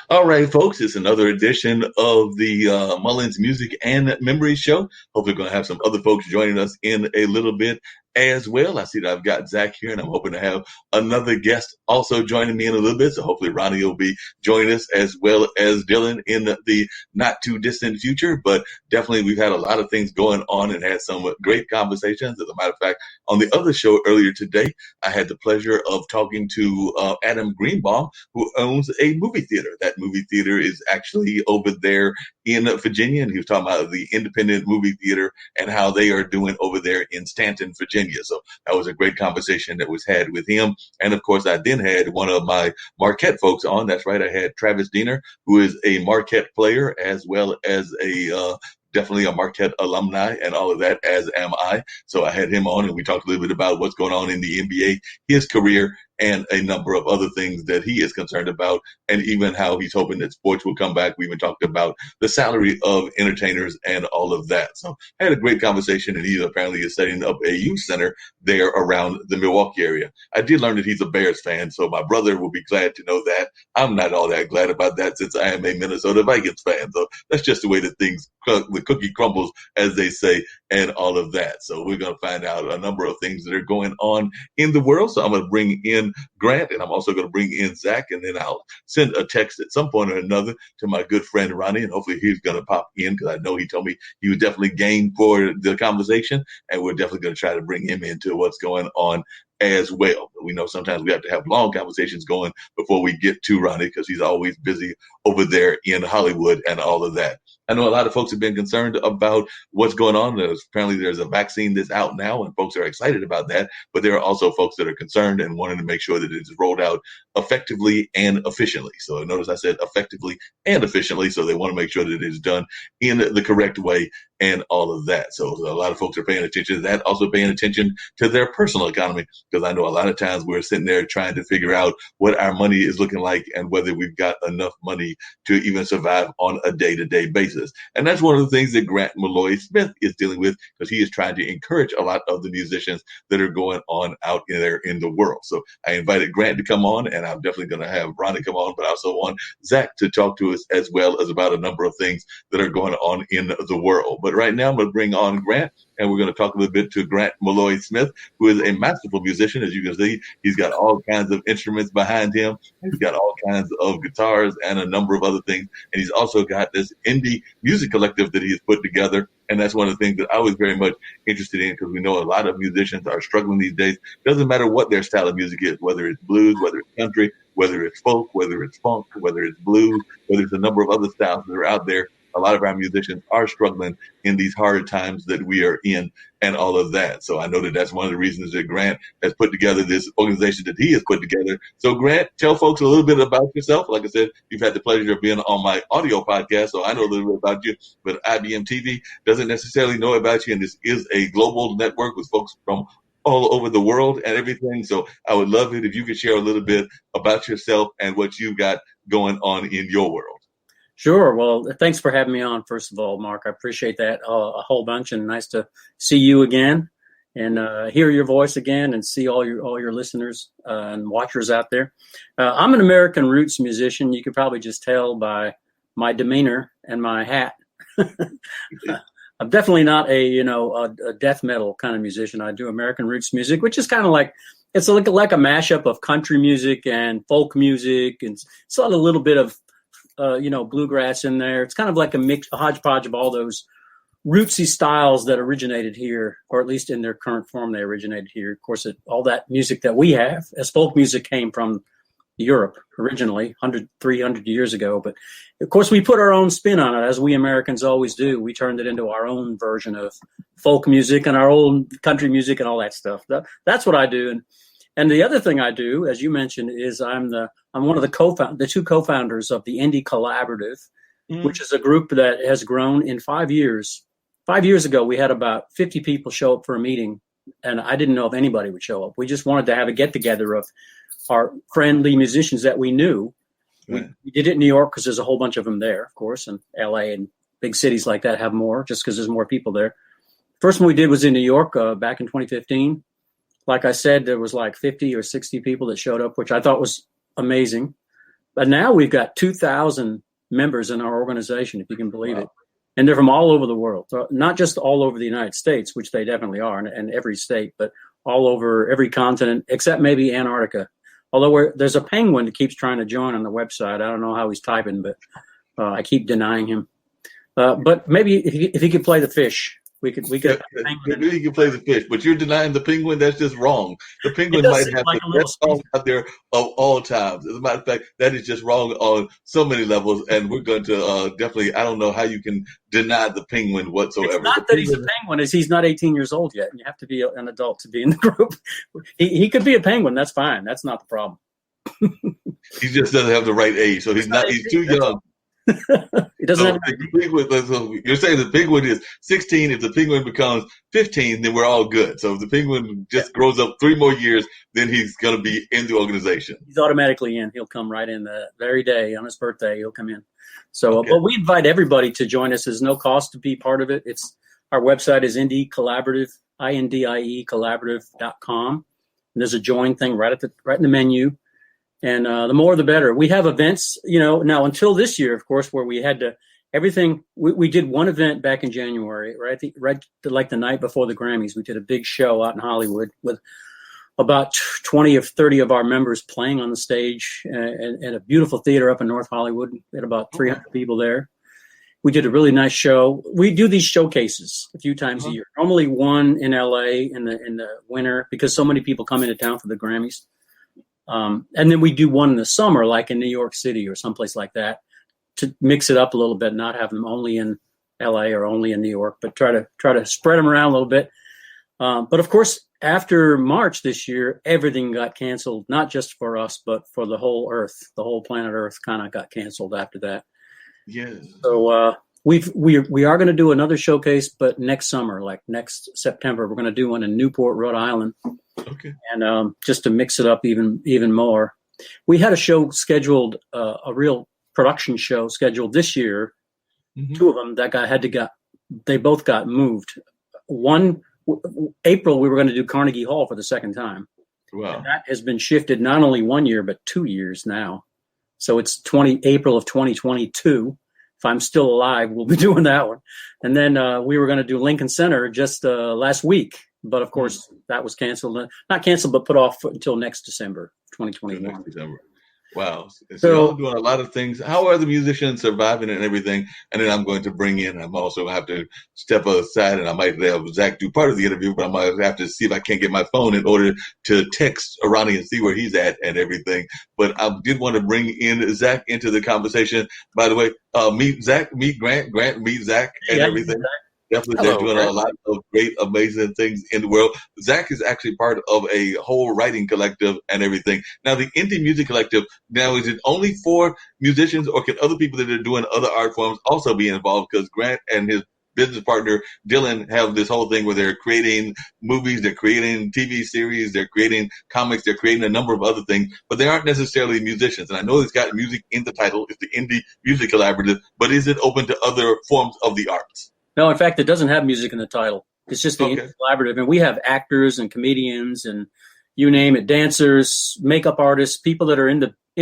All right, folks, it's another edition of the Mullings Music and Memory Show. Hopefully, we're going to have some other folks joining us in a little bit as well. I see that I've got Zack here, and I'm hoping to have another guest also joining me in a little bit. So hopefully, Ronnie will be joining us as well as Dylan in the not too distant future. But definitely, we've had a lot of things going on and had some great conversations. As a matter of fact, on the other show earlier today, I had the pleasure of talking to Adam Greenbaum, who owns a movie theater. That movie theater is actually over there in Virginia, and he was talking about the independent movie theater and how they are doing over there in Stanton, Virginia. So that was a great conversation that was had with him. And of course, I then had one of my Marquette folks on. That's right, I had Travis Diener, who is a Marquette player as well as definitely a Marquette alumni and all of that, as am I. So I had him on, and we talked a little bit about what's going on in the NBA, his career, and a number of other things that he is concerned about, and even how he's hoping that sports will come back. We even talked about the salary of entertainers and all of that. So I had a great conversation, and he apparently is setting up a youth center there around the Milwaukee area. I did learn that he's a Bears fan, so my brother will be glad to know that. I'm not all that glad about that since I am a Minnesota Vikings fan. So that's just the way that the cookie crumbles, as they say, and all of that. So we're going to find out a number of things that are going on in the world. So I'm going to bring in Grant, and I'm also going to bring in Zack, and then I'll send a text at some point or another to my good friend Ronnie, and hopefully he's going to pop in, because I know he told me he was definitely game for the conversation, and we're definitely going to try to bring him into what's going on as well. But we know sometimes we have to have long conversations going before we get to Ronnie, because he's always busy over there in Hollywood and all of that. I know a lot of folks have been concerned about what's going on. Apparently there's a vaccine that's out now, and folks are excited about that. But there are also folks that are concerned and wanting to make sure that it's rolled out effectively and efficiently. So notice I said effectively and efficiently. So they want to make sure that it is done in the correct way and all of that. So a lot of folks are paying attention to that, also paying attention to their personal economy, because I know a lot of times we're sitting there trying to figure out what our money is looking like and whether we've got enough money to even survive on a day-to-day basis. And that's one of the things that Grant Maloy Smith is dealing with, because he is trying to encourage a lot of the musicians that are going on out there in the world. So I invited Grant to come on, and I'm definitely going to have Ronnie come on, but I also want Zack to talk to us as well as about a number of things that are going on in the world. But right now I'm going to bring on Grant, and we're going to talk a little bit to Grant Maloy Smith, who is a masterful musician. As you can see, he's got all kinds of instruments behind him. He's got all kinds of guitars and a number of other things. And he's also got this indie music collective that he has put together. And that's one of the things that I was very much interested in, because we know a lot of musicians are struggling these days. Doesn't matter what their style of music is, whether it's blues, whether it's country, whether it's folk, whether it's funk, whether it's blues, whether it's a number of other styles that are out there. A lot of our musicians are struggling in these hard times that we are in and all of that. So I know that that's one of the reasons that Grant has put together this organization that he has put together. So Grant, tell folks a little bit about yourself. Like I said, you've had the pleasure of being on my audio podcast, so I know a little bit about you, but IBM TV doesn't necessarily know about you. And this is a global network with folks from all over the world and everything. So I would love it if you could share a little bit about yourself and what you've got going on in your world. Sure. Well, thanks for having me on, first of all, Marc. I appreciate that a whole bunch, and nice to see you again and hear your voice again and see all your listeners and watchers out there. I'm an American roots musician. You could probably just tell by my demeanor and my hat. I'm definitely not a death metal kind of musician. I do American roots music, which is kind of like, it's like a mashup of country music and folk music, and it's a little bit of bluegrass in there. It's kind of like a hodgepodge of all those rootsy styles that originated here, or at least in their current form, they originated here. Of course, all that music that we have as folk music came from Europe originally, 300 years ago. But of course, we put our own spin on it, as we Americans always do. We turned it into our own version of folk music and our own country music and all that stuff. That's what I do. And the other thing I do, as you mentioned, is I'm one of the two co-founders of the Indie Collaborative, which is a group that has grown in 5 years. 5 years ago, we had about 50 people show up for a meeting, and I didn't know if anybody would show up. We just wanted to have a get-together of our friendly musicians that we knew. We did it in New York because there's a whole bunch of them there, of course, and LA and big cities like that have more, just because there's more people there. First one we did was in New York back in 2015. Like I said, there was like 50 or 60 people that showed up, which I thought was amazing. But now we've got 2,000 members in our organization, if you can believe Wow. it. And they're from all over the world, so not just all over the United States, which they definitely are, and every state, but all over every continent, except maybe Antarctica. Although there's a penguin that keeps trying to join on the website. I don't know how he's typing, but I keep denying him. But maybe if he could play the fish, we could. Maybe you can play the fish, but you're denying the penguin. That's just wrong. The penguin might have like the best song out there of all times. As a matter of fact, that is just wrong on so many levels, and we're going to definitely. I don't know how you can deny the penguin whatsoever. It's not that he's a penguin; is he's not 18 years old yet, and you have to be an adult to be in the group. He could be a penguin. That's fine. That's not the problem. He just doesn't have the right age, so he's not. He's too young. He doesn't have. So you're saying the penguin is 16. If the penguin becomes 15, then we're all good. So if the penguin just grows up 3 more years, then he's going to be in the organization. He's automatically in. He'll come right in the very day on his birthday. He'll come in. So, but we invite everybody to join us. There's no cost to be part of it. Our website is Indie Collaborative, INDIE collaborative.com. And there's a join thing right in the menu. And the more the better. We have events, now until this year, of course, where we had to everything. We did one event back in January, right like the night before the Grammys. We did a big show out in Hollywood with about 20 or 30 of our members playing on the stage at a beautiful theater up in North Hollywood. We had about 300 people there. We did a really nice show. We do these showcases a few times a year. Normally one in LA in the winter because so many people come into town for the Grammys. And then we do one in the summer, like in New York City or someplace like that, to mix it up a little bit, not have them only in LA or only in New York, but try to spread them around a little bit. But of course, after March this year, everything got canceled, not just for us, but for the whole Earth. The whole planet Earth kind of got canceled after that. Yes. So we are going to do another showcase, but next summer, like next September, we're going to do one in Newport, Rhode Island. Okay. And just to mix it up even more, we had a show scheduled, a real production show scheduled this year. Mm-hmm. 2 of them they both got moved. One April we were going to do Carnegie Hall for the second time. Wow. And that has been shifted not only 1 year but 2 years now. So it's April of 2022. If I'm still alive, we'll be doing that one. And then we were going to do Lincoln Center just last week. But of course, that was canceled. Not canceled, but put off until next December, 2021. Next December. Wow. So y'all doing a lot of things. How are the musicians surviving and everything? And then I'm going to bring in, I'm also going to have to step aside and I might have Zack do part of the interview, but I might have to see if I can't get my phone in order to text Ronnie and see where he's at and everything. But I did want to bring in Zack into the conversation. By the way, meet Zack, meet Grant, meet Zack and everything. Definitely, they're doing a lot of great, amazing things in the world. Zack is actually part of a whole writing collective and everything. Now, the Indie Music Collective, now, is it only for musicians or can other people that are doing other art forms also be involved? Because Grant and his business partner, Dylan, have this whole thing where they're creating movies, they're creating TV series, they're creating comics, they're creating a number of other things, but they aren't necessarily musicians. And I know it's got music in the title. It's the Indie Music Collaborative, but is it open to other forms of the arts? No, in fact, it doesn't have music in the title. It's just the Indie Collaborative. And we have actors and comedians and you name it, dancers, makeup artists, people that are in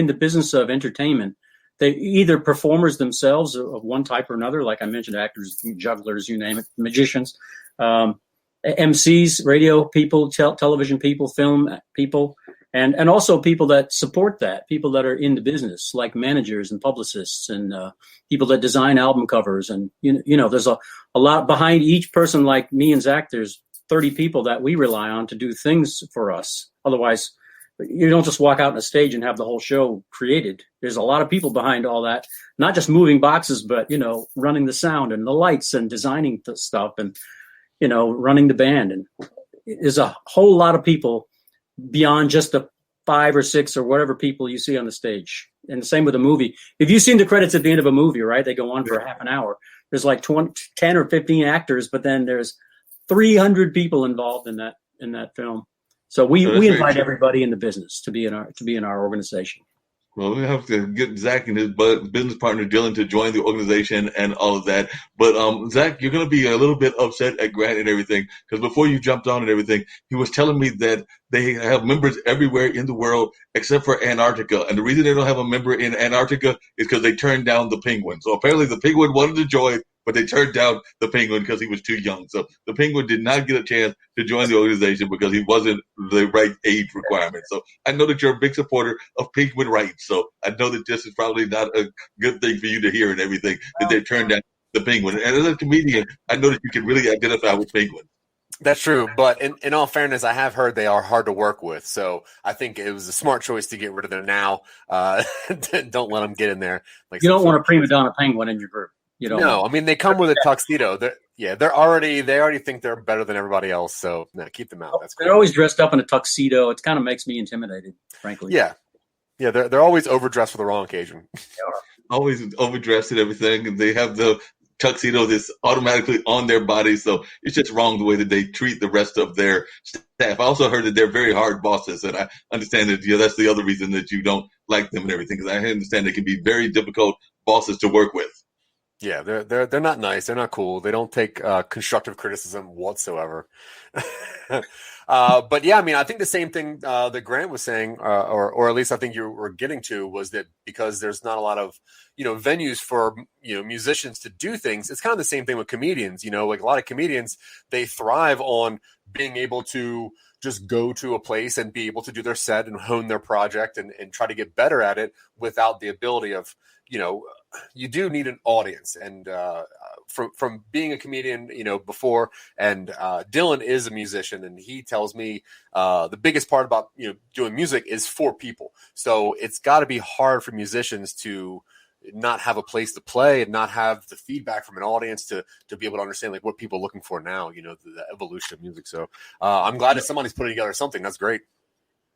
the business of entertainment. They either performers themselves of one type or another, like I mentioned, actors, jugglers, you name it, magicians, MCs, radio people, television people, film people, and also people that support that, people that are in the business, like managers and publicists and people that design album covers. And, there's a lot behind each person like me and Zack. There's 30 people that we rely on to do things for us. Otherwise, you don't just walk out on a stage and have the whole show created. There's a lot of people behind all that, not just moving boxes, but, running the sound and the lights and designing the stuff and, running the band. And there's a whole lot of people beyond just the 5 or 6 or whatever people you see on the stage. And the same with a movie. If you've seen the credits at the end of a movie, right, they go on for half an hour. There's like 10 or 15 actors, but then there's 300 people involved in that film. So we invite everybody in the business to be in our organization. Well, we have to get Zach and his business partner Dylan to join the organization and all of that. But Zach, you're going to be a little bit upset at Grant and everything because before you jumped on and everything, he was telling me that they have members everywhere in the world except for Antarctica, and the reason they don't have a member in Antarctica is because they turned down the penguin. So apparently, the penguin wanted to join, but they turned down the penguin because he was too young. So the penguin did not get a chance to join the organization because he wasn't the right age requirement. So I know that you're a big supporter of penguin rights. So I know that this is probably not a good thing for you to hear and everything that they turned down the penguin. And as a comedian, I know that you can really identify with penguins. That's true, but in all fairness, I have heard they are hard to work with. So I think it was a smart choice to get rid of them now. Don't let them get in there. Like you don't want a prima donna penguin in your group. You don't. No, I mean they come with a tuxedo. They already think they're better than everybody else. So no, keep them out. That's cool. They're always dressed up in a tuxedo. It kind of makes me intimidated, frankly. Yeah, they're always overdressed for the wrong occasion. Always overdressed and everything. They have the tuxedo that's automatically on their body, so it's just wrong the way that they treat the rest of their staff. I also heard that they're very hard bosses, and I understand that that's the other reason that you don't like them and everything, because I understand they can be very difficult bosses to work with. Yeah, they're not nice. They're not cool. They don't take constructive criticism whatsoever. But yeah, I mean, I think the same thing that Grant was saying, or at least I think you were getting to, was that because there's not a lot of venues for musicians to do things. It's kind of the same thing with comedians. Like a lot of comedians, they thrive on being able to just go to a place and be able to do their set and hone their project and try to get better at it without the ability of you do need an audience. And from being a comedian, before, and Dylan is a musician, and he tells me the biggest part about doing music is for people. So it's got to be hard for musicians to not have a place to play and not have the feedback from an audience to be able to understand like what people are looking for now. The evolution of music. So I'm glad that somebody's putting together something. That's great.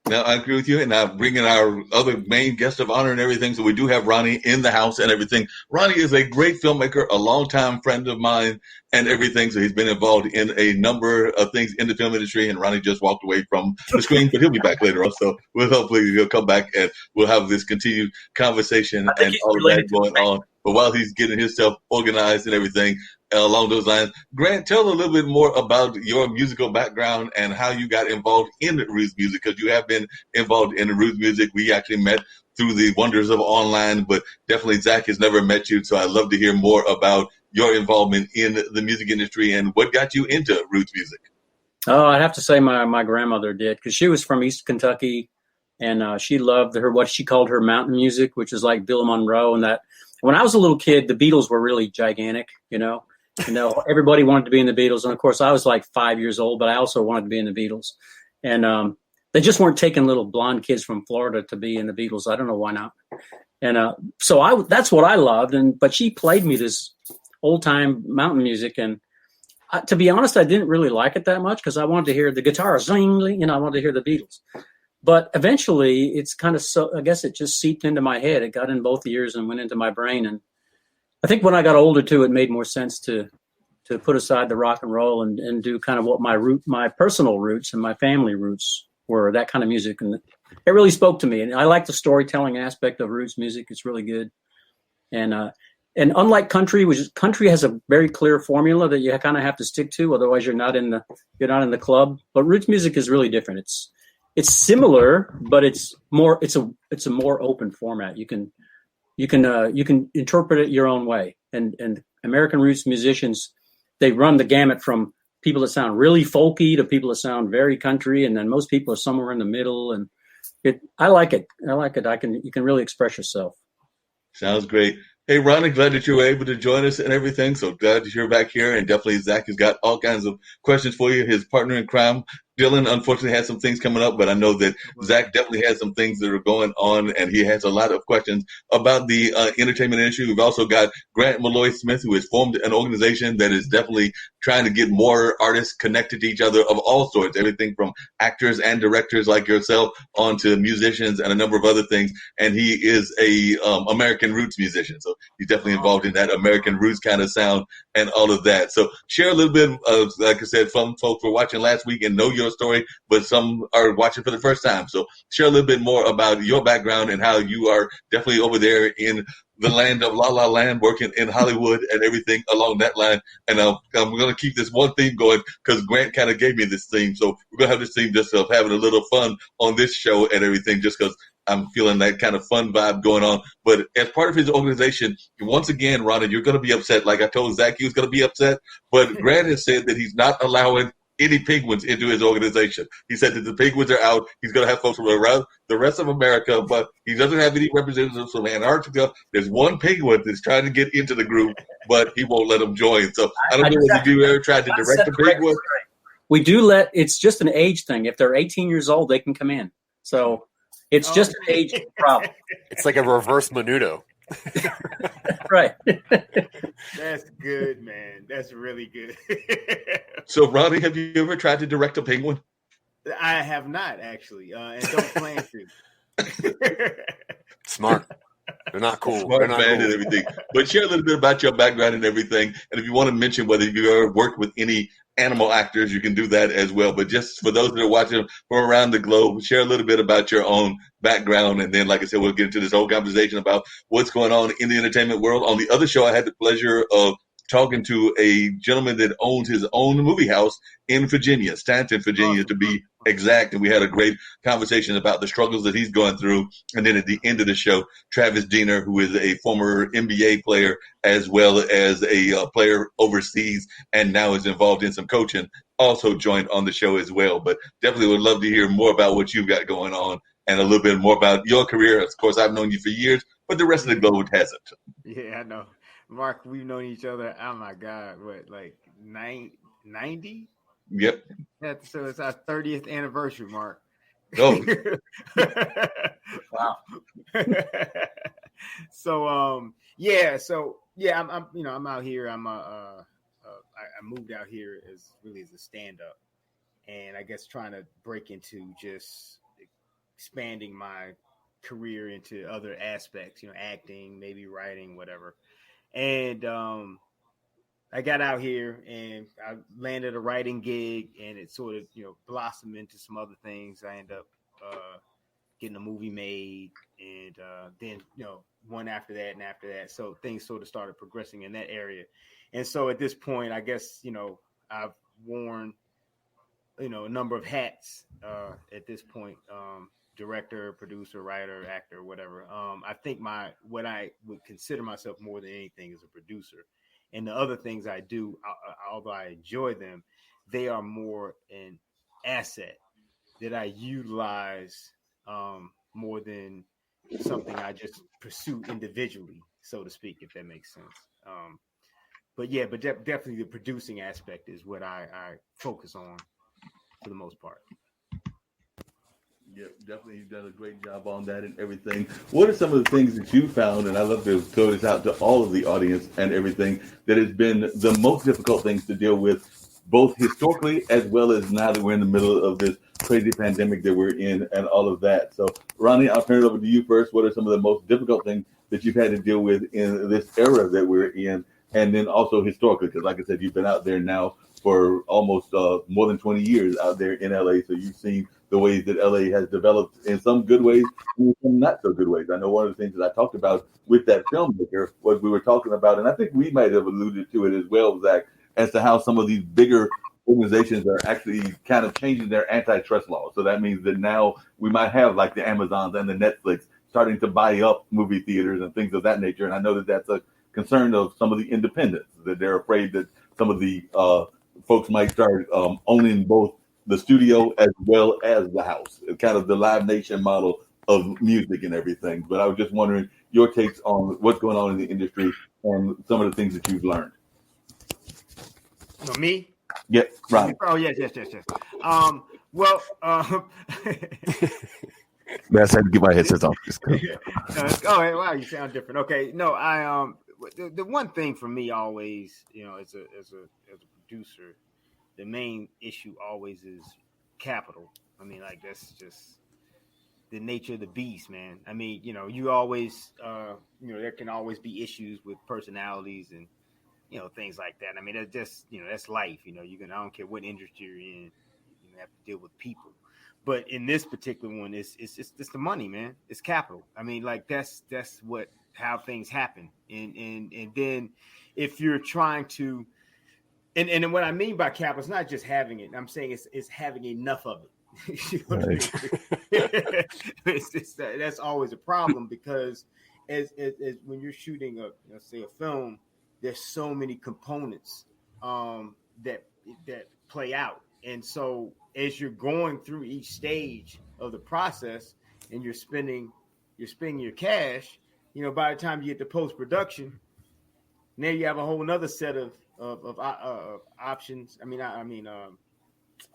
Now, I agree with you, and I'm bringing our other main guest of honor and everything. So we do have Ronnie in the house and everything. Ronnie is a great filmmaker, a longtime friend of mine and everything. So he's been involved in a number of things in the film industry, and Ronnie just walked away from the screen, but he'll be back later on. So he'll come back and we'll have this continued conversation and all of that going on. But while he's getting himself organized and everything along those lines, Grant, tell a little bit more about your musical background and how you got involved in Roots music, because you have been involved in Roots music. We actually met through the wonders of online, but definitely Zack has never met you. So I'd love to hear more about your involvement in the music industry and what got you into Roots music. Oh, I'd have to say my grandmother did, because she was from East Kentucky, and she loved what she called her mountain music, which is like Bill Monroe and that. When I was a little kid, the Beatles were really gigantic, everybody wanted to be in the Beatles. And of course I was like 5 years old, but I also wanted to be in the Beatles. And they just weren't taking little blonde kids from Florida to be in the Beatles. I don't know why not. And so that's what I loved. But she played me this old time mountain music. And to be honest, I didn't really like it that much because I wanted to hear the guitar zing, I wanted to hear the Beatles. But eventually it's kind of I guess it just seeped into my head. It got in both ears and went into my brain. And I think when I got older too, it made more sense to put aside the rock and roll and do kind of what my personal roots and my family roots were, that kind of music. And it really spoke to me. And I like the storytelling aspect of roots music. It's really good. And unlike country, country has a very clear formula that you kind of have to stick to. Otherwise you're not in the club. But roots music is really different. It's similar, but it's a more open format. You can interpret it your own way. And American roots musicians, they run the gamut from people that sound really folky to people that sound very country, and then most people are somewhere in the middle. And I like it. You can really express yourself. Sounds great. Hey, Ronnie, glad that you were able to join us and everything. So glad that you're back here. And definitely Zack has got all kinds of questions for you. His partner in crime, Dylan, unfortunately has some things coming up, but I know that Zack definitely has some things that are going on, and he has a lot of questions about the entertainment industry. We've also got Grant Maloy Smith, who has formed an organization that is definitely trying to get more artists connected to each other of all sorts, everything from actors and directors like yourself on to musicians and a number of other things. And he is a American roots musician, so he's definitely involved in that American roots kind of sound and all of that. So share a little bit of, like I said, some folks were watching last week and know your story, but some are watching for the first time. So share a little bit more about your background and how you are definitely over there in the land of La La Land, working in Hollywood and everything along that line. And I'm going to keep this one theme going because Grant kind of gave me this theme. So we're going to have this theme just of having a little fun on this show and everything, just because I'm feeling that kind of fun vibe going on. But as part of his organization, once again, Ronnie, you're going to be upset. Like I told Zack, he was going to be upset. But Grant has said that he's not allowing any penguins into his organization. He said that the penguins are out. He's going to have folks from around the rest of America, but he doesn't have any representatives from Antarctica. There's one penguin that's trying to get into the group, but he won't let them join. So I don't know if you ever tried to direct the penguin. We do it's just an age thing. If they're 18 years old, they can come in. So it's just an age problem. It's like a reverse Menudo. Right. That's good, man. That's really good. So, Ronnie, have you ever tried to direct a penguin? I have not, actually, and don't plan to. Smart. They're not cool. Smart They're not man cool. and everything. But share a little bit about your background and everything. And if you want to mention whether you ever worked with any animal actors, you can do that as well. But just for those that are watching from around the globe, share a little bit about your own background. And then, like I said, we'll get into this whole conversation about what's going on in the entertainment world. On the other show, I had the pleasure of talking to a gentleman that owns his own movie house in Virginia, Stanton, Virginia, to be exact. And we had a great conversation about the struggles that he's going through. And then at the end of the show, Travis Diener, who is a former NBA player as well as a player overseas and now is involved in some coaching, also joined on the show as well. But definitely would love to hear more about what you've got going on and a little bit more about your career. Of course, I've known you for years, but the rest of the globe hasn't. Yeah, I know. Mark, we've known each other, oh my God, what, like 90? Yep. So it's our 30th anniversary, Mark. Oh. Wow. So I'm out here. I moved out here as a stand-up, and I guess trying to break into just expanding my career into other aspects, acting, maybe writing, whatever. And I got out here and I landed a writing gig, and it sort of, blossomed into some other things. I ended up getting a movie made, and then, one after that and after that. So things sort of started progressing in that area. And so at this point, I guess, I've worn, a number of hats at this point. Director, producer, writer, actor, whatever. I think what I would consider myself more than anything is a producer. And the other things I do, although I enjoy them, they are more an asset that I utilize more than something I just pursue individually, so to speak, if that makes sense. But definitely the producing aspect is what I focus on for the most part. Yep, definitely. You've done a great job on that and everything. What are some of the things that you found, and I love to throw this out to all of the audience and everything, that has been the most difficult things to deal with, both historically as well as now that we're in the middle of this crazy pandemic that we're in and all of that? So, Ronnie, I'll turn it over to you first. What are some of the most difficult things that you've had to deal with in this era that we're in? And then also historically, because like I said, you've been out there now for almost more than 20 years out there in LA. So you've seen the ways that LA has developed in some good ways and some not so good ways. I know one of the things that I talked about with that filmmaker was we were talking about, and I think we might have alluded to it as well, Zack, as to how some of these bigger organizations are actually kind of changing their antitrust laws. So that means that now we might have like the Amazons and the Netflix starting to buy up movie theaters and things of that nature. And I know that that's a concern of some of the independents, that they're afraid that some of the folks might start owning both the studio as well as the house, kind of the Live Nation model of music and everything. But I was just wondering your takes on what's going on in the industry and some of the things that you've learned. Me? Yeah, right. Oh, yes. Yes, I had to get my headset off. Wow, you sound different. Okay, no, the one thing for me always, as a producer, the main issue always is capital. I mean, like, that's just the nature of the beast, man. I mean, you always, there can always be issues with personalities and things like that. I mean, that's just, that's life. I don't care what industry you're in, you have to deal with people. But in this particular one, it's the money, man. It's capital. I mean, like that's how things happen. And then if you're trying to, and what I mean by capital, it's not just having it. I'm saying it's having enough of it. That's always a problem, because as when you're shooting say a film, there's so many components that play out, and so as you're going through each stage of the process and you're spending your cash, by the time you get to post-production, now you have a whole nother set of options.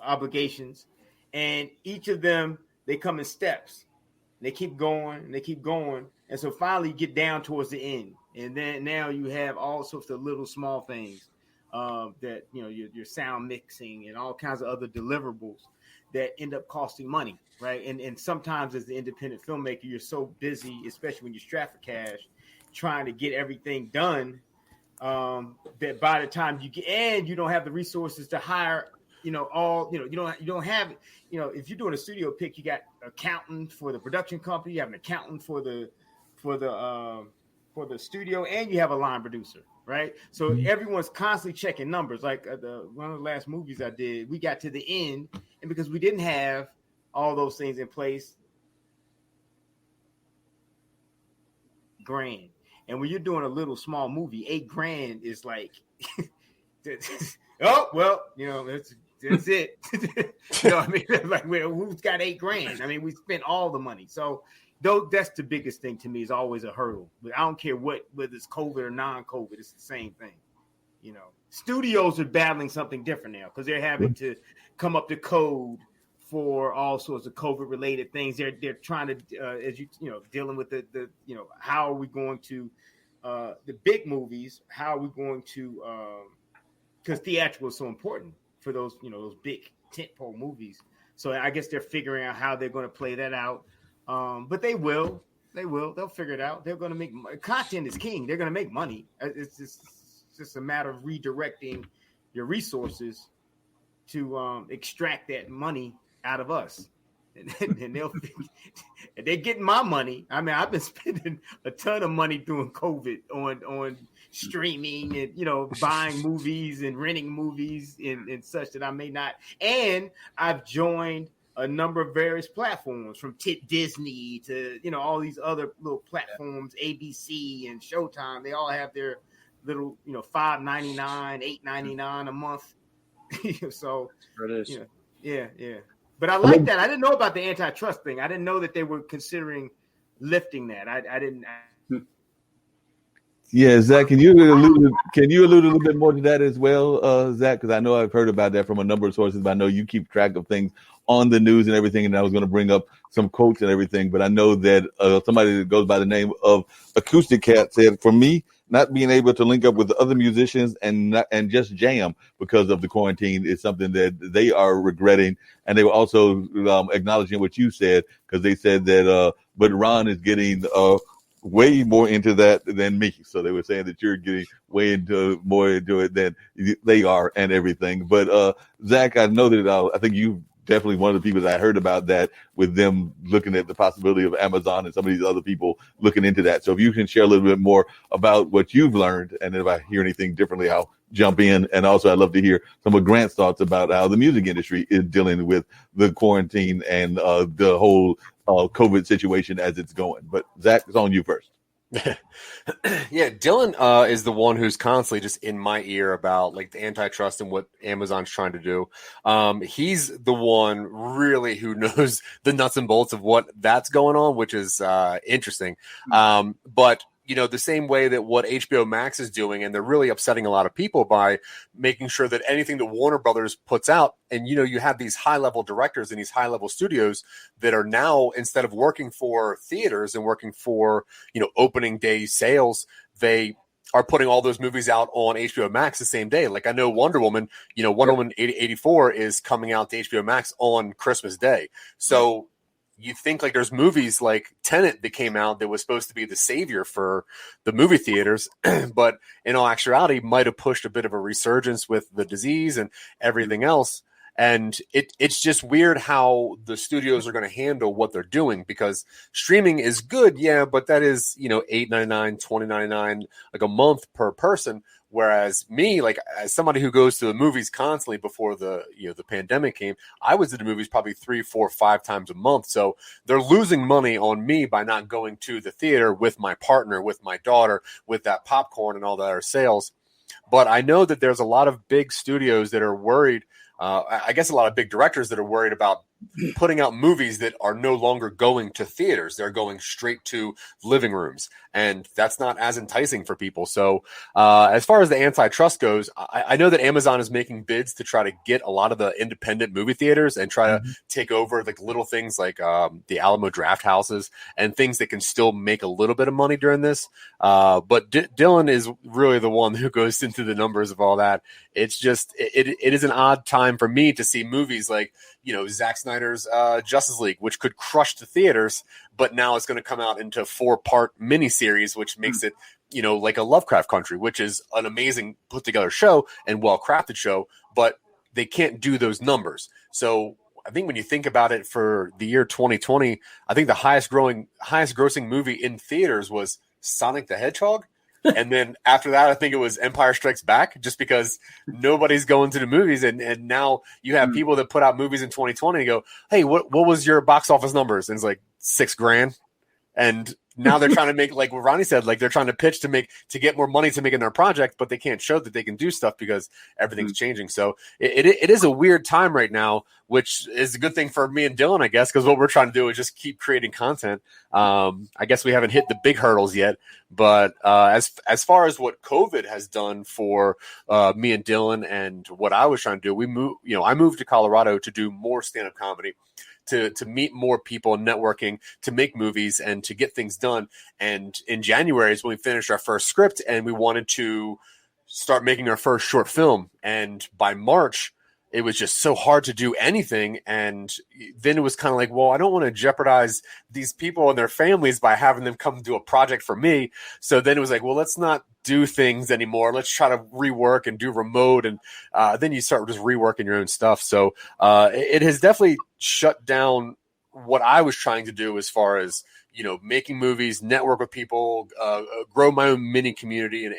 Obligations, and each of them, they come in steps. They keep going and they keep going. And so finally you get down towards the end. And then now you have all sorts of little small things that, your sound mixing and all kinds of other deliverables that end up costing money, right? And sometimes as the independent filmmaker, you're so busy, especially when you're strapped for cash, trying to get everything done, that by the time you get, and you don't have the resources to hire, you don't have it. If you're doing a studio pick, you got an accountant for the production company, you have an accountant for the studio, and you have a line producer, right? So everyone's constantly checking numbers. Like one of the last movies I did, we got to the end, and because we didn't have all those things in place, $8,000. And when you're doing a little small movie, $8,000 is like, oh well, that's it. I mean, like, who's got $8,000? I mean, we spent all the money. So that's the biggest thing to me, is always a hurdle. But I don't care whether it's COVID or non-COVID, it's the same thing. Studios are battling something different now, because they're having to come up to code for all sorts of COVID related things. They're trying to, dealing with the how are we going to, the big movies, how are we going to, because theatrical is so important for those, those big tentpole movies. So I guess they're figuring out how they're going to play that out. But they'll figure it out. They're going to make content is king. They're going to make money. It's just a matter of redirecting your resources to extract that money out of us. And they're getting my money. I mean, I've been spending a ton of money during COVID on streaming and buying movies and renting movies and such that I may not. And I've joined a number of various platforms, from Disney to all these other little platforms, ABC and Showtime. They all have their little $5.99, $8.99 a month. So it is. Yeah. But I like that. I didn't know about the antitrust thing. I didn't know that they were considering lifting that. I didn't. Yeah, Zach, can you allude a little bit more to that as well, Zach? Because I know I've heard about that from a number of sources, but I know you keep track of things on the news and everything. And I was going to bring up some quotes and everything, but I know that somebody that goes by the name of Acoustic Cat said, for me, not being able to link up with other musicians and just jam because of the quarantine is something that they are regretting. And they were also acknowledging what you said, because they said that, but Ron is getting way more into that than me. So they were saying that you're getting more into it than they are and everything. But Zach, I know that I think you definitely one of the people that I heard about that, with them looking at the possibility of Amazon and some of these other people looking into that. So if you can share a little bit more about what you've learned, and if I hear anything differently, I'll jump in. And also I'd love to hear some of Grant's thoughts about how the music industry is dealing with the quarantine and the whole COVID situation as it's going. But Zach, it's on you first. Yeah, Dylan is the one who's constantly just in my ear about like the antitrust and what Amazon's trying to do. He's the one really who knows the nuts and bolts of what that's going on, which is interesting. But the same way that what HBO Max is doing, and they're really upsetting a lot of people by making sure that anything that Warner Brothers puts out, and you have these high-level directors in these high-level studios that are now, instead of working for theaters and working for opening day sales, they are putting all those movies out on HBO Max the same day. Like I know Wonder Woman, Wonder Woman 84 is coming out to HBO Max on Christmas Day. So you think like there's movies like Tenet that came out that was supposed to be the savior for the movie theaters, but in all actuality might have pushed a bit of a resurgence with the disease and everything else. And it's just weird how the studios are going to handle what they're doing, because streaming is good, yeah, but that is, $8.99, $20.99 like a month per person. Whereas me, like as somebody who goes to the movies constantly before the pandemic came, I was at the movies probably 3, 4, 5 times a month. So they're losing money on me by not going to the theater with my partner, with my daughter, with that popcorn and all that other sales. But I know that there's a lot of big studios that are worried. I guess a lot of big directors that are worried about putting out movies that are no longer going to theaters. They're going straight to living rooms. And that's not as enticing for people. So as far as the antitrust goes, I know that Amazon is making bids to try to get a lot of the independent movie theaters and try to take over like little things like the Alamo Draft Houses and things that can still make a little bit of money during this. But Dylan is really the one who goes into the numbers of all that. It's just, it is an odd time for me to see movies like, Zack Snyder's Justice League, which could crush the theaters, but now it's going to come out into 4-part miniseries, which makes it, like a Lovecraft Country, which is an amazing put together show and well-crafted show, but they can't do those numbers. So I think when you think about it for the year 2020, I think the highest grossing movie in theaters was Sonic the Hedgehog. And then after that, I think it was Empire Strikes Back, just because nobody's going to the movies. And now you have people that put out movies in 2020 and go, hey, what was your box office numbers? And it's like $6,000. And now they're trying to make, like what Ronnie said, like they're trying to pitch to get more money to make in their project, but they can't show that they can do stuff because everything's changing. So it is a weird time right now, which is a good thing for me and Dylan, I guess, because what we're trying to do is just keep creating content. I guess we haven't hit the big hurdles yet, but as far as what COVID has done for me and Dylan and what I was trying to do, I moved to Colorado to do more stand-up comedy, to meet more people, networking, to make movies and to get things done. And in January is when we finished our first script and we wanted to start making our first short film. And by March, it was just so hard to do anything. And then it was kind of like, well, I don't want to jeopardize these people and their families by having them come do a project for me. So then it was like, well, let's not do things anymore. Let's try to rework and do remote. And then you start just reworking your own stuff. So it has definitely shut down what I was trying to do as far as, making movies, network with people, grow my own mini community and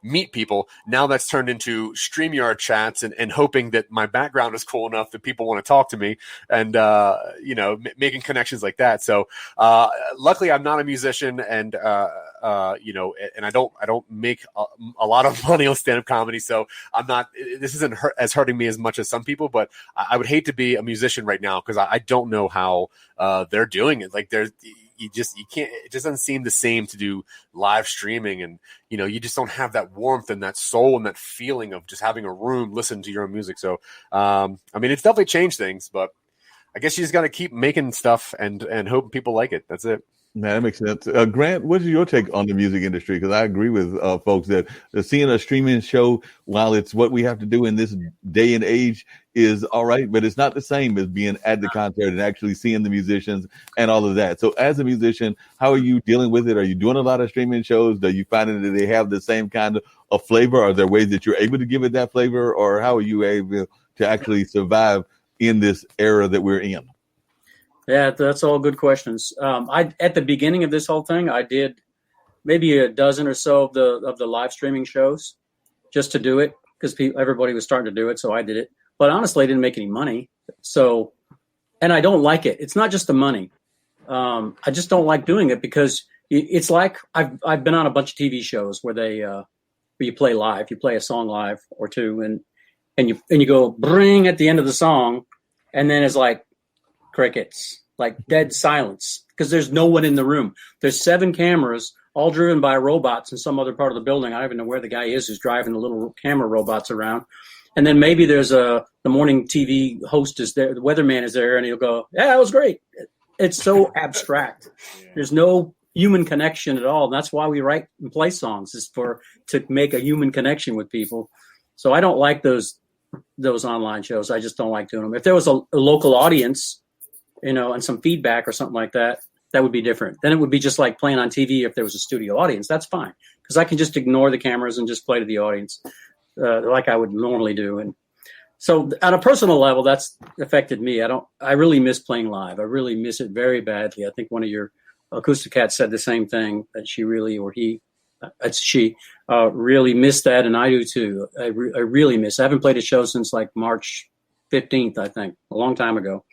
meet people. Now that's turned into StreamYard chats and hoping that my background is cool enough that people want to talk to me and, making connections like that. So luckily I'm not a musician and I don't make a lot of money on stand-up comedy. So this isn't as hurting me as much as some people, but I would hate to be a musician right now because I don't know how they're doing it. Like you can't, it just doesn't seem the same to do live streaming. And, you just don't have that warmth and that soul and that feeling of just having a room, listen to your own music. So, it's definitely changed things, but I guess you just got to keep making stuff and hope people like it. That's it. That makes sense. Grant, what is your take on the music industry? Because I agree with folks that seeing a streaming show, while it's what we have to do in this day and age, is all right, but it's not the same as being at the concert and actually seeing the musicians and all of that. So as a musician, how are you dealing with it? Are you doing a lot of streaming shows? Are you finding that they have the same kind of flavor? Are there ways that you're able to give it that flavor? Or how are you able to actually survive in this era that we're in? Yeah, that's all good questions. At the beginning of this whole thing, I did maybe a dozen or so of the live streaming shows just to do it because everybody was starting to do it, so I did it. But honestly, I didn't make any money. So, and I don't like it. It's not just the money. I just don't like doing it because it's like I've been on a bunch of TV shows where where you play live, you play a song live or two, and you go bring at the end of the song, and then it's like crickets, like dead silence, because there's no one in the room. There's 7 cameras, all driven by robots in some other part of the building. I don't even know where the guy is who's driving the little camera robots around. And then maybe there's the morning TV host is there, the weatherman is there, and he'll go, yeah, it was great. It's so abstract. There's no human connection at all. And that's why we write and play songs, is to make a human connection with people. So I don't like those online shows. I just don't like doing them. If there was a local audience, and some feedback or something like that, that would be different. Then it would be just like playing on TV if there was a studio audience. That's fine, because I can just ignore the cameras and just play to the audience like I would normally do. And so on a personal level, that's affected me. I really miss playing live. I really miss it very badly. I think one of your acoustic cats said the same thing, that she really missed that, and I do too. I really miss. I haven't played a show since like March 15th, I think, a long time ago.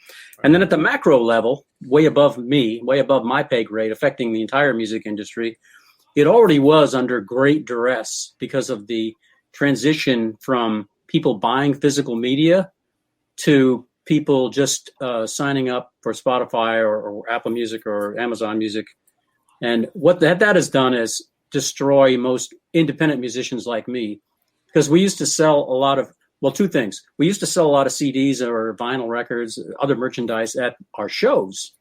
And then at the macro level, way above my pay grade, affecting the entire music industry, it already was under great duress because of the transition from people buying physical media to people just signing up for Spotify or Apple Music or Amazon Music. And what that has done is destroy most independent musicians like me, because we used to sell a lot of, two things. We used to sell a lot of CDs or vinyl records, other merchandise at our shows.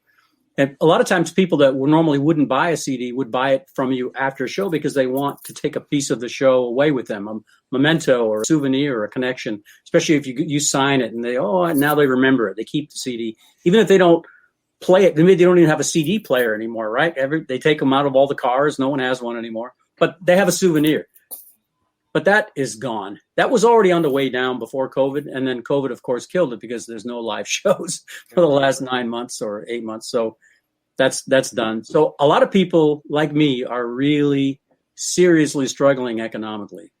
And a lot of times people that normally wouldn't buy a CD would buy it from you after a show because they want to take a piece of the show away with them, a memento or a souvenir or a connection, especially if you sign it and now they remember it. They keep the CD. Even if they don't play it, maybe they don't even have a CD player anymore, right? They take them out of all the cars. No one has one anymore, but they have a souvenir. But that is gone. That was already on the way down before COVID. And then COVID, of course, killed it because there's no live shows for the last 9 months or 8 months. So that's done. So a lot of people like me are really seriously struggling economically,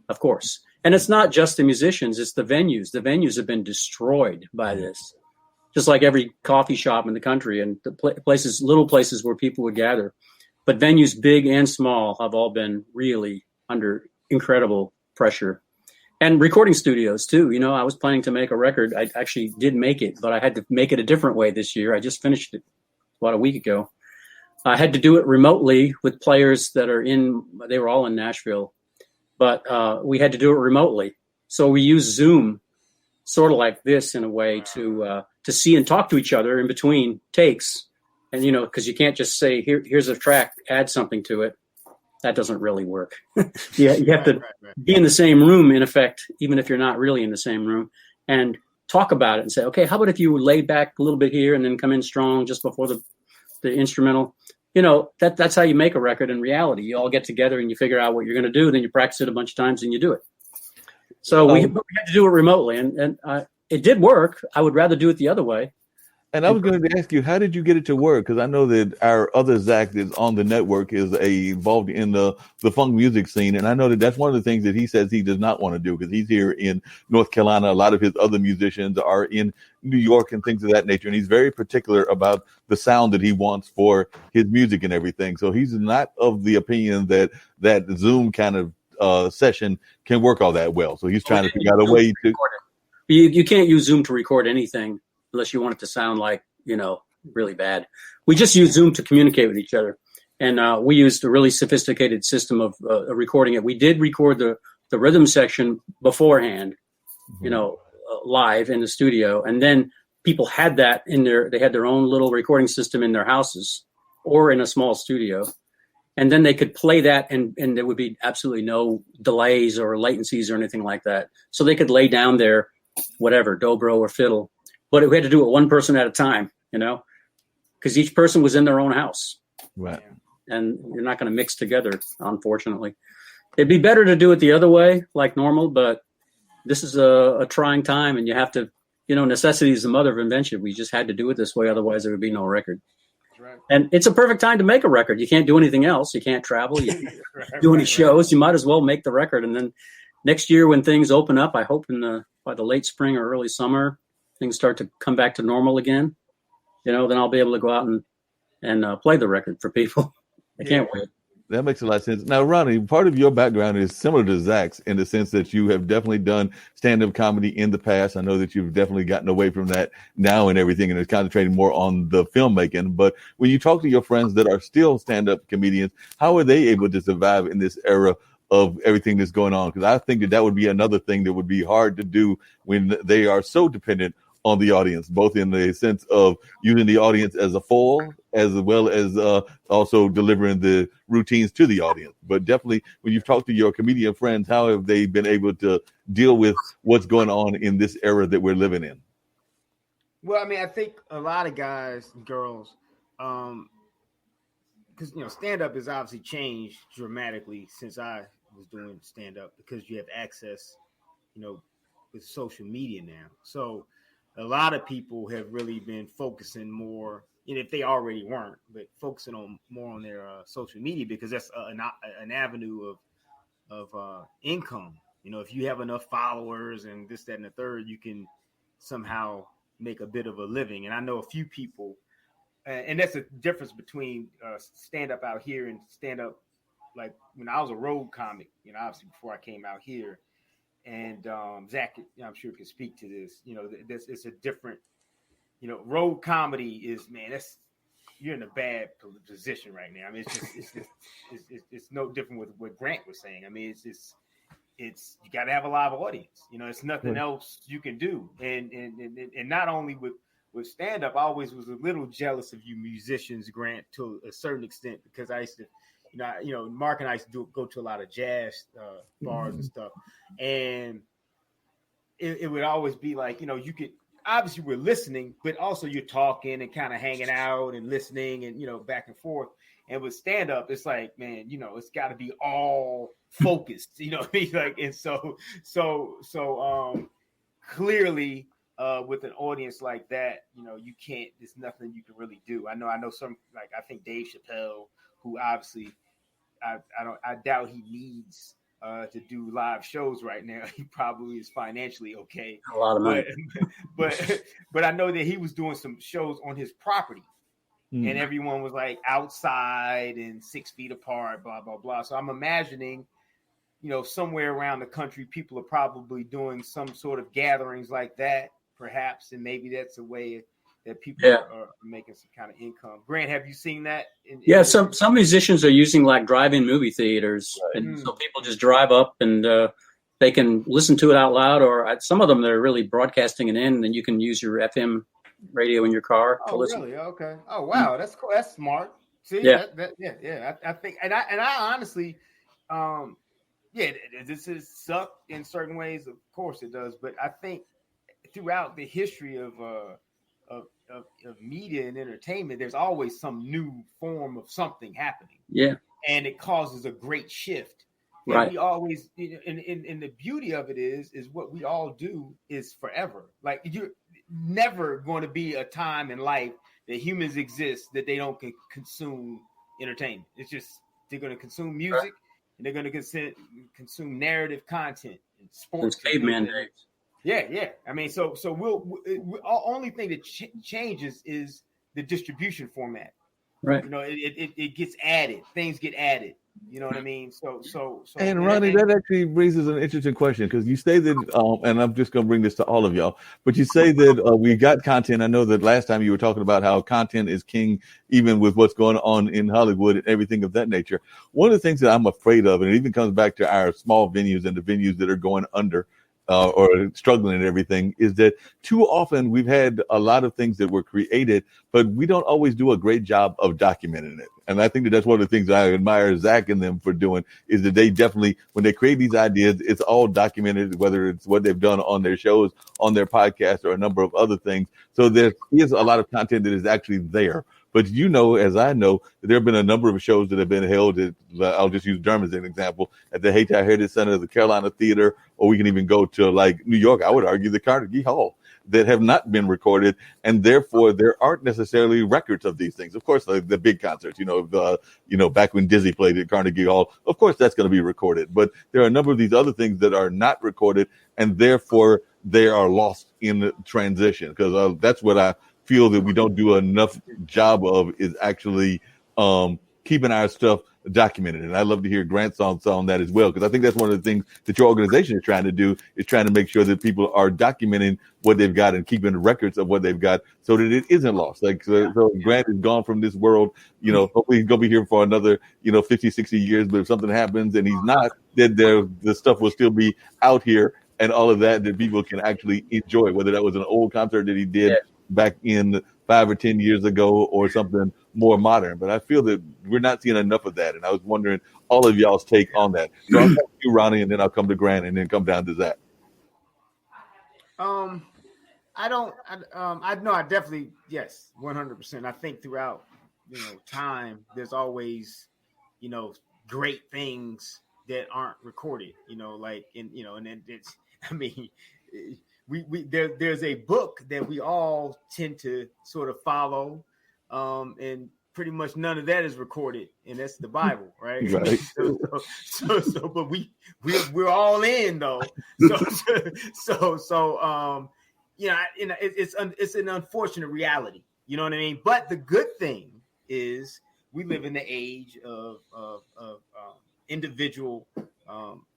of course. And it's not just the musicians, it's the venues. The venues have been destroyed by this, just like every coffee shop in the country and the little places where people would gather. But venues, big and small, have all been really under incredible pressure. And recording studios too. I was planning to make a record. I actually did make it, but I had to make it a different way this year. I just finished it about a week ago. I had to do it remotely with players they were all in Nashville, but we had to do it remotely. So we used Zoom, sort of like this in a way, to see and talk to each other in between takes. And, because you can't just say, here's a track, add something to it. That doesn't really work. You have to be in the same room, in effect, even if you're not really in the same room, and talk about it and say, okay, how about if you lay back a little bit here and then come in strong just before the instrumental? That's how you make a record in reality. You all get together and you figure out what you're going to do, then you practice it a bunch of times and you do it. So we had to do it remotely, and it did work. I would rather do it the other way. And I was going to ask you, how did you get it to work? Because I know that our other Zack that's on the network is involved in the funk music scene. And I know that that's one of the things that he says he does not want to do, because he's here in North Carolina. A lot of his other musicians are in New York and things of that nature. And he's very particular about the sound that he wants for his music and everything. So he's not of the opinion that Zoom kind of session can work all that well. So he's trying to figure out a way to. You can't use Zoom to record anything unless you want it to sound like, really bad. We just use Zoom to communicate with each other. And we used a really sophisticated system of recording it. We did record the rhythm section beforehand, live in the studio. And then people had that they had their own little recording system in their houses or in a small studio. And then they could play that and there would be absolutely no delays or latencies or anything like that. So they could lay down their whatever, dobro or fiddle. But we had to do it one person at a time, because each person was in their own house. Right. And you're not going to mix together, unfortunately. It'd be better to do it the other way, like normal, but this is a trying time, and you have to, necessity is the mother of invention. We just had to do it this way, otherwise there would be no record. Right. And it's a perfect time to make a record. You can't do anything else. You can't travel. You can't do any shows. You might as well make the record. And then next year when things open up, I hope by the late spring or early summer, things start to come back to normal again, then I'll be able to go out and play the record for people. I can't wait. That makes a lot of sense. Now, Ronnie, part of your background is similar to Zack's in the sense that you have definitely done stand-up comedy in the past. I know that you've definitely gotten away from that now and everything, and it's concentrating more on the filmmaking. But when you talk to your friends that are still stand-up comedians, how are they able to survive in this era of everything that's going on? Because I think that would be another thing that would be hard to do when they are so dependent on the audience, both in the sense of using the audience as a foil, as well as also delivering the routines to the audience. But definitely, when you've talked to your comedian friends, how have they been able to deal with what's going on in this era that we're living in? Well, I mean, I think a lot of guys and girls, because stand up has obviously changed dramatically since I was doing stand up, because you have access, with social media now. So a lot of people have really been focusing more, if they already weren't, but focusing on more on their social media, because that's an avenue of income. If you have enough followers and this, that, and the third, you can somehow make a bit of a living. And I know a few people, and that's the difference between stand up out here and stand up like when I was a road comic, obviously before I came out here. And Zack, I'm sure can speak to this. It's a different, road comedy is, man, you're in a bad position right now. I mean, it's no different with what Grant was saying. I mean, it's you got to have a live audience. It's nothing else you can do. And not only with stand up, I always was a little jealous of you musicians, Grant, to a certain extent, because I used to. Marc and I used to go to a lot of jazz bars and stuff, and it would always be like, you could obviously we're listening, but also you're talking and kind of hanging out and listening and back and forth. And with stand up, it's like, man, it's got to be all focused, like, and so clearly with an audience like that, you can't. There's nothing you can really do. I know some, like, I think Dave Chappelle, who obviously. I doubt he needs to do live shows right now. He probably is financially okay. A lot of money. But I know that he was doing some shows on his property, and everyone was like outside and 6 feet apart, blah, blah, blah. So I'm imagining, somewhere around the country, people are probably doing some sort of gatherings like that, perhaps, and maybe that's a way that people are making some kind of income. Grant, have you seen that? Some musicians are using like drive-in movie theaters, right. And so people just drive up and they can listen to it out loud, or some of them they're really broadcasting it in, and then you can use your FM radio in your car to listen. Really? Okay. Oh, wow, that's cool. That's smart. See, I think, and I honestly, this is suck in certain ways. Of course, it does, but I think throughout the history of media and entertainment, there's always some new form of something happening. Yeah. And it causes a great shift. Right. And we always, and the beauty of it is what we all do is forever. Like, you're never going to be a time in life that humans exist that they don't consume entertainment. It's just, they're going to consume music, right. And they're going to consume narrative content and sports. It's caveman days. Yeah. I mean, so only thing that changes is the distribution format. Right. It gets added. Things get added. You know what I mean? So. And Ronnie, that actually raises an interesting question, because you say that, and I'm just going to bring this to all of y'all, but you say that we got content. I know that last time you were talking about how content is king, even with what's going on in Hollywood and everything of that nature. One of the things that I'm afraid of, and it even comes back to our small venues and the venues that are going under, or struggling and everything, is that too often we've had a lot of things that were created, but we don't always do a great job of documenting it. And I think that's one of the things I admire Zack and them for doing, is that they definitely, when they create these ideas, it's all documented, whether it's what they've done on their shows, on their podcast, or a number of other things. So there is a lot of content that is actually there. But as I know, there have been a number of shows that have been held at, I'll just use Durham as an example, at the Hayti Heritage Center, the Carolina Theater, or we can even go to like New York, I would argue the Carnegie Hall, that have not been recorded. And therefore there aren't necessarily records of these things. Of course, the big concerts, back when Dizzy played at Carnegie Hall, of course that's going to be recorded. But there are a number of these other things that are not recorded, and therefore they are lost in transition. Because that's what I feel that we don't do enough job of, is actually keeping our stuff documented. And I'd love to hear Grant's thoughts on that as well, because I think that's one of the things that your organization is trying to do, is trying to make sure that people are documenting what they've got and keeping records of what they've got so that it isn't lost. So Grant is gone from this world, hopefully he's going to be here for another, 50, 60 years. But if something happens and he's not, then the stuff will still be out here, and all of that people can actually enjoy, whether that was an old concert that he did back in 5 or 10 years ago, or something more modern. But I feel that we're not seeing enough of that. And I was wondering all of y'all's take on that. So I'll come to you, Ronnie, and then I'll come to Grant, and then come down to Zack. I don't. I know. I definitely yes, 100%. I think throughout time, there's always great things that aren't recorded. Like and then it's. I mean, there's a book that we all tend to sort of follow, and pretty much none of that is recorded, and that's the Bible, right? Right. so but we're all in though. So it's an unfortunate reality. You know what I mean? But the good thing is we live in the age of individual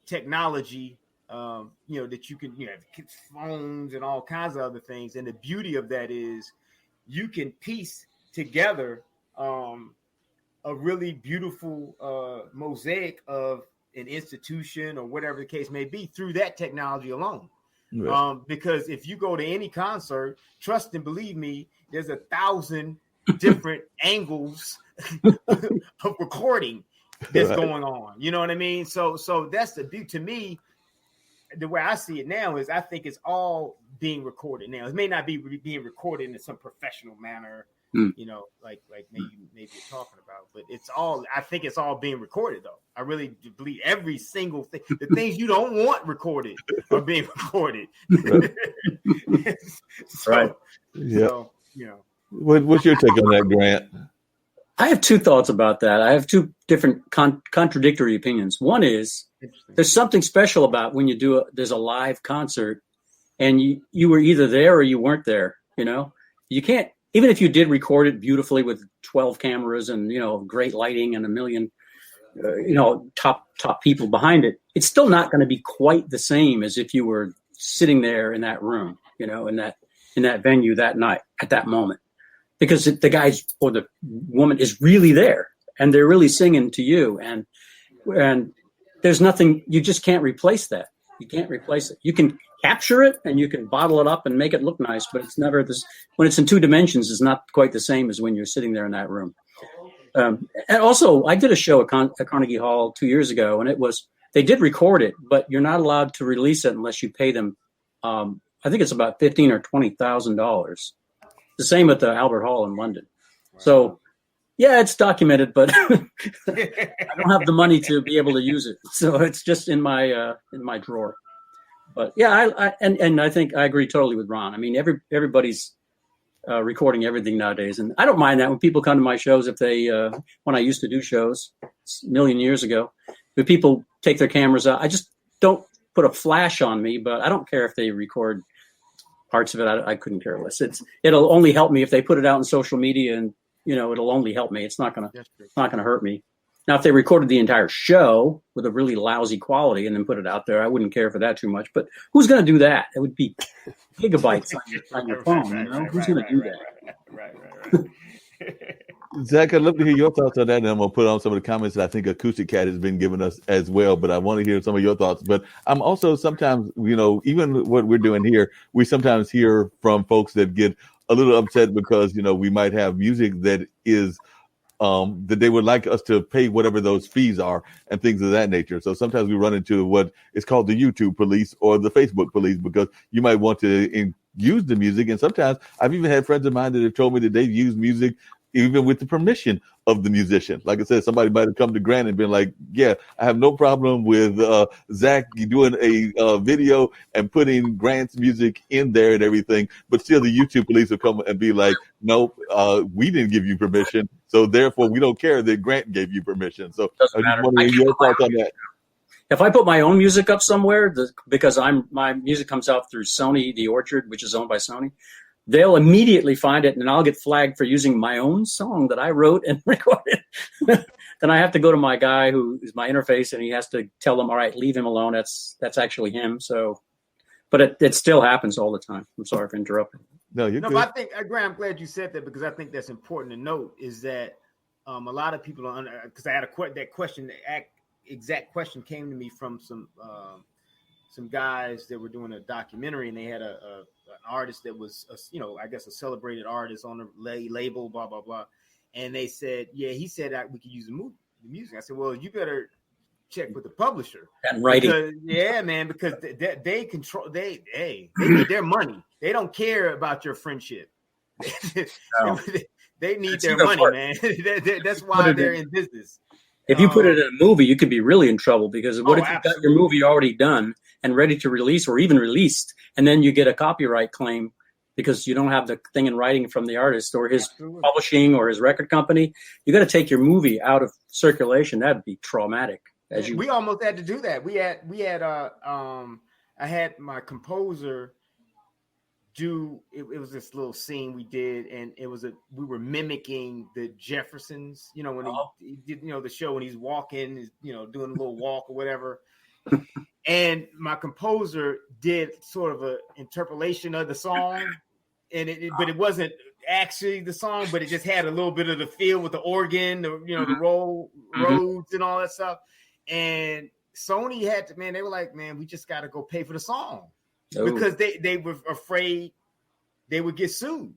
technology. That you can, phones and all kinds of other things. And the beauty of that is you can piece together a really beautiful mosaic of an institution or whatever the case may be through that technology alone. Right. Because if you go to any concert, trust and believe me, there's 1,000 different angles of recording that's going on. You know what I mean? So that's the beauty to me. The way I see it now is I think it's all being recorded now. It may not be being recorded in some professional manner, like maybe you're talking about, but I think it's all being recorded though. I really believe every single thing, the things you don't want recorded are being recorded. Right. Yeah. What's your take on that, Grant? I have two thoughts about that. I have two different contradictory opinions. One is there's something special about when there's a live concert and you were either there or you weren't there. You can't, even if you did record it beautifully with 12 cameras and, great lighting and a million, top people behind it, it's still not going to be quite the same as if you were sitting there in that room, in that venue that night at that moment. Because the guy or the woman is really there and they're really singing to you. And there's nothing, you just can't replace that. You can't replace it. You can capture it and you can bottle it up and make it look nice, but it's never this. When it's in two dimensions, it's not quite the same as when you're sitting there in that room. And also, I did a show at Carnegie Hall 2 years ago, and they did record it, but you're not allowed to release it unless you pay them. I think it's about $15,000 or $20,000. The same at the Albert Hall in London. Wow. So, yeah, it's documented, but I don't have the money to be able to use it. So it's just in my drawer. But yeah, I think I agree totally with Ron. I mean, everybody's recording everything nowadays, and I don't mind that when people come to my shows. If they, when I used to do shows a million years ago, if people take their cameras out, I just don't put a flash on me. But I don't care if they record parts of it. I couldn't care less. It'll only help me if they put it out on social media, and it'll only help me. It's not gonna hurt me. Now, if they recorded the entire show with a really lousy quality and then put it out there, I wouldn't care for that too much. But who's going to do that? It would be gigabytes on your phone. Who's going to do that? Right. Zack, I'd love to hear your thoughts on that, and I'm going to put on some of the comments that I think Acoustic Cat has been giving us as well, but I want to hear some of your thoughts. But I'm also sometimes, even what we're doing here, we sometimes hear from folks that get a little upset because, we might have music that is that they would like us to pay whatever those fees are and things of that nature. So sometimes we run into what is called the YouTube police or the Facebook police, because you might want to use the music. And sometimes I've even had friends of mine that have told me that they've used music even with the permission of the musician. Like I said, somebody might have come to Grant and been like, yeah, I have no problem with Zack doing a video and putting Grant's music in there and everything, but still the YouTube police will come and be like, nope, we didn't give you permission, so therefore we don't care that Grant gave you permission. So I just want to hear your thoughts on that. If I put my own music up somewhere, because my music comes out through Sony, The Orchard, which is owned by Sony, they'll immediately find it, and I'll get flagged for using my own song that I wrote and recorded. Then I have to go to my guy who is my interface, and he has to tell them, all right, leave him alone. That's actually him. So, but it still happens all the time. I'm sorry for interrupting. No, you're good. But I think, Grant, I'm glad you said that, because I think that's important to note, is that a lot of people don't, because I had that question, exact question came to me from some guys that were doing a documentary, and they had an artist that was, I guess a celebrated artist on the label, blah, blah, blah. And they said, yeah, he said that we could use the music. I said, well, you better check with the publisher. And writing. Because they control. They need their money. They don't care about your friendship. No. They need their money, man. That's why they're in business. If you put it in a movie, you could be really in trouble, because what if you've got your movie already done and ready to release, or even released, and then you get a copyright claim because you don't have the thing in writing from the artist or his publishing or his record company? You got to take your movie out of circulation. That'd be traumatic. We almost had to do that. I had my composer do it was this little scene we did, and we were mimicking the Jeffersons, when he did the show, when he's walking, doing a little walk or whatever. And my composer did sort of a interpolation of the song, and but it wasn't actually the song, but it just had a little bit of the feel with the organ, the roads and all that stuff. And Sony had to, they were like, we just got to go pay for the song. Because they were afraid they would get sued,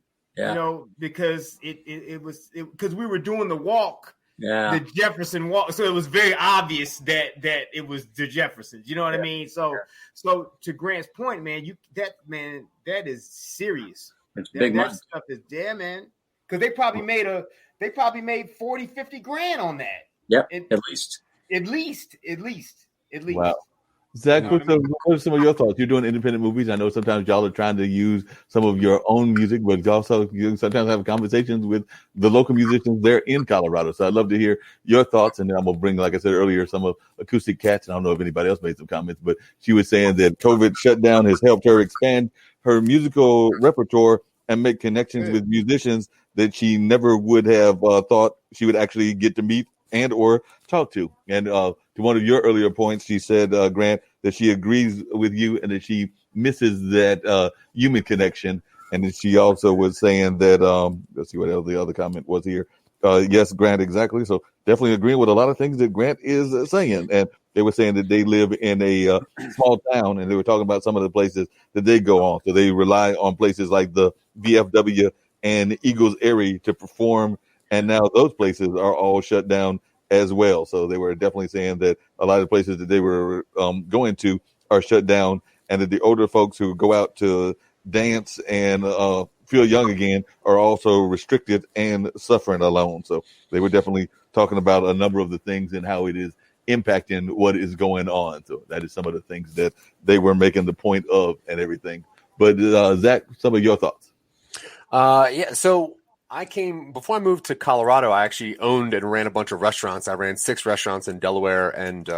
because it was because we were doing the walk, the Jefferson walk, so it was very obvious that it was the Jeffersons. You know what I mean? So to Grant's point, man, that is serious. It's big money. That stuff is man, because they probably made 40, 50 grand on that. Yep, at least. Wow. Zack, what are some of your thoughts? You're doing independent movies. I know sometimes y'all are trying to use some of your own music, but you sometimes have conversations with the local musicians there in Colorado. So I'd love to hear your thoughts. And then I'm going to bring, like I said earlier, some of Acoustic Cats. And I don't know if anybody else made some comments, but she was saying that COVID shutdown has helped her expand her musical repertoire and make connections with musicians that she never would have thought she would actually get to meet and or talk to. And to one of your earlier points, she said, Grant, that she agrees with you and that she misses that human connection. And then she also was saying that, let's see what else the other comment was here. Yes, Grant, exactly. So definitely agreeing with a lot of things that Grant is saying. And they were saying that they live in a small town, and they were talking about some of the places that they go on. So they rely on places like the VFW and Eagles area to perform. And now those places are all shut down as well. So they were definitely saying that a lot of the places that they were going to are shut down, and that the older folks who go out to dance and feel young again are also restricted and suffering alone. So they were definitely talking about a number of the things and how it is impacting what is going on. So that is some of the things that they were making the point of and everything. But Zack, some of your thoughts. So before I moved to Colorado, I actually owned and ran a bunch of restaurants. I ran 6 restaurants in Delaware and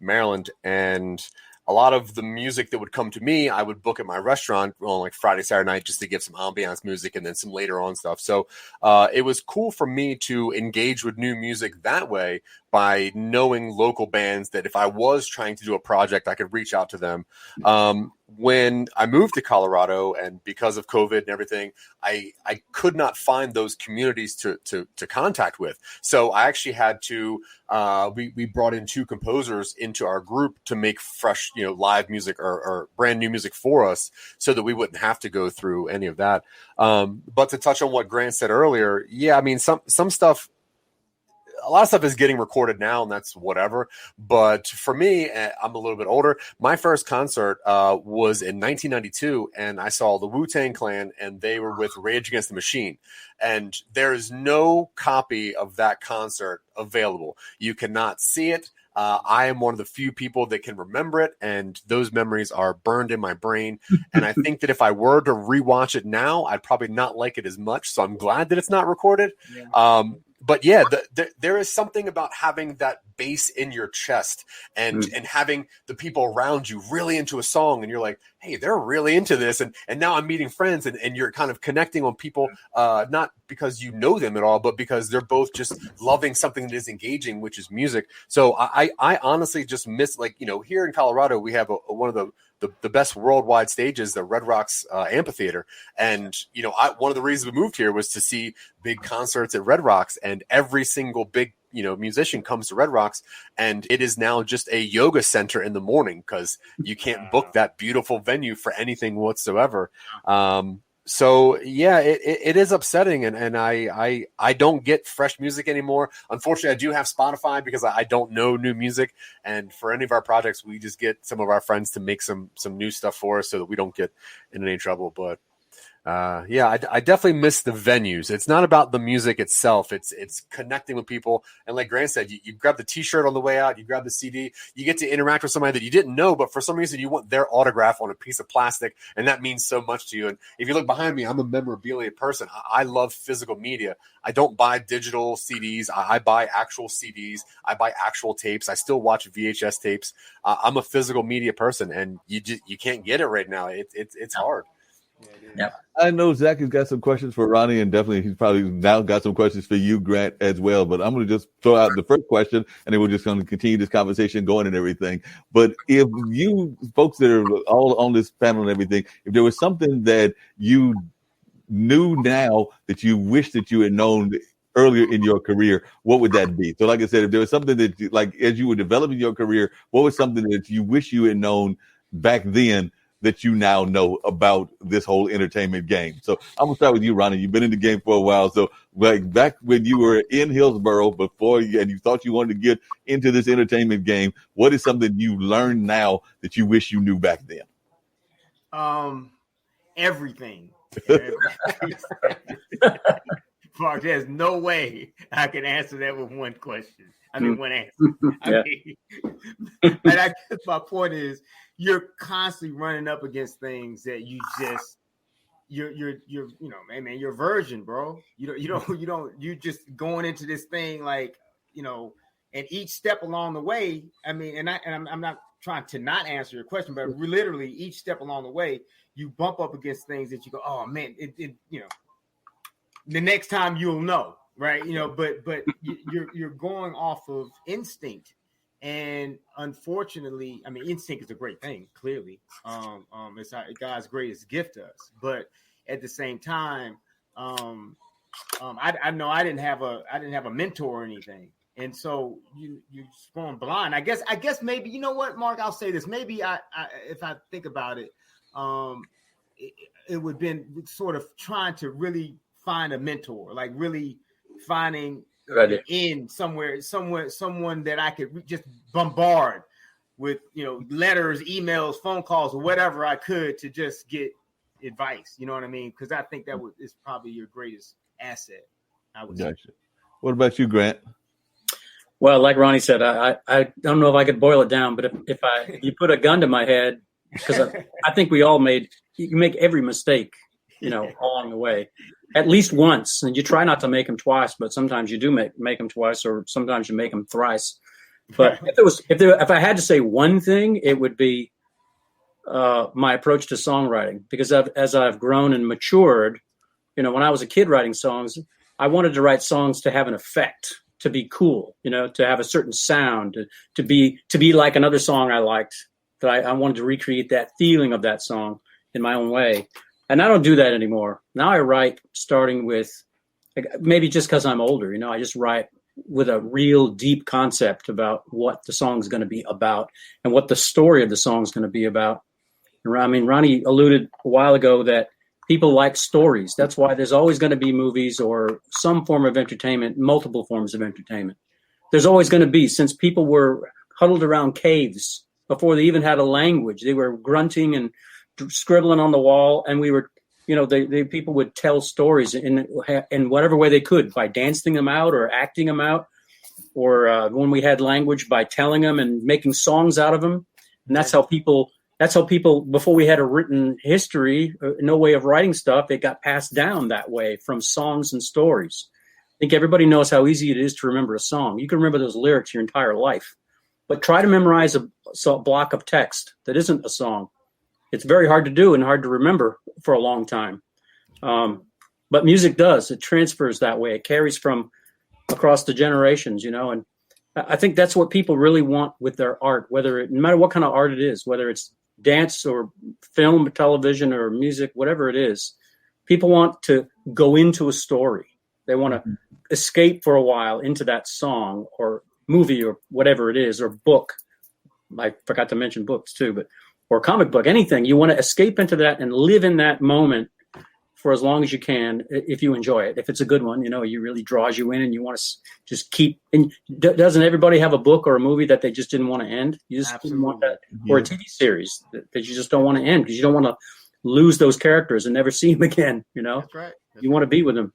Maryland. And a lot of the music that would come to me, I would book at my restaurant on like Friday, Saturday night, just to give some ambiance music and then some later on stuff. So it was cool for me to engage with new music that way by knowing local bands that if I was trying to do a project, I could reach out to them. When I moved to Colorado, and because of COVID and everything, I could not find those communities to contact with. So I actually had to, we brought in 2 composers into our group to make fresh, live music or brand new music for us so that we wouldn't have to go through any of that. But to touch on what Grant said earlier, yeah, I mean, some stuff, a lot of stuff is getting recorded now, and that's whatever. But for me, I'm a little bit older. My first concert was in 1992, and I saw the Wu-Tang Clan, and they were with Rage Against the Machine. And there is no copy of that concert available. You cannot see it. I am one of the few people that can remember it, and those memories are burned in my brain. And I think that if I were to rewatch it now, I'd probably not like it as much. So I'm glad that it's not recorded. Yeah. But yeah, there is something about having that bass in your chest and having the people around you really into a song, and you're like, hey, they're really into this, and now I'm meeting friends, and you're kind of connecting on people, not because you know them at all, but because they're both just loving something that is engaging, which is music. So I honestly just miss, like, here in Colorado, we have one of the best worldwide stages, the Red Rocks Amphitheater. And, one of the reasons we moved here was to see big concerts at Red Rocks, and every single big, musician comes to Red Rocks, and it is now just a yoga center in the morning because you can't book that beautiful venue for anything whatsoever. So yeah, it is upsetting, and I don't get fresh music anymore. Unfortunately, I do have Spotify because I don't know new music, and for any of our projects, we just get some of our friends to make some new stuff for us so that we don't get in any trouble. But yeah, I definitely miss the venues. It's not about the music itself. It's connecting with people. And like Grant said, you grab the T-shirt on the way out, you grab the CD, you get to interact with somebody that you didn't know, but for some reason you want their autograph on a piece of plastic, and that means so much to you. And if you look behind me, I'm a memorabilia person. I love physical media. I don't buy digital CDs. I buy actual CDs. I buy actual tapes. I still watch VHS tapes. I'm a physical media person, and you can't get it right now. It's hard. Yeah. I know Zach has got some questions for Ronnie, and definitely he's probably now got some questions for you, Grant, as well. But I'm going to just throw out the first question, and then we're just going to continue this conversation going and everything. But if you folks that are all on this panel and everything, if there was something that you knew now that you wish that you had known earlier in your career, what would that be? So like I said, if there was something that you, like as you were developing your career, what was something that you wish you had known back then that you now know about this whole entertainment game? So I'm gonna start with you, Ronnie. You've been in the game for a while. So like back when you were in Hillsborough before and you thought you wanted to get into this entertainment game, what is something you learned now that you wish you knew back then? Everything. Mark, there's no way I can answer that with one question. I mean, one answer. And I guess my point is, you're constantly running up against things that you just, you're man, you're a virgin, bro. You just going into this thing like, and each step along the way. I mean, and I'm not trying to not answer your question, but literally each step along the way, you bump up against things that you go, oh man, the next time you'll know, right? But you're going off of instinct, and unfortunately, I mean, instinct is a great thing. Clearly, it's God's greatest gift to us. But at the same time, I know I didn't have a mentor or anything, and so you're going blind. I guess maybe, you know what, Mark? I'll say this. Maybe if I think about it, it would have been sort of trying to really find a mentor, like really finding in someone that I could just bombard with, letters, emails, phone calls, or whatever I could to just get advice. You know what I mean? Because I think that is probably your greatest asset, I would say. What about you, Grant? Well, like Ronnie said, I don't know if I could boil it down, but if you put a gun to my head, because I think we all you make every mistake, along the way, at least once, and you try not to make them twice, but sometimes you do make them twice, or sometimes you make them thrice. But if I had to say one thing, it would be my approach to songwriting, because as I've grown and matured, when I was a kid writing songs, I wanted to write songs to have an effect, to be cool, to have a certain sound, to be like another song I liked, that I wanted to recreate that feeling of that song in my own way. And I don't do that anymore. Now I write starting with, maybe just because I'm older, I just write with a real deep concept about what the song's going to be about and what the story of the song is going to be about. I mean, Ronnie alluded a while ago that people like stories. That's why there's always going to be movies or some form of entertainment, multiple forms of entertainment. There's always going to be, since people were huddled around caves before they even had a language, they were grunting and scribbling on the wall, and we were, the people would tell stories in whatever way they could, by dancing them out or acting them out, or when we had language, by telling them and making songs out of them. And that's how people, before we had a written history, no way of writing stuff, it got passed down that way from songs and stories. I think everybody knows how easy it is to remember a song. You can remember those lyrics your entire life, but try to memorize a block of text that isn't a song. It's very hard to do and hard to remember for a long time. But music does. It transfers that way. It carries from across the generations, and I think that's what people really want with their art, no matter what kind of art it is, whether it's dance or film, television, or music, whatever it is. People want to go into a story. They want to escape for a while into that song or movie or whatever it is, or book. I forgot to mention books too, or comic book, anything. You want to escape into that and live in that moment for as long as you can if you enjoy it. If it's a good one, you really draws you in and you want to just keep. And doesn't everybody have a book or a movie that they just didn't want to end? You just didn't want that, or a TV series that you just don't want to end because you don't want to lose those characters and never see them again. That's right. You want to be with them.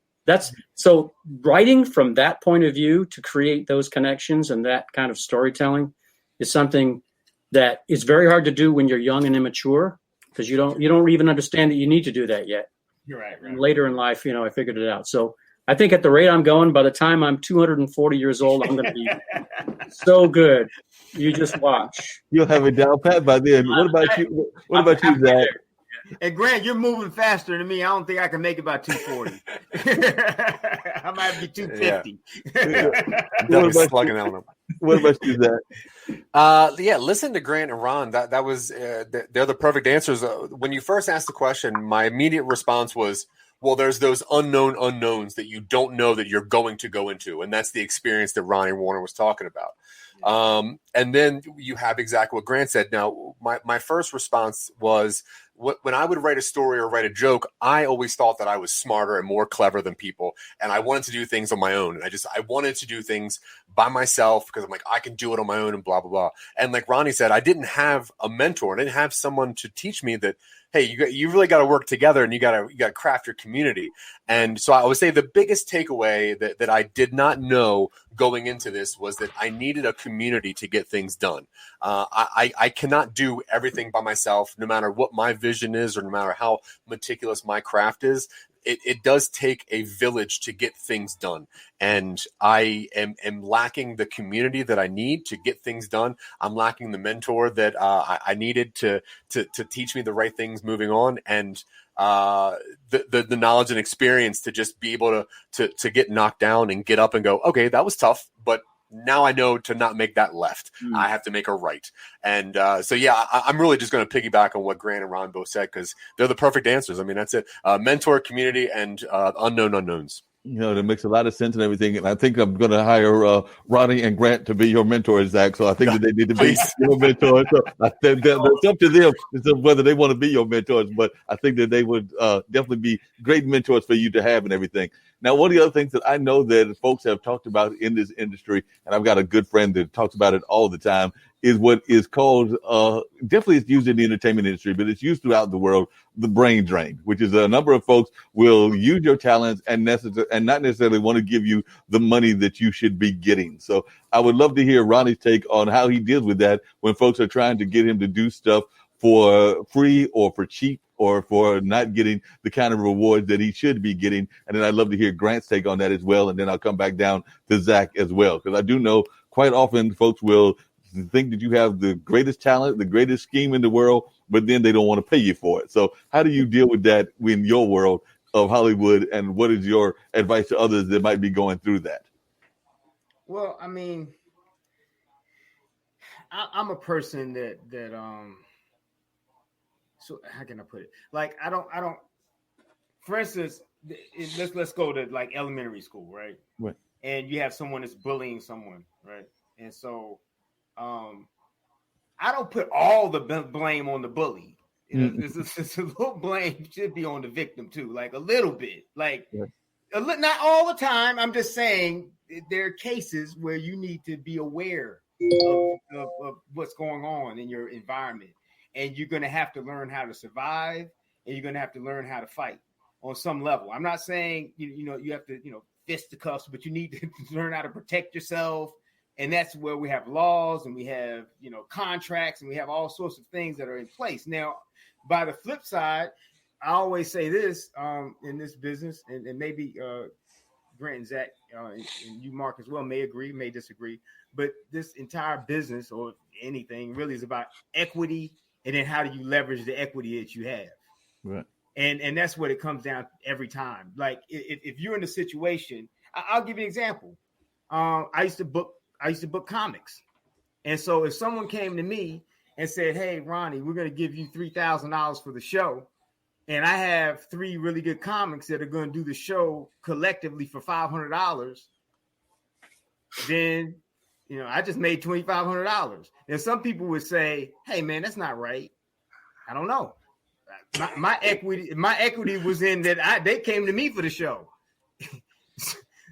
So writing from that point of view to create those connections and that kind of storytelling is something that is very hard to do when you're young and immature, because you don't even understand that you need to do that yet. You're right. And later in life, I figured it out. So I think at the rate I'm going, by the time I'm 240 years old, I'm going to be so good. You just watch. You'll have it down pat by then. What about you? What about you, Zach? And Grant, you're moving faster than me. I don't think I can make it by 240. I might be 250. What about you, Zach? Listen to Grant and Ron. That was they're the perfect answers. When you first asked the question, my immediate response was, well, there's those unknown unknowns that you don't know that you're going to go into, and that's the experience that Ronnie Warner was talking about. And then you have exactly what Grant said. Now, my first response was, when I would write a story or write a joke, I always thought that I was smarter and more clever than people. And I wanted to do things on my own. And I wanted to do things by myself because I'm like, I can do it on my own and blah, blah, blah. And like Ronnie said, I didn't have a mentor. I didn't have someone to teach me that, hey, you really got to work together and you got to craft your community. And so I would say the biggest takeaway that I did not know going into this was that I needed a community to get things done. I cannot do everything by myself, no matter what my vision is or no matter how meticulous my craft is. It does take a village to get things done. And I am lacking the community that I need to get things done. I'm lacking the mentor that I needed to teach me the right things moving on. And the knowledge and experience to just be able to get knocked down and get up and go, okay, that was tough, but now I know to not make that left. I have to make a right. And I'm really just going to piggyback on what Grant and Ron both said, because they're the perfect answers. I mean, that's it. Mentor, community, and unknown unknowns. That makes a lot of sense and everything. And I think I'm going to hire Ronnie and Grant to be your mentors, Zach. So I think that they need to be your mentors. So it's up to them whether they want to be your mentors. But I think that they would definitely be great mentors for you to have and everything. Now, one of the other things that I know that folks have talked about in this industry, and I've got a good friend that talks about it all the time, is what is called, definitely it's used in the entertainment industry, but it's used throughout the world, the brain drain, which is a number of folks will use your talents and not necessarily want to give you the money that you should be getting. So I would love to hear Ronnie's take on how he deals with that when folks are trying to get him to do stuff for free or for cheap or for not getting the kind of rewards that he should be getting. And then I'd love to hear Grant's take on that as well. And then I'll come back down to Zach as well, because I do know quite often folks will think that you have the greatest talent, the greatest scheme in the world, but then they don't want to pay you for it. So how do you deal with that in your world of Hollywood, and what is your advice to others that might be going through that? Well, I mean, I'm a person that so how can I put it? Like, I don't, for instance, let's go to like elementary school, right? Right. And you have someone that's bullying someone, right? And so, I don't put all the blame on the bully. It's a little blame should be on the victim too, like a little bit, like not all the time. I'm just saying there are cases where you need to be aware of what's going on in your environment, and you're going to have to learn how to survive, and you're going to have to learn how to fight on some level. I'm not saying you have to fist the cuffs, but you need to learn how to protect yourself. And that's where we have laws and we have, contracts, and we have all sorts of things that are in place. Now, by the flip side, I always say this in this business, and maybe Grant and Zack and you, Marc, as well, may agree, may disagree. But this entire business or anything really is about equity, and then how do you leverage the equity that you have? Right. And that's what it comes down every time. Like if you're in a situation, I'll give you an example. I used to book comics. And so if someone came to me and said, hey, Ronnie, we're going to give you $3,000 for the show, and I have 3 really good comics that are going to do the show collectively for $500, then, I just made $2,500. And some people would say, hey, man, that's not right. I don't know. my equity was in that they came to me for the show.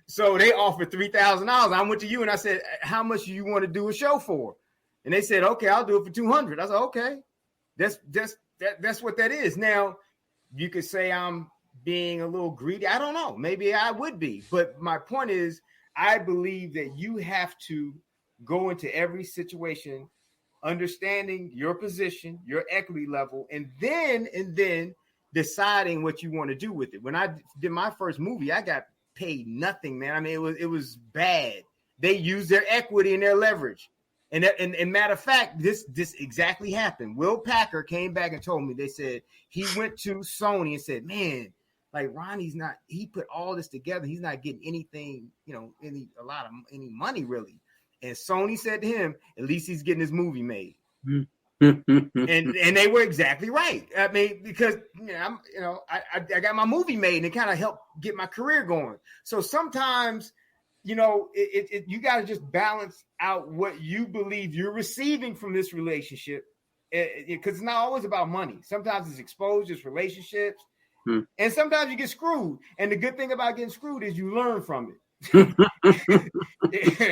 So they offered $3,000. I went to you and I said, how much do you want to do a show for? And they said, okay, I'll do it for $200. I said, okay, that's what that is. Now, you could say I'm being a little greedy. I don't know. Maybe I would be. But my point is, I believe that you have to go into every situation understanding your position, your equity level, and then deciding what you want to do with it. When I did my first movie, I got paid nothing, man. I mean, it was bad. They used their equity and their leverage. And matter of fact, this exactly happened. Will Packer came back and told me, they said he went to Sony and said, man, like Ronnie's not, he put all this together. He's not getting anything, any money really. And Sony said to him, at least he's getting his movie made. and they were exactly right. I mean, because I got my movie made and it kind of helped get my career going. So sometimes, you got to just balance out what you believe you're receiving from this relationship, because it's not always about money. Sometimes it's exposure, it's relationships, and sometimes you get screwed. And the good thing about getting screwed is you learn from it.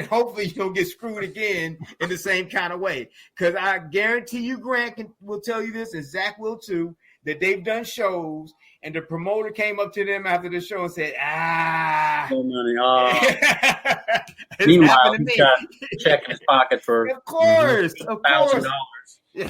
Hopefully you don't get screwed again in the same kind of way, because I guarantee you Grant will tell you this, and Zack will too, that they've done shows and the promoter came up to them after the show and said, no money. Meanwhile, he's got a check in his pocket for $1,000. Yeah.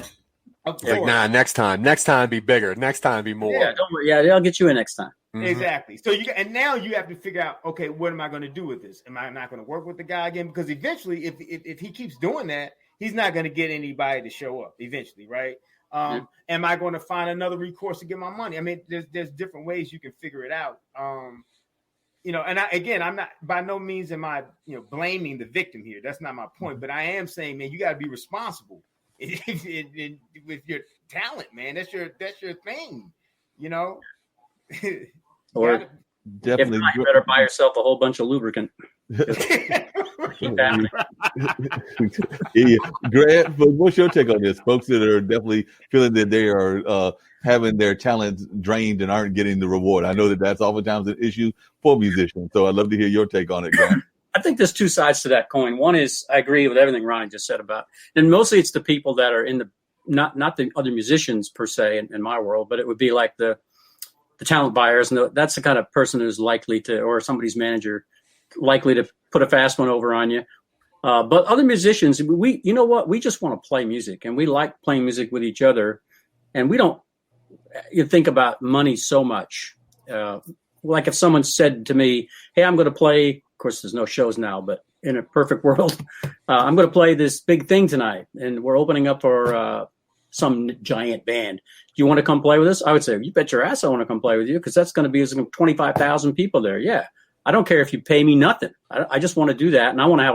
Like, nah, next time be bigger, next time be more. Yeah, don't worry. Yeah, they'll get you in next time. Exactly. So now you have to figure out, okay, what am I going to do with this? Am I not going to work with the guy again? Because eventually, if he keeps doing that, he's not going to get anybody to show up eventually, right? Am I going to find another recourse to get my money? I mean, there's different ways you can figure it out. And I'm not, by no means am I, blaming the victim here. That's not my point. But I am saying, man, you got to be responsible with your talent, man. That's your thing, Or definitely, if not, you better buy yourself a whole bunch of lubricant. Yeah. Grant, but what's your take on this? Folks that are definitely feeling that they are having their talents drained and aren't getting the reward. I know that that's oftentimes an issue for musicians. So I'd love to hear your take on it, Grant. I think there's two sides to that coin. One is I agree with everything Ronnie just said about, and mostly it's the people that are in the not the other musicians per se in my world, but it would be like the talent buyers, and that's the kind of person who's likely to, or somebody's manager, likely to put a fast one over on you. But other musicians, we just want to play music, and we like playing music with each other, and we don't think about money so much. Like if someone said to me, hey, I'm going to play, of course there's no shows now, but in a perfect world, I'm going to play this big thing tonight, and we're opening up for some giant band. Do you want to come play with us? I would say, you bet your ass I want to come play with you, because that's going to be 25,000 people there. Yeah. I don't care if you pay me nothing. I just want to do that, and I want to have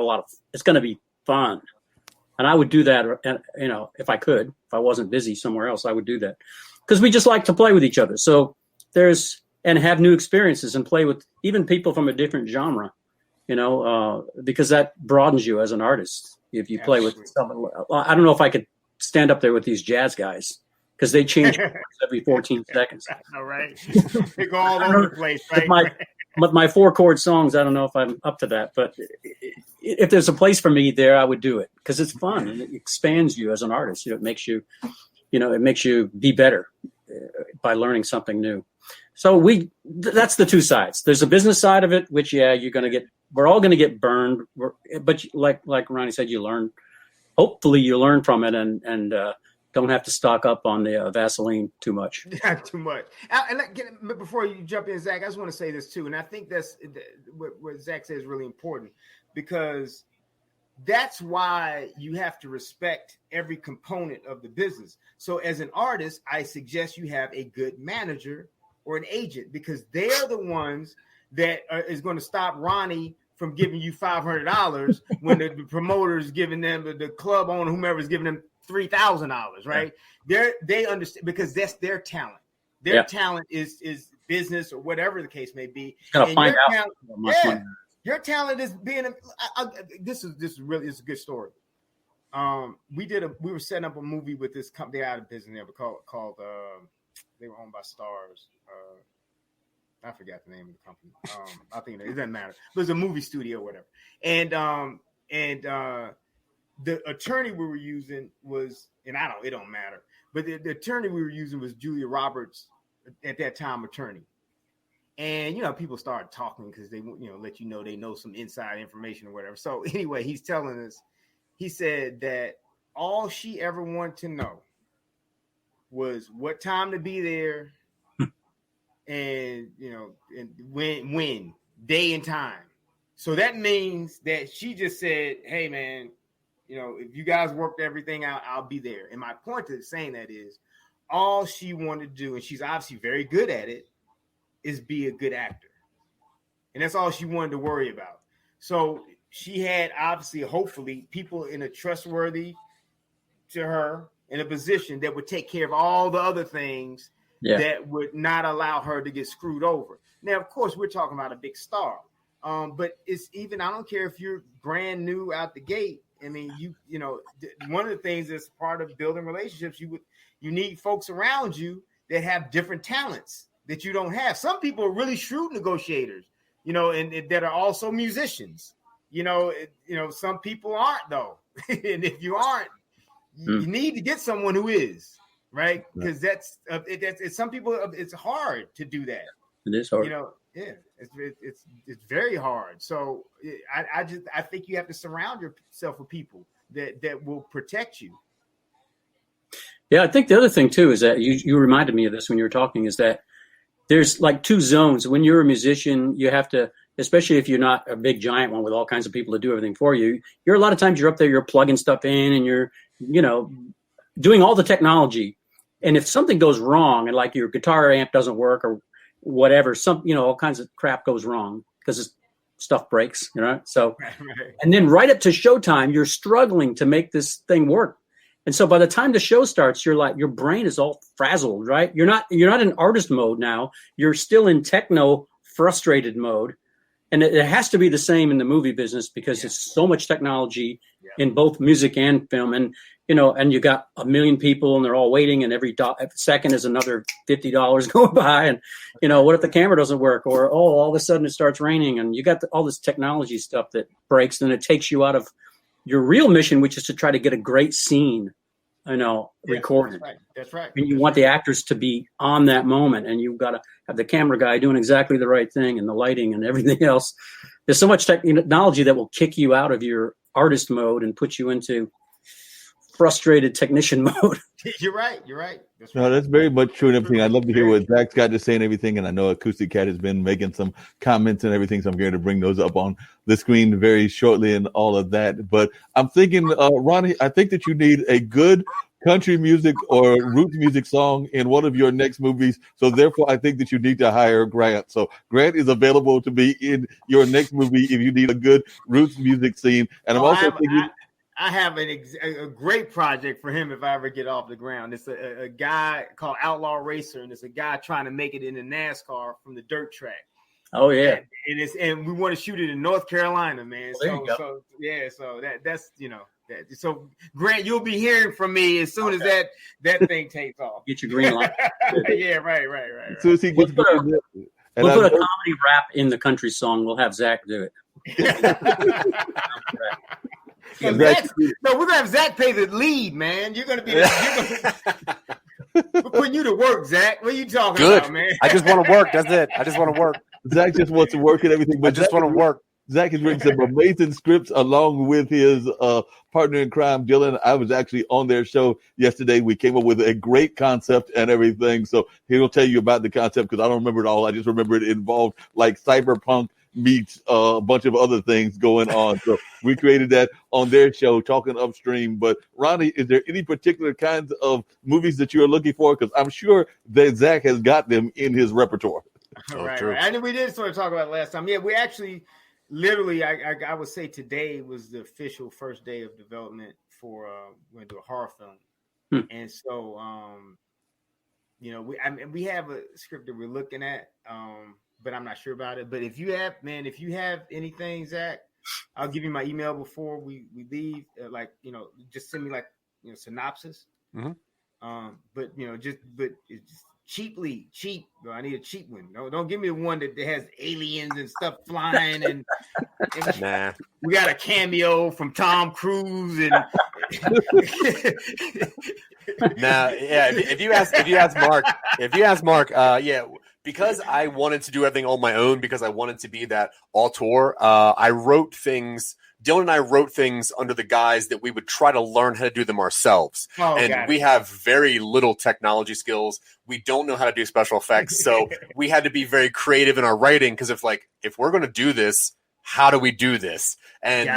it's going to be fun. And I would do that, if I could. If I wasn't busy somewhere else, I would do that. Because we just like to play with each other. So and have new experiences and play with even people from a different genre, because that broadens you as an artist. If you play with someone, I don't know if I could stand up there with these jazz guys, because they change every 14 seconds. All right. They go all over the place, right? But my 4-chord songs, I don't know if I'm up to that. But if there's a place for me there, I would do it, because it's fun and it expands you as an artist. It makes you, it makes you be better by learning something new. So that's the two sides. There's a business side of it, which we're all going to get burned. But like Ronnie said, you learn. Hopefully you learn from it and don't have to stock up on the Vaseline too much. Not too much. And before you jump in, Zack, I just want to say this too. And I think that's what Zack says is really important, because that's why you have to respect every component of the business. So as an artist, I suggest you have a good manager or an agent, because they're the ones that is going to stop Ronnie from giving you $500 when the promoter is giving them, the club owner, whomever is giving them $3,000, right? They understand, because that's their talent. Their talent is business or whatever the case may be. Your talent is being. This is really a good story. We were setting up a movie with this company out of business there called they were owned by Stars. I forgot the name of the company. I think it doesn't matter. But it's a movie studio, or whatever. And the attorney we were using was, and it don't matter. But the attorney we were using was Julia Roberts, at that time, attorney. And, people started talking because they, let you know they know some inside information or whatever. So anyway, he's telling us, he said that all she ever wanted to know was what time to be there and, and when, day and time. So that means that she just said, hey, man, if you guys worked everything out, I'll be there. And my point to saying that is all she wanted to do, and she's obviously very good at it, is be a good actor. And that's all she wanted to worry about. So she had obviously, hopefully, people in a trustworthy to her in a position that would take care of all the other things that would not allow her to get screwed over. Now, of course, we're talking about a big star. But it's even, I don't care if you're brand new out the gate. I mean, one of the things that's part of building relationships, you need folks around you that have different talents that you don't have. Some people are really shrewd negotiators, and that are also musicians. Some people aren't though. And if you aren't, you need to get someone who is, right? Because that's some people, it's hard to do that. It is hard. It's very hard. So I think you have to surround yourself with people that will protect you. Yeah, I think the other thing too is that you reminded me of this when you were talking, is that there's like two zones. When you're a musician, you have to, especially if you're not a big giant one with all kinds of people to do everything for you, a lot of times you're up there, you're plugging stuff in and you're, doing all the technology. And if something goes wrong and like your guitar amp doesn't work or whatever, all kinds of crap goes wrong because stuff breaks, So, and then right up to showtime, you're struggling to make this thing work. And so by the time the show starts, you're like, your brain is all frazzled, right? You're not in artist mode now. You're still in techno frustrated mode. And it has to be the same in the movie business because it's so much technology in both music and film. And, and you got a million people and they're all waiting and every second is another $50 going by. And, what if the camera doesn't work or, all of a sudden it starts raining and you got all this technology stuff that breaks and it takes you out of your real mission, which is to try to get a great scene, recorded. That's right. And you want the actors to be on that moment, and you've got to have the camera guy doing exactly the right thing and the lighting and everything else. There's so much technology that will kick you out of your artist mode and put you into frustrated technician mode. You're right. That's right. No, that's very much true and everything. I'd love to hear what Zack's got to say and everything. And I know Acoustic Cat has been making some comments and everything, so I'm going to bring those up on the screen very shortly and all of that. But I'm thinking, Ronnie, I think that you need a good country music or roots music song in one of your next movies. So therefore, I think that you need to hire Grant. So Grant is available to be in your next movie if you need a good roots music scene. And I'm also thinking... I have a great project for him if I ever get off the ground. It's a guy called Outlaw Racer, and it's a guy trying to make it in the NASCAR from the dirt track. Oh yeah, and we want to shoot it in North Carolina, man. Well, So Grant, you'll be hearing from me as soon as that thing takes off. Get your green light. Yeah, right. As soon as he gets we'll put a comedy rap in the country song. We'll have Zack do it. We're gonna have Zack play the lead, man. We're putting you to work, Zack. What are you talking about, man? I just want to work. That's it. I just want to work. Zack just wants to work and everything. But I just want to work. Zack has written some amazing scripts along with his partner in crime, Dylan. I was actually on their show yesterday. We came up with a great concept and everything. So he'll tell you about the concept because I don't remember it all. I just remember it involved like cyberpunk meets a bunch of other things going on. So we created that on their show, Talking Upstream. But Ronnie, is there any particular kinds of movies that you're looking for? Because I'm sure that Zack has got them in his repertoire. Right. I mean, we did sort of talk about it last time. Yeah, we actually literally, I would say today was the official first day of development for we're going to do a horror film. And so, we have a script that we're looking at, but I'm not sure about it. But if you have anything, Zack, I'll give you my email before we leave. Just send me synopsis. Mm-hmm. But it's just cheap. Bro, I need a cheap one. No, don't give me one that has aliens and stuff flying and Nah. we got a cameo from Tom Cruise and Now, yeah. If you ask Marc, yeah, because I wanted to do everything on my own because I wanted to be that auteur. I wrote things. Dylan and I wrote things under the guise that we would try to learn how to do them ourselves. And we have very little technology skills. We don't know how to do special effects. So we had to be very creative in our writing because if we're going to do this, how do we do this? And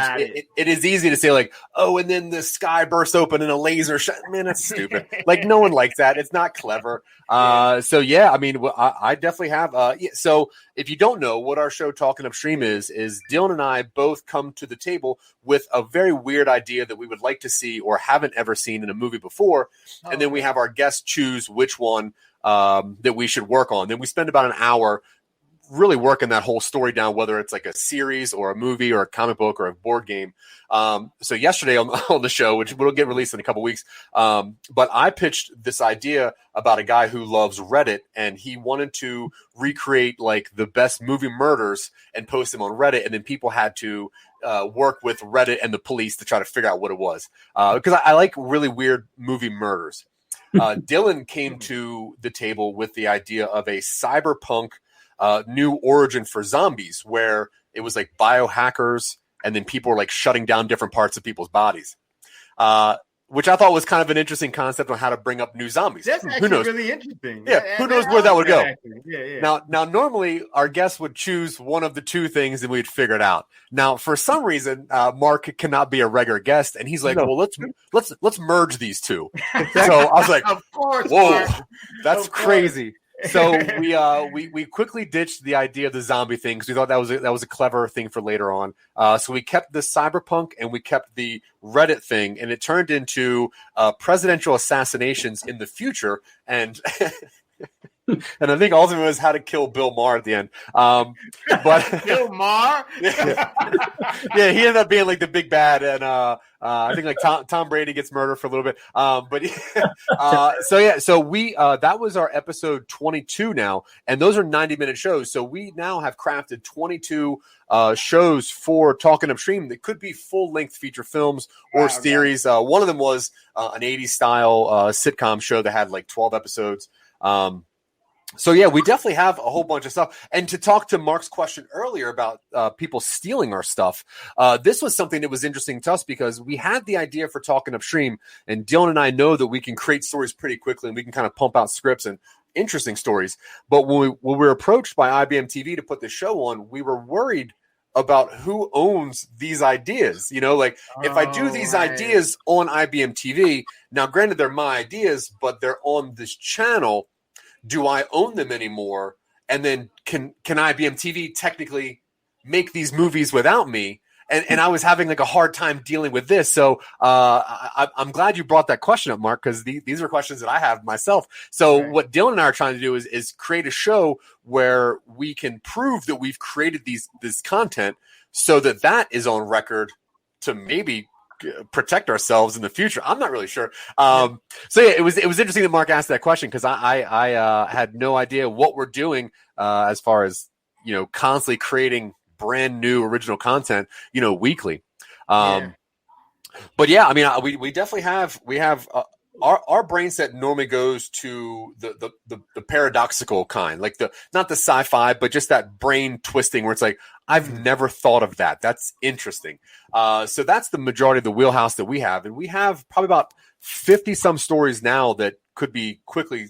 it is easy to say like, oh, and then the sky bursts open and a laser shot. Man, that's stupid. Like no one likes that. It's not clever. So yeah, I mean, I definitely have. So if you don't know what our show Talking Upstream is Dylan and I both come to the table with a very weird idea that we would like to see or haven't ever seen in a movie before. And then we have our guests choose which one that we should work on. Then we spend about an hour really working that whole story down, whether it's like a series or a movie or a comic book or a board game. So yesterday on the show, which will get released in a couple weeks, but I pitched this idea about a guy who loves Reddit, and he wanted to recreate like the best movie murders and post them on Reddit, and then people had to work with Reddit and the police to try to figure out what it was. Because I like really weird movie murders. Dylan came to the table with the idea of a cyberpunk new origin for zombies, where it was like biohackers and then people were like shutting down different parts of people's bodies, which I thought was kind of an interesting concept on how to bring up new zombies. That's actually really interesting. Yeah, who knows where that would go? Yeah. Now, normally our guests would choose one of the two things and we'd figure it out. Now, for some reason, Marc cannot be a regular guest, and he's like, "Well, let's merge these two." So I was like, "Of course, whoa, Marc. That's crazy." So we quickly ditched the idea of the zombie thing because we thought that was a clever thing for later on. So we kept the cyberpunk and we kept the Reddit thing, and it turned into presidential assassinations in the future. And and I think ultimately was how to kill Bill Maher at the end. But Bill Maher, yeah, he ended up being like the big bad, and I think like Tom Brady gets murdered for a little bit. So we that was our episode 22 now, and those are 90-minute shows. So we now have crafted 22 shows for Talking Upstream that could be full-length feature films or series. One of them was an 80s style sitcom show that had like 12 episodes. So yeah, we definitely have a whole bunch of stuff. And to talk to Marc's question earlier about people stealing our stuff, this was something that was interesting to us because we had the idea for Talking Upstream, and Dylan and I know that we can create stories pretty quickly and we can kind of pump out scripts and interesting stories. But when we were approached by IBM TV to put the show on, we were worried about who owns these ideas. You know, like if I do these ideas on IBM TV, now granted they're my ideas, but they're on this channel. Do I own them anymore? And then can IBM TV technically make these movies without me? And I was having like a hard time dealing with this. So I'm glad you brought that question up, Marc, because these are questions that I have myself. So what Dylan and I are trying to do is create a show where we can prove that we've created this content so that is on record to maybe protect ourselves in the future. I'm not really sure. So yeah, it was interesting that Marc asked that question because I had no idea what we're doing as far as, you know, constantly creating brand new original content, you know, weekly. But yeah, I mean, we definitely have our brain set normally goes to the paradoxical kind, like not the sci-fi, but just that brain twisting where it's like, I've never thought of that. That's interesting. So that's the majority of the wheelhouse that we have. And we have probably about 50 some stories now that could be quickly,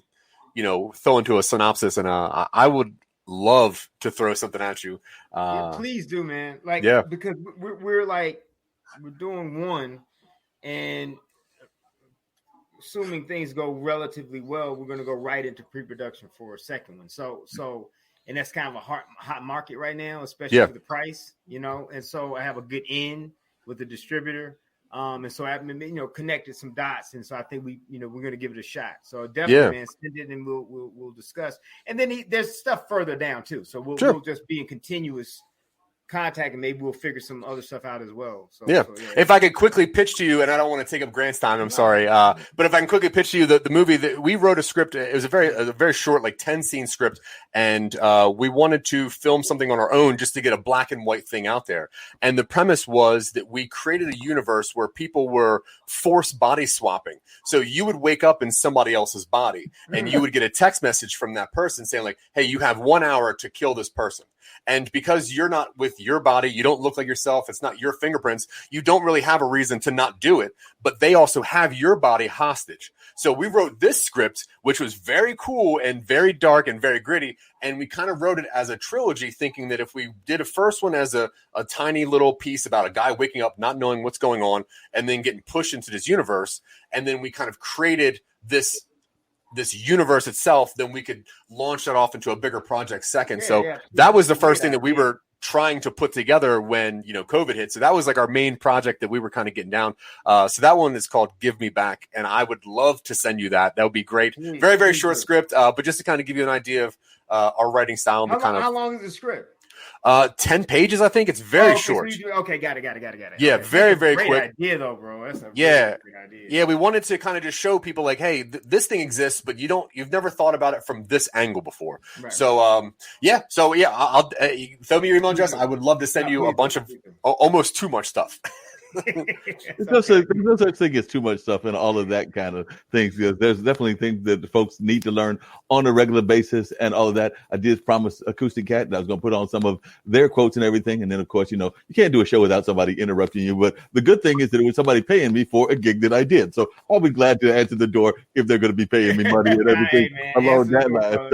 you know, thrown into a synopsis. And I would love to throw something at you. Please do, man. Like, because we're doing one, and assuming things go relatively well, we're going to go right into pre-production for a second one. So, and that's kind of a hot market right now, especially with the price, you know. And so I have a good in with the distributor, and so I've been, you know, connected some dots, and so I think we're going to give it a shot. So definitely, man, send it and we'll discuss. And then there's stuff further down too, so we'll just be in continuous contact, and maybe we'll figure some other stuff out as well. So yeah. If I could quickly pitch to you, and I don't want to take up Grant's time, I'm sorry, but if I can quickly pitch to you the movie that we wrote a script. It was a very short, like 10-scene script, and we wanted to film something on our own just to get a black and white thing out there. And the premise was that we created a universe where people were forced body swapping. So you would wake up in somebody else's body, and you would get a text message from that person saying like, "Hey, you have 1 hour to kill this person." And because you're not with your body, you don't look like yourself, it's not your fingerprints, you don't really have a reason to not do it, but they also have your body hostage. So we wrote this script, which was very cool and very dark and very gritty, and we kind of wrote it as a trilogy, thinking that if we did a first one as a tiny little piece about a guy waking up, not knowing what's going on, and then getting pushed into this universe, and then we kind of created this universe itself, then we could launch that off into a bigger project second. That was the first thing that we were trying to put together when, COVID hit. So that was like our main project that we were kind of getting down. So that one is called Give Me Back. And I would love to send you that. That would be great. Very, very short script. But just to kind of give you an idea of our writing style. And how long is the script? 10 pages, I think. It's very short. Okay, got it. Yeah, okay. very, very great quick. Idea, though, bro. That's a great idea. Yeah, we wanted to kind of just show people like, hey, this thing exists, but you've never thought about it from this angle before. Right. So, I'll throw me your email address. I would love to send you a bunch of almost too much stuff. There's no such thing as too much stuff and all of that kind of things. Because there's definitely things that the folks need to learn on a regular basis and all of that. I did promise Acoustic Cat that I was going to put on some of their quotes and everything. And then, of course, you can't do a show without somebody interrupting you. But the good thing is that it was somebody paying me for a gig that I did. So I'll be glad to answer the door if they're going to be paying me money and everything along that line.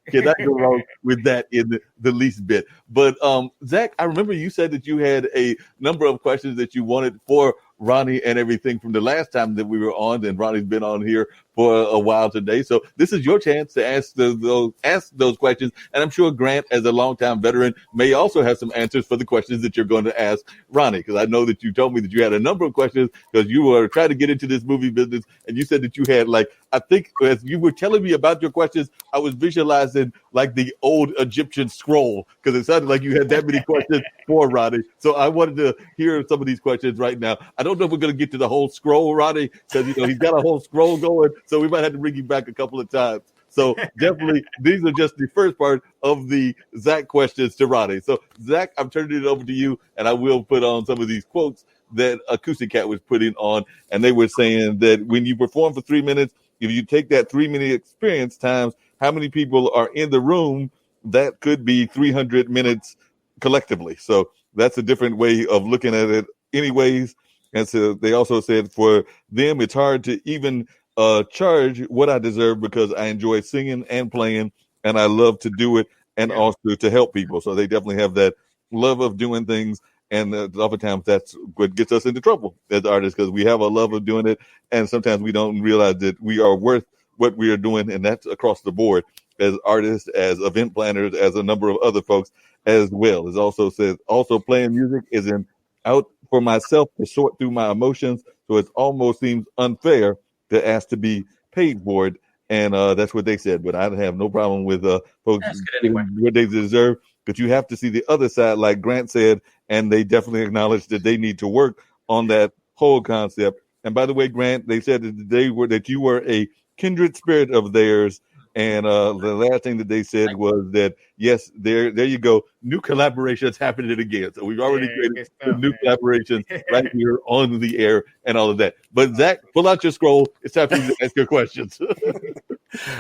Cannot go wrong with that in the least bit. But Zack, I remember you said that you had a number of questions that you wanted for Ronnie and everything from the last time that we were on, and Ronnie's been on here for a while today. So this is your chance to ask those questions. And I'm sure Grant, as a longtime veteran, may also have some answers for the questions that you're going to ask Ronnie, because I know that you told me that you had a number of questions because you were trying to get into this movie business, and you said that you had, like, I think as you were telling me about your questions, I was visualizing like the old Egyptian scroll, because it sounded like you had that many questions for Ronnie. So I wanted to hear some of these questions right now. I don't know if we're going to get to the whole scroll, Ronnie, because he's got a whole scroll going, so we might have to bring you back a couple of times. So definitely, these are just the first part of the Zack questions to Ronnie. So Zack, I'm turning it over to you, and I will put on some of these quotes that Acoustic Cat was putting on, and they were saying that when you perform for 3 minutes, if you take that 3 minute experience times how many people are in the room, that could be 300 minutes collectively. So that's a different way of looking at it anyways. And so they also said for them, it's hard to even charge what I deserve because I enjoy singing and playing, and I love to do it and also to help people. So they definitely have that love of doing things. And oftentimes that's what gets us into trouble as artists, because we have a love of doing it. And sometimes we don't realize that we are worth what we are doing. And that's across the board as artists, as event planners, as a number of other folks as well. It also says also playing music is an out for myself to sort through my emotions. So it almost seems unfair to ask to be paid for it. And that's what they said. But I have no problem with folks getting what they deserve. But you have to see the other side, like Grant said, and they definitely acknowledge that they need to work on that whole concept. And by the way, Grant, they said that you were a kindred spirit of theirs. And the last thing that they said was that, yes, there you go. New collaborations happening again. So we've already created some new collaborations right here on the air and all of that. But Zack, pull out your scroll. It's time for you to ask your questions.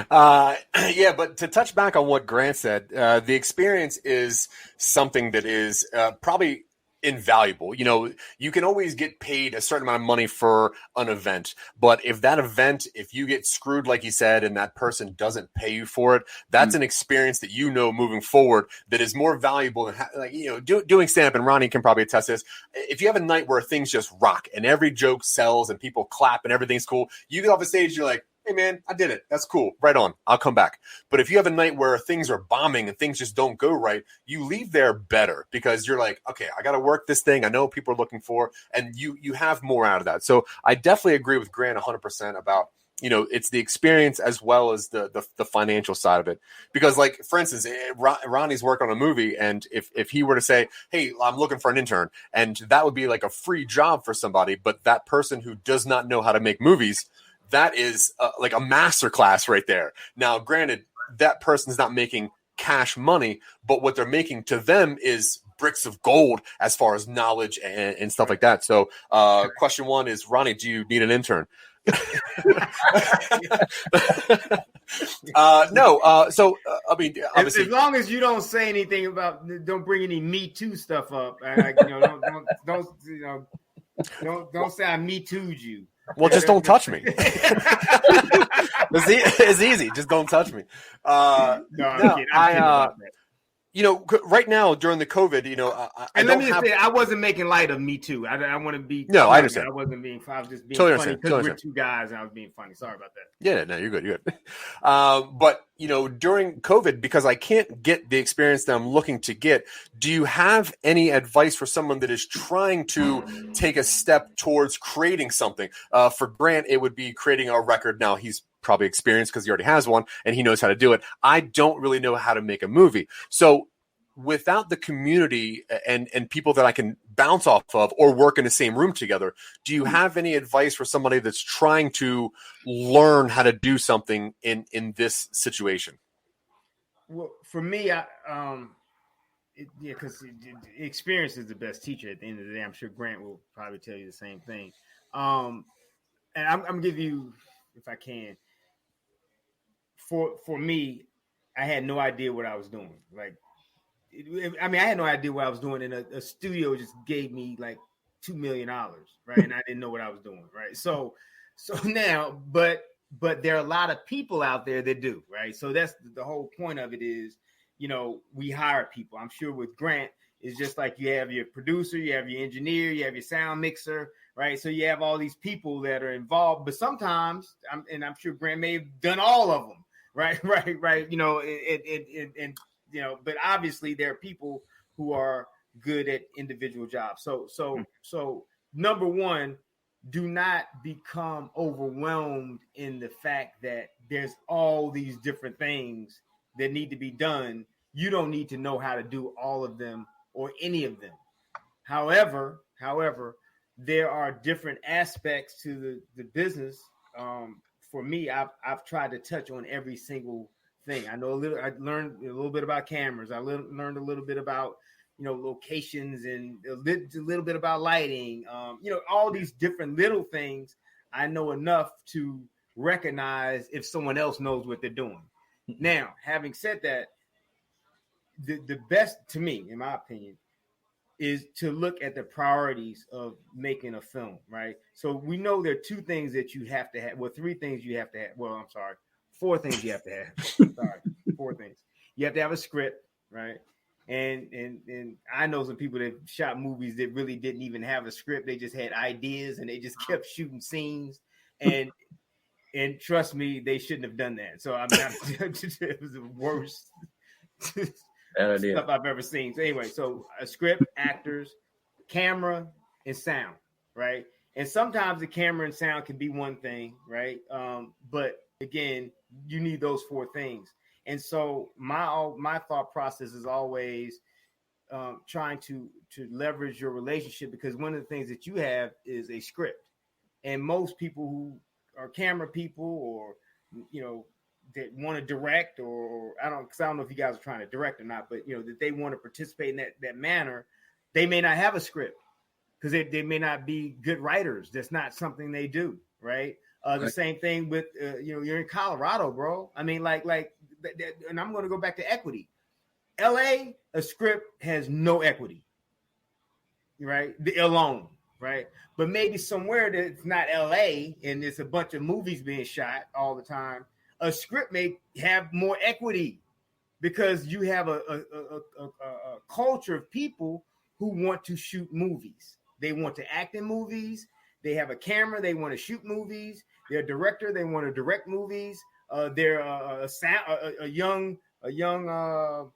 But to touch back on what Grant said, the experience is something that is probably invaluable. You can always get paid a certain amount of money for an event, but if you get screwed, like you said, and that person doesn't pay you for it, that's an experience that moving forward that is more valuable than doing stand-up. And Ronnie can probably attest to this. If you have a night where things just rock and every joke sells and people clap and everything's cool, you get off the stage, you're like, hey man, I did it. That's cool. Right on. I'll come back. But if you have a night where things are bombing and things just don't go right, you leave there better because you're like, okay, I got to work this thing. I know what people are looking for, and you have more out of that. So I definitely agree with Grant 100% about it's the experience as well as the financial side of it. Because, like, for instance, Ronnie's work on a movie, and if he were to say, hey, I'm looking for an intern, and that would be like a free job for somebody, but that person who does not know how to make movies, that is like a masterclass right there. Now, granted, that person is not making cash money, but what they're making to them is bricks of gold as far as knowledge and stuff like that. So question one is, Ronnie, do you need an intern? No. So I mean, obviously, as long as you don't say anything about, don't bring any Me Too stuff up. Don't say I Me Too'd you. Well, just don't touch me. It's easy. Just don't touch me. I'm kidding about that. Right now during the COVID, I wasn't making light of Me Too. I want to be. No, I understand. I wasn't being. I was just being Totally funny understand. because Totally we're two guys and I was being funny. Sorry about that. Yeah, no, you're good. But during COVID, because I can't get the experience that I'm looking to get, do you have any advice for someone that is trying to take a step towards creating something? For Grant, it would be creating a record. Now he's probably experienced because he already has one and he knows how to do it. I don't really know how to make a movie. So without the community and people that I can bounce off of or work in the same room together, do you have any advice for somebody that's trying to learn how to do something in this situation? Well, for me, because experience is the best teacher at the end of the day. I'm sure Grant will probably tell you the same thing. And I'm going to give you, if I can, for me, I had no idea what I was doing. I had no idea what I was doing, and a studio just gave me like $2 million, right? And I didn't know what I was doing, right? So now, but there are a lot of people out there that do, right? So that's the whole point of it is, we hire people. I'm sure with Grant, it's just like you have your producer, you have your engineer, you have your sound mixer, right? So you have all these people that are involved, but sometimes, I'm sure Grant may have done all of them, right? But obviously there are people who are good at individual jobs. So number one, do not become overwhelmed in the fact that there's all these different things that need to be done. You don't need to know how to do all of them or any of them. However, there are different aspects to the business. For me, I've tried to touch on every single thing. I learned a little bit about cameras. I learned a little bit about, locations and a little bit about lighting. All these different little things. I know enough to recognize if someone else knows what they're doing. Now, having said that, the best to me, in my opinion, is to look at the priorities of making a film, right? So we know there are two things that you have to have. Well, three things you have to have. Well, I'm sorry. 4 things you have to have. Sorry, 4 things. You have to have a script, right? And I know some people that shot movies that really didn't even have a script. They just had ideas and they just kept shooting scenes. And trust me, they shouldn't have done that. So it was the worst stuff I've ever seen. So anyway, so a script, actors, camera, and sound, right? And sometimes the camera and sound can be one thing, right? But again, you need those 4 things. And so my thought process is always trying to leverage your relationship, because one of the things that you have is a script. And most people who are camera people or, that want to direct or I don't know if you guys are trying to direct or not, but, that they want to participate in that manner, they may not have a script because they may not be good writers. That's not something they do, right? The same thing with, you're in Colorado, bro. I mean, like, and I'm going to go back to equity. LA, a script has no equity, right? Alone, right? But maybe somewhere that's not LA and there's a bunch of movies being shot all the time, a script may have more equity because you have a culture of people who want to shoot movies. They want to act in movies. They have a camera. They want to shoot movies. They're a director. They want to direct movies. They're a young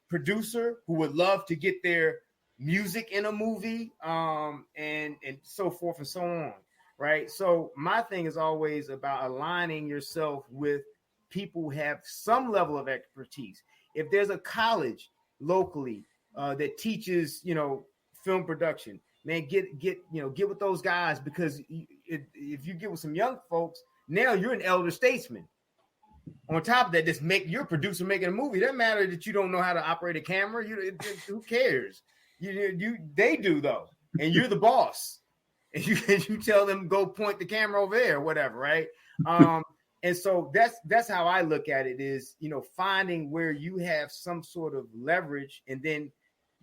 producer who would love to get their music in a movie, and so forth and so on. right? So my thing is always about aligning yourself with people who have some level of expertise. If there's a college locally that teaches, film production, man, get with those guys, because if you get with some young folks, now you're an elder statesman. On top of that, just you're a producer making a movie. It doesn't matter that you don't know how to operate a camera. Who cares? They do though, and you're the boss, and you tell them go point the camera over there or whatever, right? And so that's how I look at it, is finding where you have some sort of leverage, and then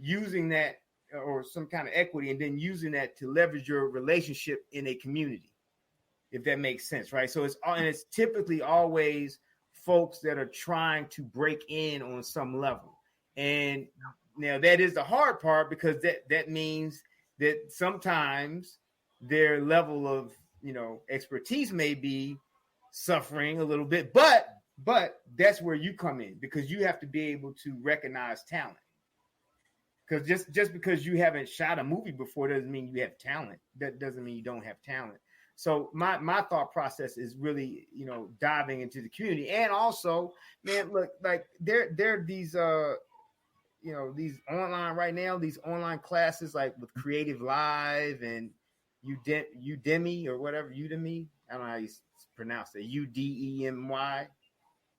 using that, or some kind of equity, and then using that to leverage your relationship in a community, if that makes sense, right? So it's typically always folks that are trying to break in on some level. And now that is the hard part, because that means that sometimes their level of, expertise may be suffering a little bit, but that's where you come in, because you have to be able to recognize talent. Because just because you haven't shot a movie before doesn't mean you have talent. That doesn't mean you don't have talent. So my thought process is really, diving into the community. And also, man, look, like there are these these online right now, these online classes, like with Creative Live and Udemy or whatever, Udemy. I don't know how you pronounce it. Udemy.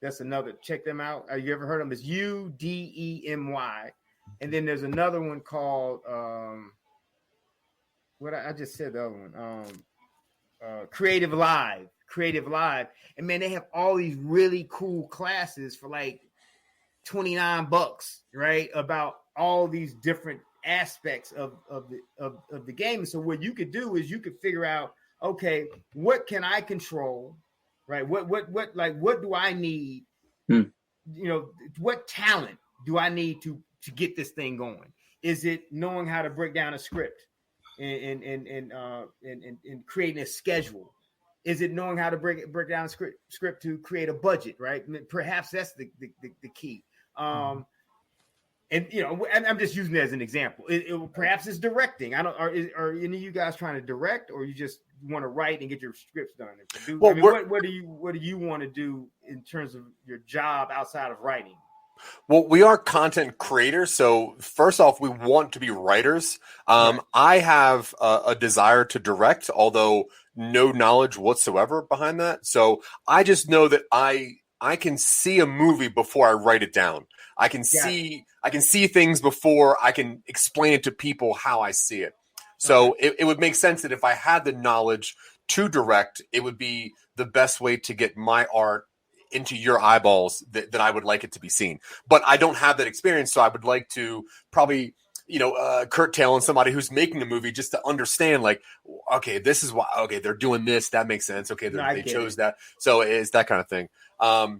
That's another. Check them out. Have you ever heard of them? It's Udemy. And then there's another one called what I just said, the other one, Creative Live. And man, they have all these really cool classes for like $29, right? About all these different aspects of the game. So what you could do is you could figure out, okay, what can I control, right? What do I need? What talent do I need to get this thing going? Is it knowing how to break down a script and creating a schedule? Is it knowing how to break down a script to create a budget, right? Perhaps that's the key. And I'm just using it as an example. Perhaps it's directing. I don't. Are any of you guys trying to direct, or you just want to write and get your scripts done? What do you want to do in terms of your job outside of writing? Well, we are content creators. So first off, we want to be writers. Right. I have a desire to direct, although no knowledge whatsoever behind that. So I just know that I can see a movie before I write it down. I can see things before I can explain it to people how I see it. So it would make sense that if I had the knowledge to direct, it would be the best way to get my art into your eyeballs that I would like it to be seen. But I don't have that experience, so I would like to probably, curtail on somebody who's making a movie just to understand, like, okay, this is why, okay, they're doing this, that makes sense. Okay, they chose that. So it's that kind of thing. So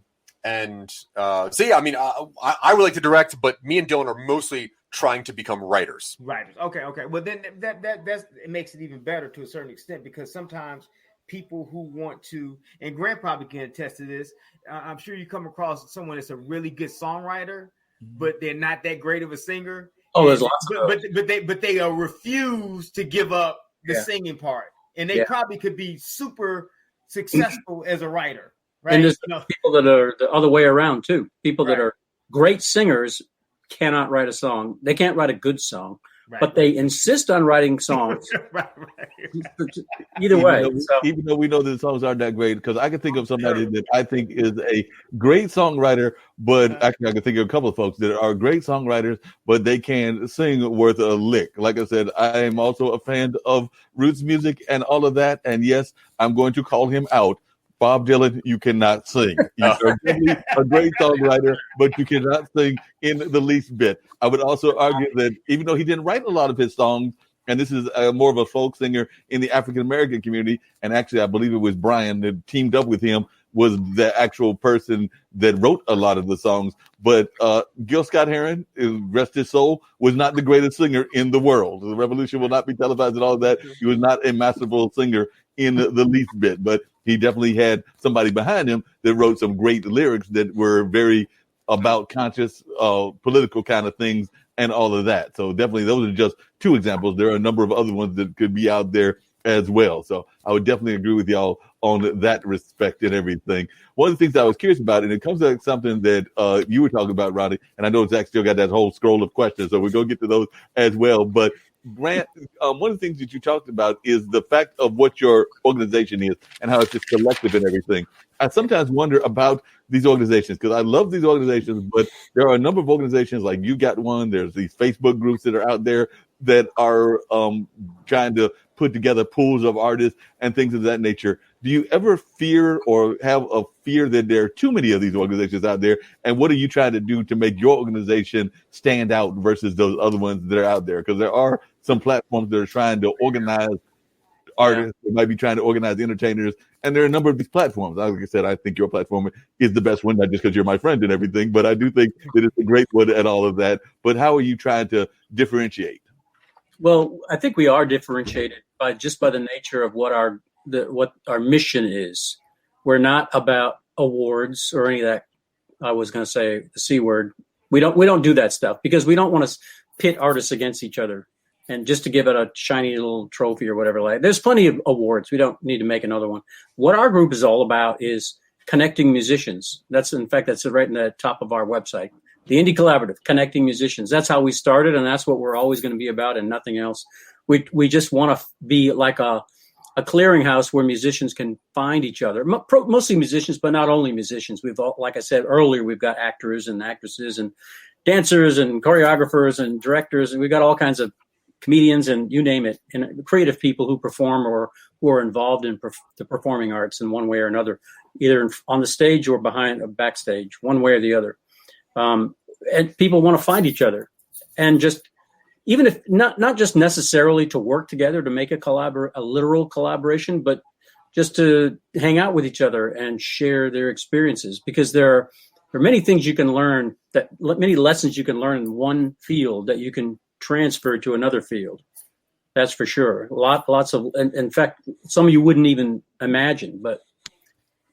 yeah, I mean, I would like to direct, but me and Dylan are mostly trying to become writers. Okay. Well, then that's it makes it even better to a certain extent, because sometimes people who want to, and Grant probably can attest to this, I'm sure you come across someone that's a really good songwriter, but they're not that great of a singer. Oh, there's lots of those. But they refuse to give up the singing part, and they probably could be super successful as a writer, right? And there's people that are the other way around too. People that are great singers cannot write a song. They can't write a good song, but they insist on writing songs. Either way. Even though we know that the songs aren't that great, because I can think of somebody that I think is a great songwriter, but actually I can think of a couple of folks that are great songwriters, but they can't sing worth a lick. Like I said, I am also a fan of roots music and all of that. And yes, I'm going to call him out. Bob Dylan, you cannot sing. You're definitely a great songwriter, but you cannot sing in the least bit. I would also argue that even though he didn't write a lot of his songs, and this is more of a folk singer in the African-American community, and actually I believe it was Brian that teamed up with him, was the actual person that wrote a lot of the songs. But Gil Scott-Heron, rest his soul, was not the greatest singer in the world. The Revolution will not be televised and all of that. He was not a masterful singer in the least bit, but he definitely had somebody behind him that wrote some great lyrics that were very about conscious political kind of things and all of that. So definitely those are just two examples. There are a number of other ones that could be out there as well. So I would definitely agree with y'all on that respect and everything. One of the things I was curious about, and it comes to something that you were talking about, Ronnie, and I know Zach still got that whole scroll of questions, so we're going to get to those as well. But Grant, one of the things that you talked about is the fact of what your organization is and how it's just collective and everything. I sometimes wonder about these organizations because I love these organizations, but there are a number of organizations like you got one. There's these Facebook groups that are out there that are trying to put together pools of artists and things of that nature. Do you ever fear or have a fear that there are too many of these organizations out there? And what are you trying to do to make your organization stand out versus those other ones that are out there? Because there are some platforms that are trying to organize artists, that might be trying to organize entertainers, and there are a number of these platforms. Like I said, I think your platform is the best one, not just because you're my friend and everything, but I do think that it's a great one at all of that. But how are you trying to differentiate? Well, I think we are differentiated by the nature of what our mission is. We're not about awards or any of that. I was going to say the C word. We don't do that stuff because we don't want to pit artists against each other and just to give it a shiny little trophy or whatever. Like, there's plenty of awards. We don't need to make another one. What our group is all about is connecting musicians. That's right in the top of our website. The Indie Collaborative, connecting musicians. That's how we started, and that's what we're always going to be about and nothing else. We just want to be like a clearinghouse where musicians can find each other, mostly musicians, but not only musicians. Like I said earlier, we've got actors and actresses and dancers and choreographers and directors, and we've got all kinds of comedians and you name it, and creative people who perform or who are involved in the performing arts in one way or another, either on the stage or backstage, one way or the other. And people want to find each other, and just even if not just necessarily to work together to make a literal collaboration, but just to hang out with each other and share their experiences, because there are many things you can learn, many lessons you can learn in one field that you can transfer to another field. That's for sure. Lots of, in fact, some of you wouldn't even imagine, but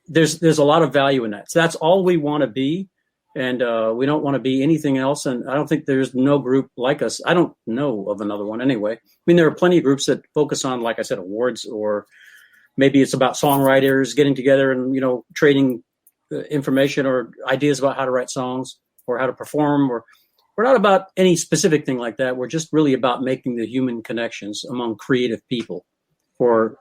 there's a lot of value in that. So that's all we want to be. And we don't want to be anything else. And I don't think there's no group like us. I don't know of another one anyway. I mean, there are plenty of groups that focus on, like I said, awards, or maybe it's about songwriters getting together and, trading information or ideas about how to write songs or how to perform. Or we're not about any specific thing like that. We're just really about making the human connections among creative people for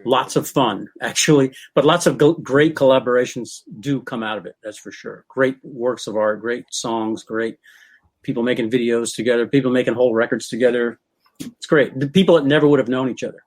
lots of fun, actually, but lots of great collaborations do come out of it. That's for sure. Great works of art, great songs, great people making videos together, people making whole records together. It's great. The people that never would have known each other.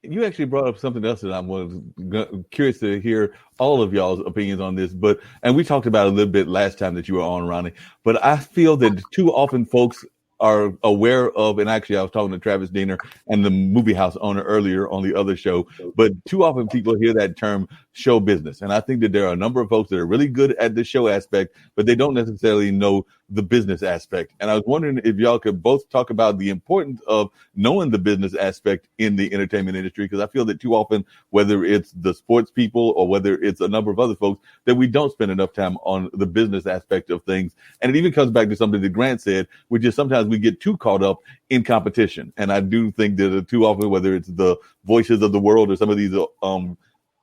You actually brought up something else that I'm curious to hear all of y'all's opinions on this, and we talked about it a little bit last time that you were on, Ronnie, but I feel that too often folks are aware of, and actually I was talking to Travis Diener and the movie house owner earlier on the other show, but too often people hear that term show business. And I think that there are a number of folks that are really good at the show aspect, but they don't necessarily know the business aspect. And I was wondering if y'all could both talk about the importance of knowing the business aspect in the entertainment industry, because I feel that too often, whether it's the sports people or whether it's a number of other folks, that we don't spend enough time on the business aspect of things. And it even comes back to something that Grant said, which is sometimes we get too caught up in competition. And I do think that too often, whether it's the Voices of the World or some of these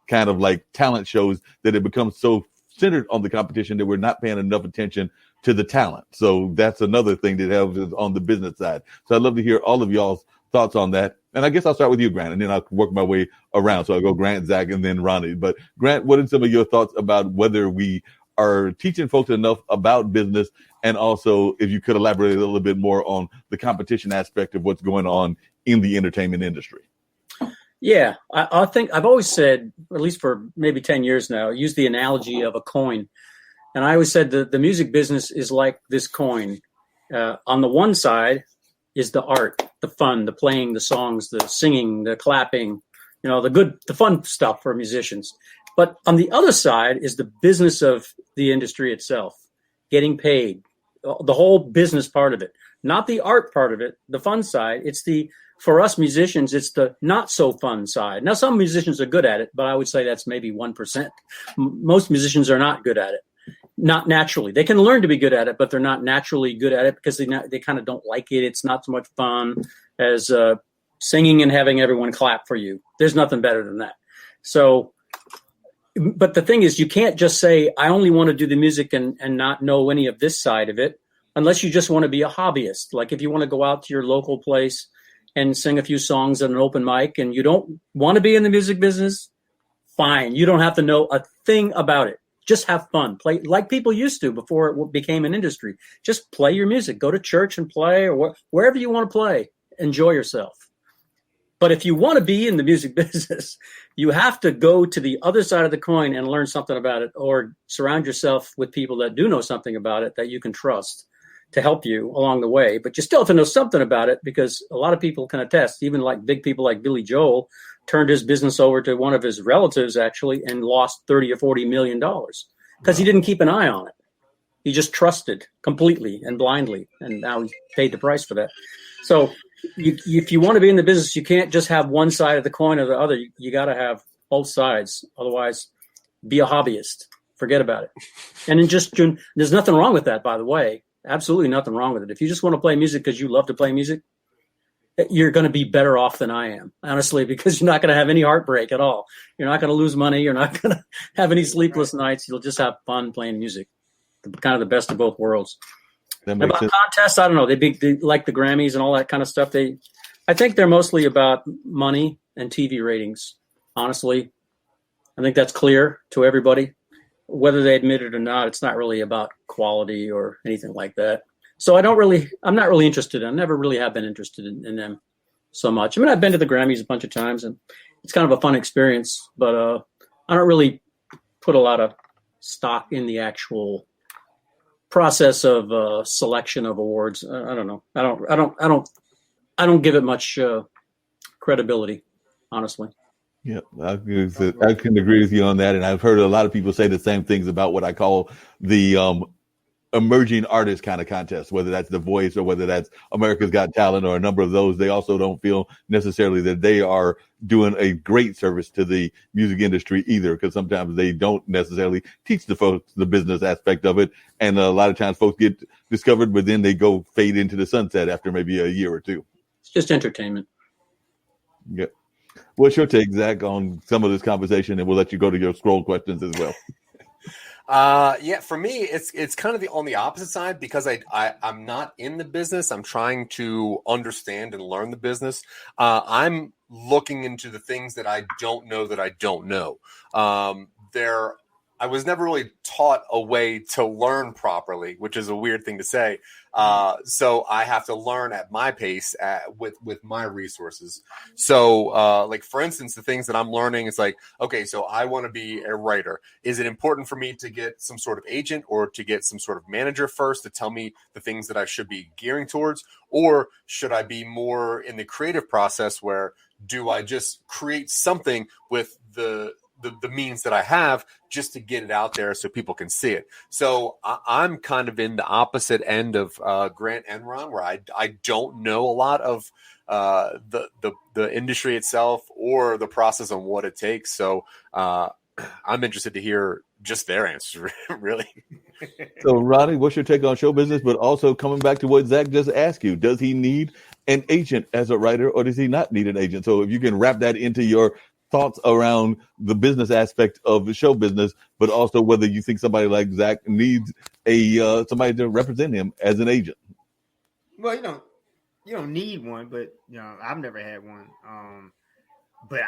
kind of like talent shows, that it becomes so centered on the competition that we're not paying enough attention to the talent. So that's another thing that helps on the business side. So I'd love to hear all of y'all's thoughts on that. And I guess I'll start with you, Grant, and then I'll work my way around. So I'll go Grant, Zack, and then Ronnie. But Grant, what are some of your thoughts about whether we are teaching folks enough about business, and also if you could elaborate a little bit more on the competition aspect of what's going on in the entertainment industry? Yeah, I think I've always said, at least for maybe 10 years now, use the analogy of a coin. And I always said the music business is like this coin. On the one side is the art, the fun, the playing, the songs, the singing, the clapping, the fun stuff for musicians. But on the other side is the business of the industry itself, getting paid, the whole business part of it, not the art part of it, the fun side. For us musicians, it's the not so fun side. Now, some musicians are good at it, but I would say that's maybe 1%. Most musicians are not good at it, not naturally. They can learn to be good at it, but they're not naturally good at it because they kind of don't like it. It's not so much fun as singing and having everyone clap for you. There's nothing better than that. So, but the thing is, you can't just say, I only want to do the music and not know any of this side of it, unless you just want to be a hobbyist. Like if you want to go out to your local place and sing a few songs at an open mic and you don't want to be in the music business, fine. You don't have to know a thing about it. Just have fun. Play like people used to before it became an industry. Just play your music. Go to church and play, or wherever you want to play. Enjoy yourself. But if you want to be in the music business, you have to go to the other side of the coin and learn something about it, or surround yourself with people that do know something about it that you can trust to help you along the way. But you still have to know something about it, because a lot of people can attest, even like big people like Billy Joel turned his business over to one of his relatives actually and lost $30 or $40 million because he didn't keep an eye on it. He just trusted completely and blindly, and now he paid the price for that. So if you want to be in the business, you can't just have one side of the coin or the other. You got to have both sides. Otherwise, be a hobbyist. Forget about it. And there's nothing wrong with that, by the way. Absolutely nothing wrong with it. If you just want to play music because you love to play music, you're going to be better off than I am, honestly, because you're not going to have any heartbreak at all. You're not going to lose money. You're not going to have any sleepless nights. You'll just have fun playing music. Kind of the best of both worlds. About contests, I don't know. They like the Grammys and all that kind of stuff. I think they're mostly about money and TV ratings. Honestly, I think that's clear to everybody, whether they admit it or not. It's not really about quality or anything like that. So I'm not really interested. I never really have been interested in them so much. I mean, I've been to the Grammys a bunch of times, and it's kind of a fun experience. But I don't really put a lot of stock in the actual process of selection of awards. I don't know. I don't give it much credibility, honestly. Yeah, I can agree with you on that. And I've heard a lot of people say the same things about what I call the emerging artist kind of contest, whether that's The Voice or whether that's America's Got Talent or a number of those. They also don't feel necessarily that they are doing a great service to the music industry either, because sometimes they don't necessarily teach the folks the business aspect of it. And a lot of times folks get discovered, but then they go fade into the sunset after maybe a year or two. It's just entertainment. Yeah. What's your take, Zach, on some of this conversation? And we'll let you go to your scroll questions as well. Yeah, for me, it's kind of on the opposite side, because I'm not in the business. I'm trying to understand and learn the business. I'm looking into the things that I don't know. I was never really taught a way to learn properly, which is a weird thing to say. So I have to learn at my pace with my resources. So like, for instance, the things that I'm learning is like, okay, so I want to be a writer. Is it important for me to get some sort of agent or to get some sort of manager first to tell me the things that I should be gearing towards? Or should I be more in the creative process where do I just create something with the means that I have just to get it out there so people can see it? So I'm kind of in the opposite end of Grant and Ron, where I don't know a lot of the industry itself or the process on what it takes. So I'm interested to hear just their answers, really. So, Ronnie, what's your take on show business? But also coming back to what Zach just asked you, does he need an agent as a writer, or does he not need an agent? So if you can wrap that into your thoughts around the business aspect of the show business, but also whether you think somebody like Zach needs somebody to represent him as an agent. Well, you don't need one, but I've never had one. But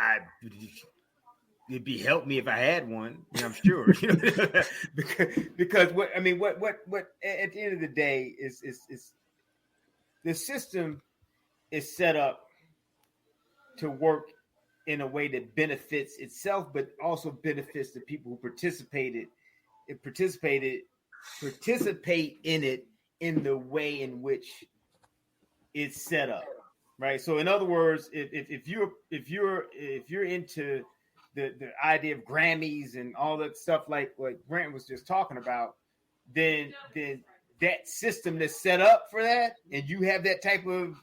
it'd help me if I had one. I'm sure. because what at the end of the day is the system is set up to work in a way that benefits itself, but also benefits the people who participate in it in the way in which it's set up, right? So, in other words, if you're into the idea of Grammys and all that stuff, like what Grant was just talking about, then that system that's set up for that, and you have that type of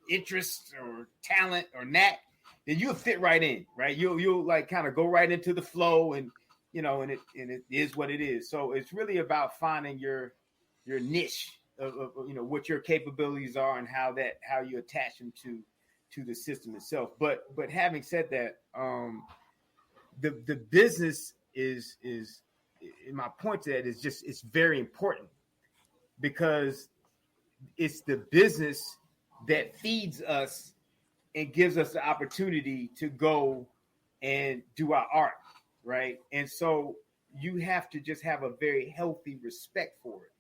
interest or talent or knack, then you'll fit right in, right? You'll like kind of go right into the flow, and and it is what it is. So it's really about finding your niche what your capabilities are and how you attach them to the system itself. But having said that, the business is my point to that is just, it's very important, because it's the business that feeds us and gives us the opportunity to go and do our art, right? And so you have to just have a very healthy respect for it.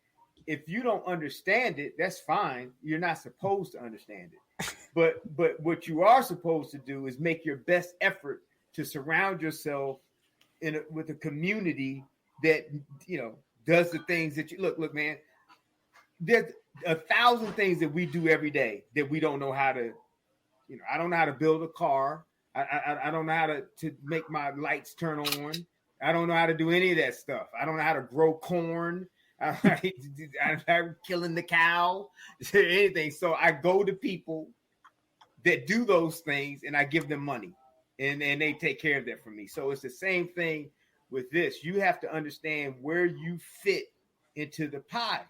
If you don't understand it, that's fine. You're not supposed to understand it. But what you are supposed to do is make your best effort to surround yourself with a community that, does the things that you look, man. There's 1,000 things that we do every day that we don't know how to, I don't know how to build a car. I don't know how to make my lights turn on. I don't know how to do any of that stuff. I don't know how to grow corn. I'm killing the cow, anything. So I go to people that do those things and I give them money, and they take care of that for me. So it's the same thing with this. You have to understand where you fit into the pie.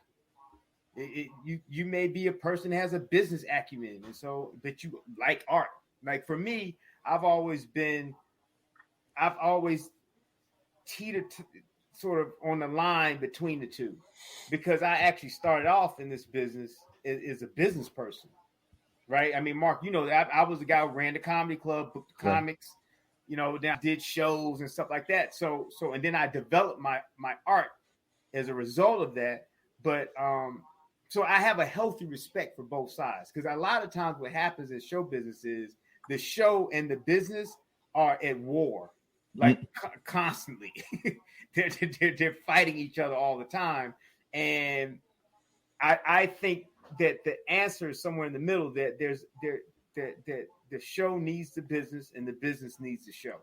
You may be a person that has a business acumen, and so, but you like art. Like for me, I've always teetered sort of on the line between the two, because I actually started off in this business as a business person, right? I mean, Mark, I was the guy who ran the comedy club, booked the comics, then I did shows and stuff like that. So, and then I developed my art as a result of that. But, so I have a healthy respect for both sides, because a lot of times what happens in show business is the show and the business are at war, like constantly. They're fighting each other all the time. And I think that the answer is somewhere in the middle, that that the show needs the business and the business needs the show,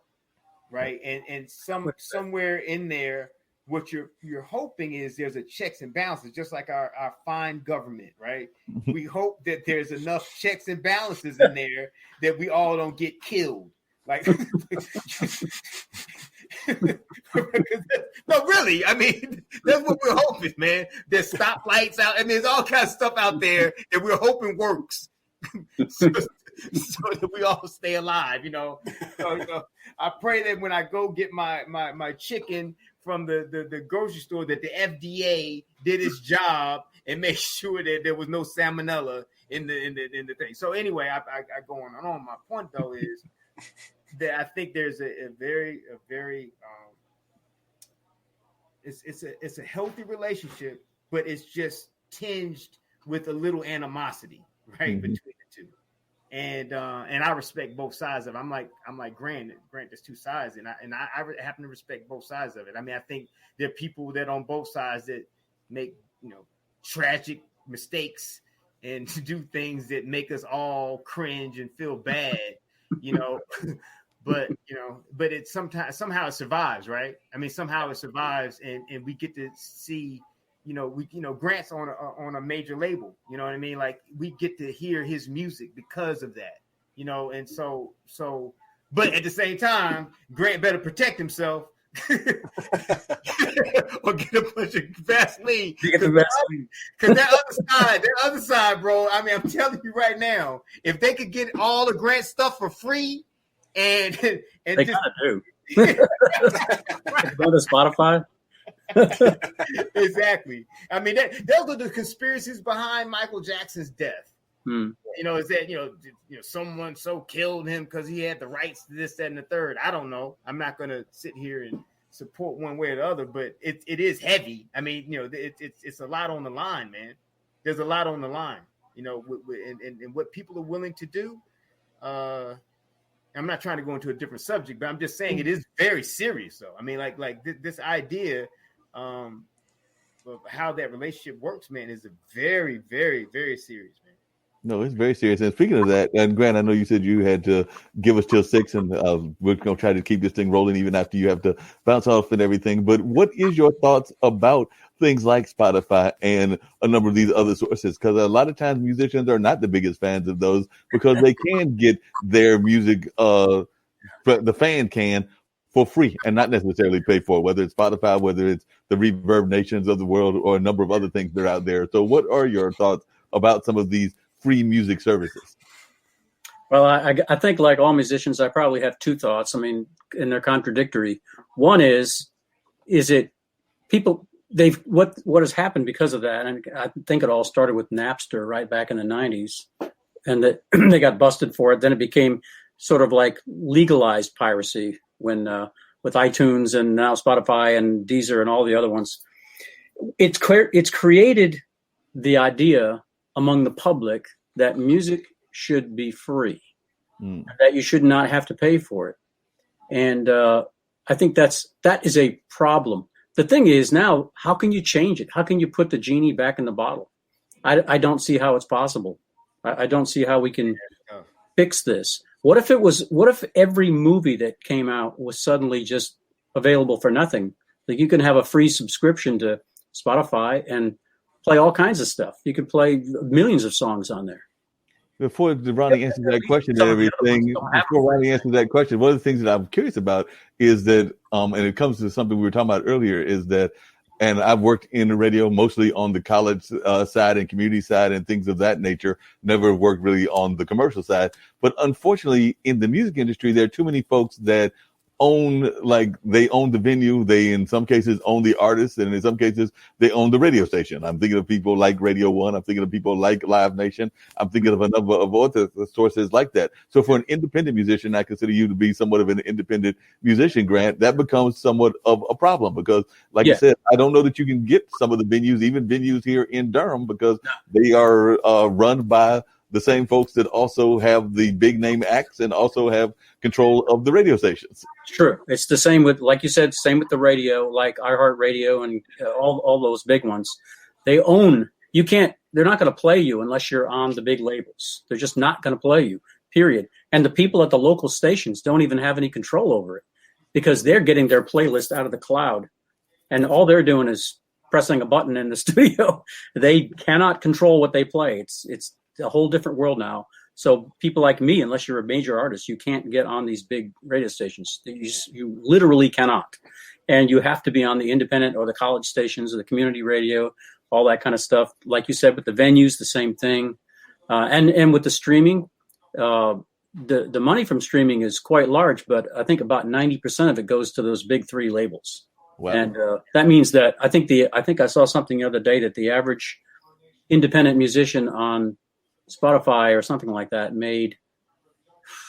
right? And somewhere in there, what you're hoping is there's a checks and balances, just like our fine government, right? We hope that there's enough checks and balances in there that we all don't get killed. Like, no, really. I mean, that's what we're hoping, man. There's stoplights out. I mean, there's all kinds of stuff out there that we're hoping works, so that we all stay alive. So, I pray that when I go get my chicken from the grocery store, that the FDA did its job and make sure that there was no salmonella in the thing. So anyway, I go on. My point though is that I think there's a very it's a healthy relationship, but it's just tinged with a little animosity, right, between the two. And I respect both sides of it. I'm like Grant, there's two sides, and I happen to respect both sides of it. I mean, I think there are people that on both sides that make tragic mistakes and to do things that make us all cringe and feel bad, but it somehow it survives, right? I mean, somehow it survives, and we get to see, Grant's on a major label, you know what I mean? Like, we get to hear his music because of that, and so, but at the same time, Grant better protect himself or get a bunch of Vaseline. Because that other side, bro, I mean, I'm telling you right now, if they could get all the Grant stuff for free, and they kind of do. Go to Spotify. Exactly. I mean, those are the conspiracies behind Michael Jackson's death. Is that someone so killed him because he had the rights to this, that, and the third. I don't know. I'm not going to sit here and support one way or the other, but it is heavy. I mean, it's a lot on the line, man. There's a lot on the line. And what people are willing to do. I'm not trying to go into a different subject, but I'm just saying it is very serious, though. I mean, like this idea of how that relationship works, man, is a very, very, very serious, man. No, it's very serious. And speaking of that, and Grant, I know you said you had to give us till 6, and we're going to try to keep this thing rolling even after you have to bounce off and everything. But what is your thoughts about things like Spotify and a number of these other sources? Because a lot of times musicians are not the biggest fans of those, because they can get their music, the fan can, for free and not necessarily pay for it, whether it's Spotify, whether it's the Reverb Nations of the world, or a number of other things that are out there. So what are your thoughts about some of these free music services? Well, I think, like all musicians, I probably have two thoughts. I mean, and they're contradictory. One is it people, what has happened because of that? And I think it all started with Napster right back in the 90s, and that they got busted for it. Then it became sort of like legalized piracy when with iTunes and now Spotify and Deezer and all the other ones. It's created the idea among the public that music should be free, that you should not have to pay for it. And I think that is a problem. The thing is now, how can you change it? How can you put the genie back in the bottle? I don't see how it's possible. I don't see how we can fix this. What if every movie that came out was suddenly just available for nothing? Like, you can have a free subscription to Spotify and play all kinds of stuff. You could play millions of songs on there. Before Ronnie answers that question and everything, one of the things that I'm curious about is that, and it comes to something we were talking about earlier, is that, and I've worked in the radio mostly on the college side and community side and things of that nature, never worked really on the commercial side. But unfortunately, in the music industry, there are too many folks that they own the venue. They, in some cases, own the artist, and in some cases, they own the radio station. I'm thinking of people like Radio One. I'm thinking of people like Live Nation. I'm thinking of a number of other sources like that. So for an independent musician, I consider you to be somewhat of an independent musician, Grant. That becomes somewhat of a problem because, like you said, I don't know that you can get some of the venues, even venues here in Durham, because they are run by the same folks that also have the big name acts and also have control of the radio stations. True. It's the same with, like you said, same with the radio, like iHeartRadio and all those big ones. They own, they're not going to play you unless you're on the big labels. They're just not going to play you, period. And the people at the local stations don't even have any control over it because they're getting their playlist out of the cloud. And all they're doing is pressing a button in the studio. They cannot control what they play. It's a whole different world now. So people like me, unless you're a major artist, you can't get on these big radio stations. You literally cannot. And you have to be on the independent or the college stations or the community radio, all that kind of stuff. Like you said, with the venues, the same thing. And with the streaming, the money from streaming is quite large, but I think about 90% of it goes to those big three labels. Wow. And that means that I think I saw something the other day that the average independent musician on Spotify or something like that made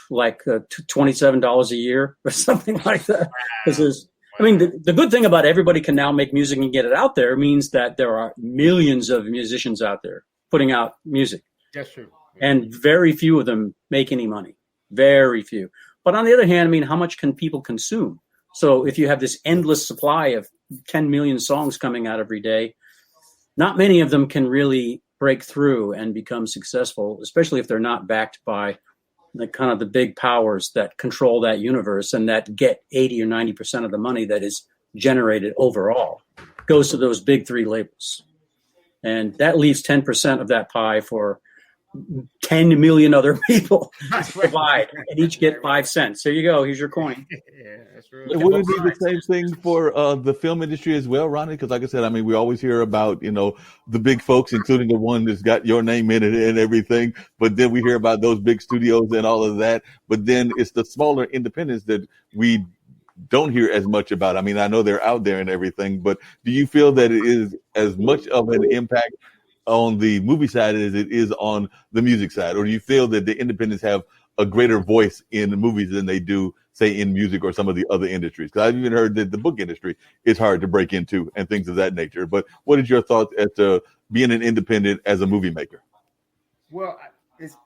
like $27 a year or something like that. Because the good thing about everybody can now make music and get it out there means that there are millions of musicians out there putting out music. That's true. And very few of them make any money. Very few. But on the other hand, how much can people consume? So if you have this endless supply of 10 million songs coming out every day, not many of them can really break through and become successful, especially if they're not backed by the kind of the big powers that control that universe and that get 80 or 90% of the money that is generated overall goes to those big three labels. And that leaves 10% of that pie for 10 million other people to divide and each get 5 cents. There you go. Here's your coin. Yeah, that's right. Would it be the same thing for the film industry as well, Ronnie? Because like I said, we always hear about, the big folks, including the one that's got your name in it and everything. But then we hear about those big studios and all of that. But then it's the smaller independents that we don't hear as much about. I know they're out there and everything, but do you feel that it is as much of an impact on the movie side as it is on the music side? Or do you feel that the independents have a greater voice in the movies than they do, say, in music or some of the other industries? Because I've even heard that the book industry is hard to break into and things of that nature. But what is your thoughts as to being an independent as a movie maker? Well, it's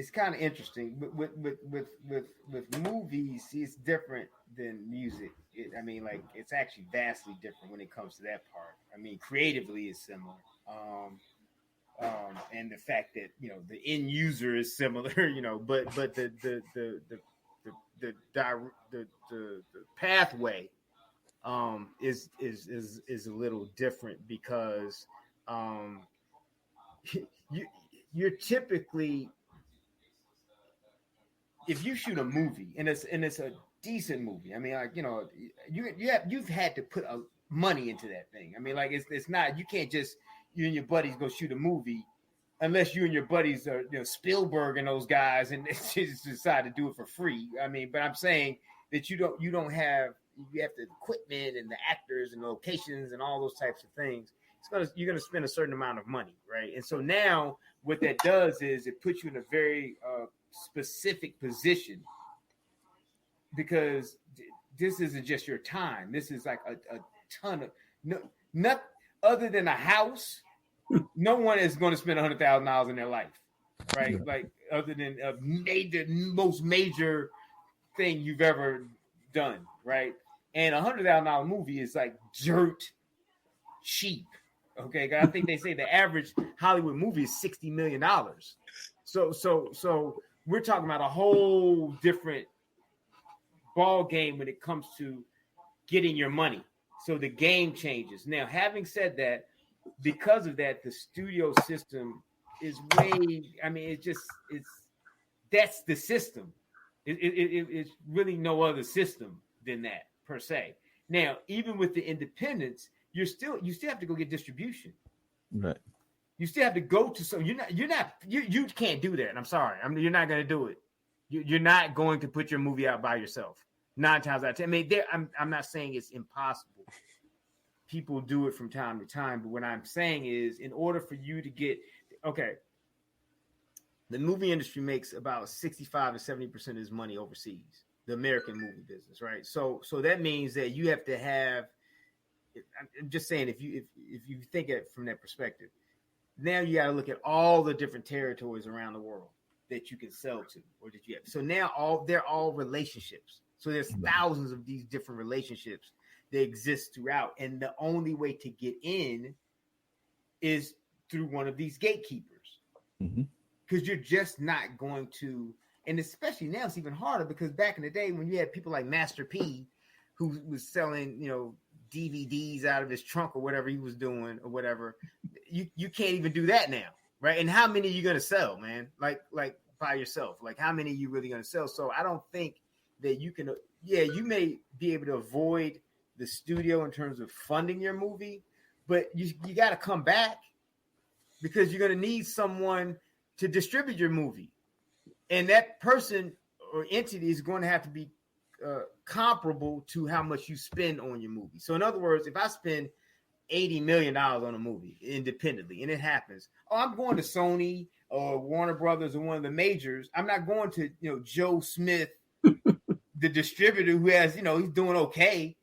kind of interesting. With movies, it's different than music. It's actually vastly different when it comes to that part. Creatively it's similar. And the fact that, the end user is similar, but the pathway is a little different because you're typically if you shoot a movie and it's a decent movie, I mean, like, you've had to put money into that thing. I mean, like, it's not, you can't just, you and your buddies go shoot a movie unless you and your buddies are, Spielberg and those guys, and just decide to do it for free. I mean, but I'm saying that you have the equipment and the actors and the locations and all those types of things. You're gonna spend a certain amount of money, right? And so now what that does is it puts you in a very specific position, because this isn't just your time. This is like a ton of not other than a house. No one is going to spend $100,000 in their life, right? Like, other than the most major thing you've ever done, right? And $100,000 movie is like dirt cheap. Okay, I think they say the average Hollywood movie is $60 million. So we're talking about a whole different ball game when it comes to getting your money. So the game changes. Now, having said that, because of that, the studio system is that's the system. It's really no other system than that, per se. Now, even with the independents, you still have to go get distribution. Right. You still have to go to some. You can't do that. I'm sorry. You're not going to do it. You're not going to put your movie out by yourself. 9 times out of 10. I mean, I'm not saying it's impossible. People do it from time to time, but what I'm saying is, in order for you to get the movie industry makes about 65 to 70% of its money overseas, the American movie business, right? So that means that you have to have. I'm just saying, if you think it from that perspective, now you got to look at all the different territories around the world that you can sell to, or that you have. So now they're all relationships. So there's thousands of these different relationships that exist throughout, and the only way to get in is through one of these gatekeepers, because you're just not going to. And especially now, it's even harder, because back in the day when you had people like Master P, who was selling, DVDs out of his trunk or whatever he was doing or whatever, you can't even do that now, right? And how many are you going to sell, man? Like by yourself? Like, how many are you really going to sell? So I don't think that you can. Yeah, you may be able to avoid the studio in terms of funding your movie, but you got to come back, because you're going to need someone to distribute your movie, and that person or entity is going to have to be comparable to how much you spend on your movie. So in other words, if I spend $80 million on a movie independently, and it happens, I'm going to Sony or Warner Brothers or one of the majors. I'm not going to Joe Smith, the distributor, who has he's doing okay,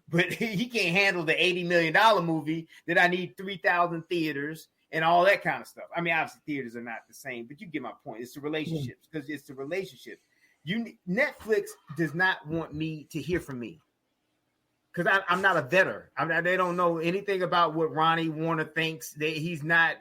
but he can't handle the $80 million movie that I need 3,000 theaters and all that kind of stuff. I mean, obviously theaters are not the same, but you get my point. It's the relationships, because it's the relationships. Netflix does not want me to hear from me, because I'm not a veteran. They don't know anything about what Ronnie Warner thinks. He's not.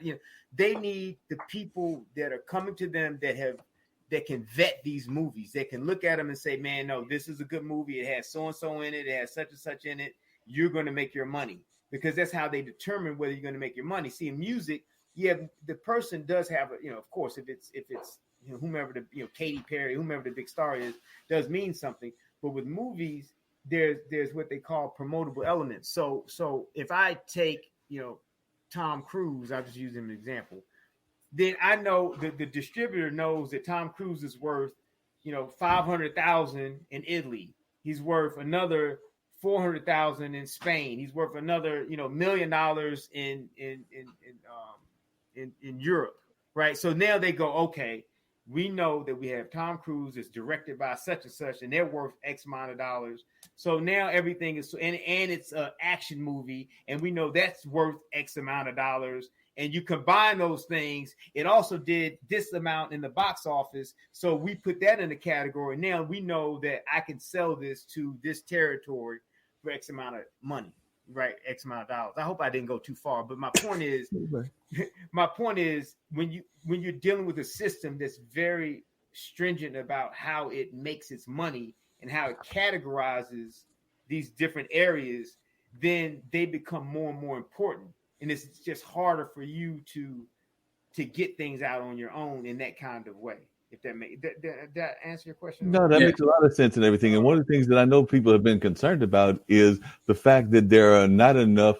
They need the people that are coming to them that can vet these movies. They can look at them and say, "Man, no, this is a good movie. It has so and so in it. It has such and such in it. You're going to make your money," because that's how they determine whether you're going to make your money. See, in music, the person does have of course, if it's whomever Katy Perry, whomever the big star is, does mean something. But with movies, there's what they call promotable elements. So if I take Tom Cruise, I'll just use him as an example, then I know the distributor knows that Tom Cruise is worth $500,000 in Italy. He's worth another $400,000 in Spain. He's worth another $1 million in Europe, right? So now they go, okay, we know that we have Tom Cruise is directed by such and such, and they're worth X amount of dollars. So now everything is, and it's an action movie, and we know that's worth X amount of dollars. And you combine those things, it also did this amount in the box office. So we put that in the category. Now we know that I can sell this to this territory for X amount of money, right? X amount of dollars. I hope I didn't go too far, but my point is, when you're dealing with a system that's very stringent about how it makes its money and how it categorizes these different areas, then they become more and more important. And it's just harder for you to get things out on your own in that kind of way. If that answer your question? No, that Yeah. makes a lot of sense and everything. And one of the things that I know people have been concerned about is the fact that there are not enough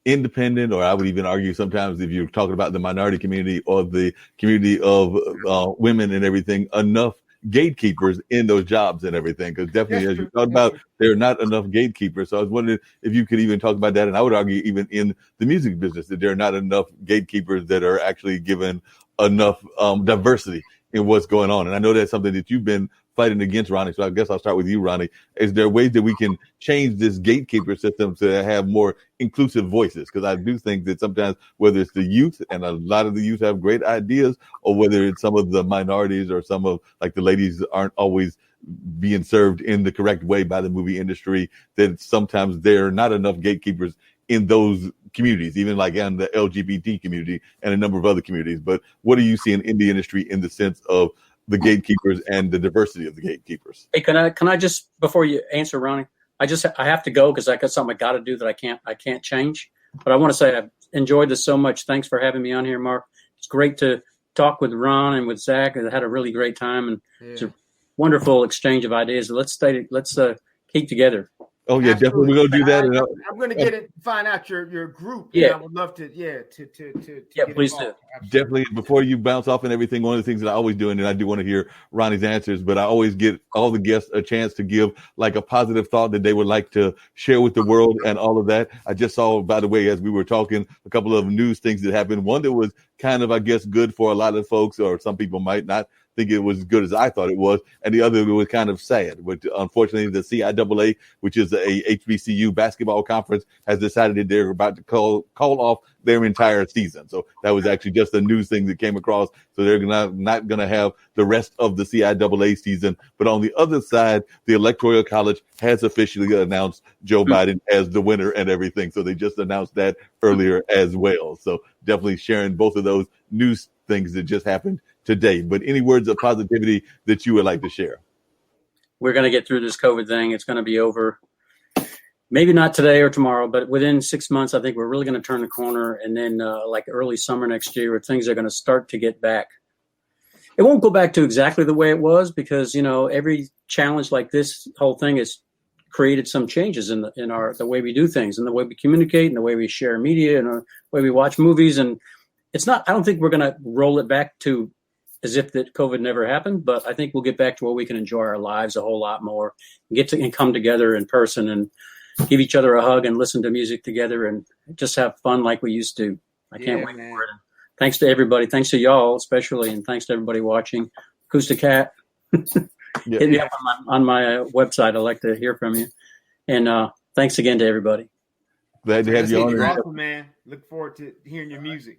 independent, or I would even argue sometimes if you're talking about the minority community or the community of women and everything, enough gatekeepers in those jobs and everything. Because definitely, as you talked about, there are not enough gatekeepers. So I was wondering if you could even talk about that. And I would argue even in the music business that there are not enough gatekeepers that are actually given enough diversity in what's going on. And I know that's something that you've been fighting against, Ronnie. So I guess I'll start with you, Ronnie. Is there ways that we can change this gatekeeper system to have more inclusive voices? Because I do think that sometimes, whether it's the youth, and a lot of the youth have great ideas, or whether it's some of the minorities or some of, like, the ladies aren't always being served in the correct way by the movie industry, that sometimes there are not enough gatekeepers in those communities, even like in the LGBT community and a number of other communities. But what do you see in the industry in the sense of the gatekeepers and the diversity of the gatekeepers? Hey, can I just, before you answer, Ronnie, I have to go because I got something I got to do that I can't change. But I want to say I've enjoyed this so much. Thanks for having me on here, Marc. It's great to talk with Ron and with Zack. I had a really great time, and it's a wonderful exchange of ideas. Let's keep together. Oh yeah, definitely. We're gonna do that. I'm gonna find out your group. Yeah, I would love to. Yeah, to please do. Definitely. Before you bounce off and everything, one of the things that I always do, and I do want to hear Ronnie's answers, but I always get all the guests a chance to give like a positive thought that they would like to share with the world and all of that. I just saw, by the way, as we were talking, a couple of news things that happened. One that was kind of, I guess, good for a lot of folks, or some people might not think it was as good as I thought it was, and the other was kind of sad. But unfortunately, the CIAA, which is a HBCU basketball conference, has decided that they're about to call off their entire season. So that was actually just a news thing that came across. So they're not going to have the rest of the CIAA season. But on the other side, the Electoral College has officially announced Joe Biden as the winner and everything. So they just announced that earlier as well. So definitely sharing both of those news things that just happened today. But any words of positivity that you would like to share? We're going to get through this COVID thing. It's going to be over. Maybe not today or tomorrow, but within 6 months, I think we're really going to turn the corner. And then like early summer next year, where things are going to start to get back. It won't go back to exactly the way it was because, every challenge like this whole thing has created some changes in the way we do things and the way we communicate and the way we share media and the way we watch movies. And I don't think we're going to roll it back to as if that COVID never happened, but I think we'll get back to where we can enjoy our lives a whole lot more, and come together in person and give each other a hug and listen to music together and just have fun like we used to. I can't wait for it. Thanks to everybody. Thanks to y'all, especially, and thanks to everybody watching. Acoustic Cat, hit me up on my website. I'd like to hear from you. And thanks again to everybody. Glad to have you on. You're awesome, man. Look forward to hearing your music.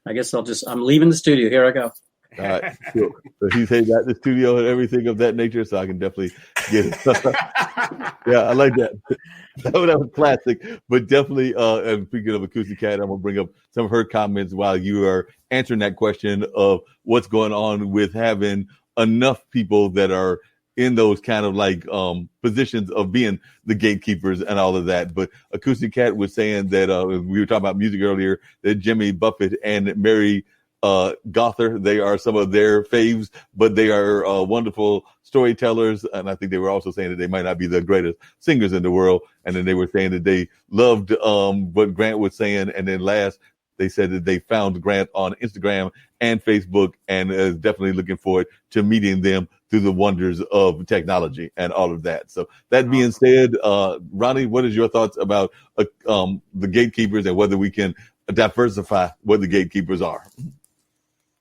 I guess I'm leaving the studio. Here I go. All right, cool. So he's heading out the studio and everything of that nature, so I can definitely get it. Yeah, I like that. That was classic, but definitely. And speaking of Acoustic Cat, I'm gonna bring up some of her comments while you are answering that question of what's going on with having enough people that are in those kind of like positions of being the gatekeepers and all of that. But Acoustic Cat was saying that we were talking about music earlier, that Jimmy Buffett and Mary Gother, they are some of their faves, but they are wonderful storytellers. And I think they were also saying that they might not be the greatest singers in the world. And then they were saying that they loved what Grant was saying. And then last, they said that they found Grant on Instagram and Facebook and is definitely looking forward to meeting them through the wonders of technology and all of that. So that being said, Ronnie, what is your thoughts about the gatekeepers and whether we can diversify what the gatekeepers are?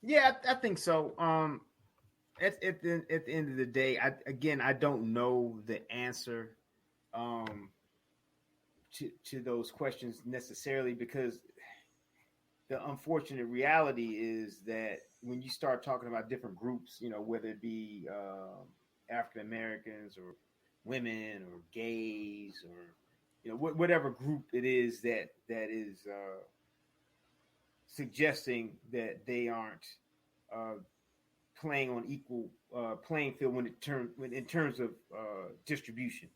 Yeah, I think so. At the end of the day, I don't know the answer to those questions necessarily, because the unfortunate reality is that when you start talking about different groups, whether it be African Americans or women or gays or whatever group it is that is suggesting that they aren't playing on equal playing field in terms of distribution.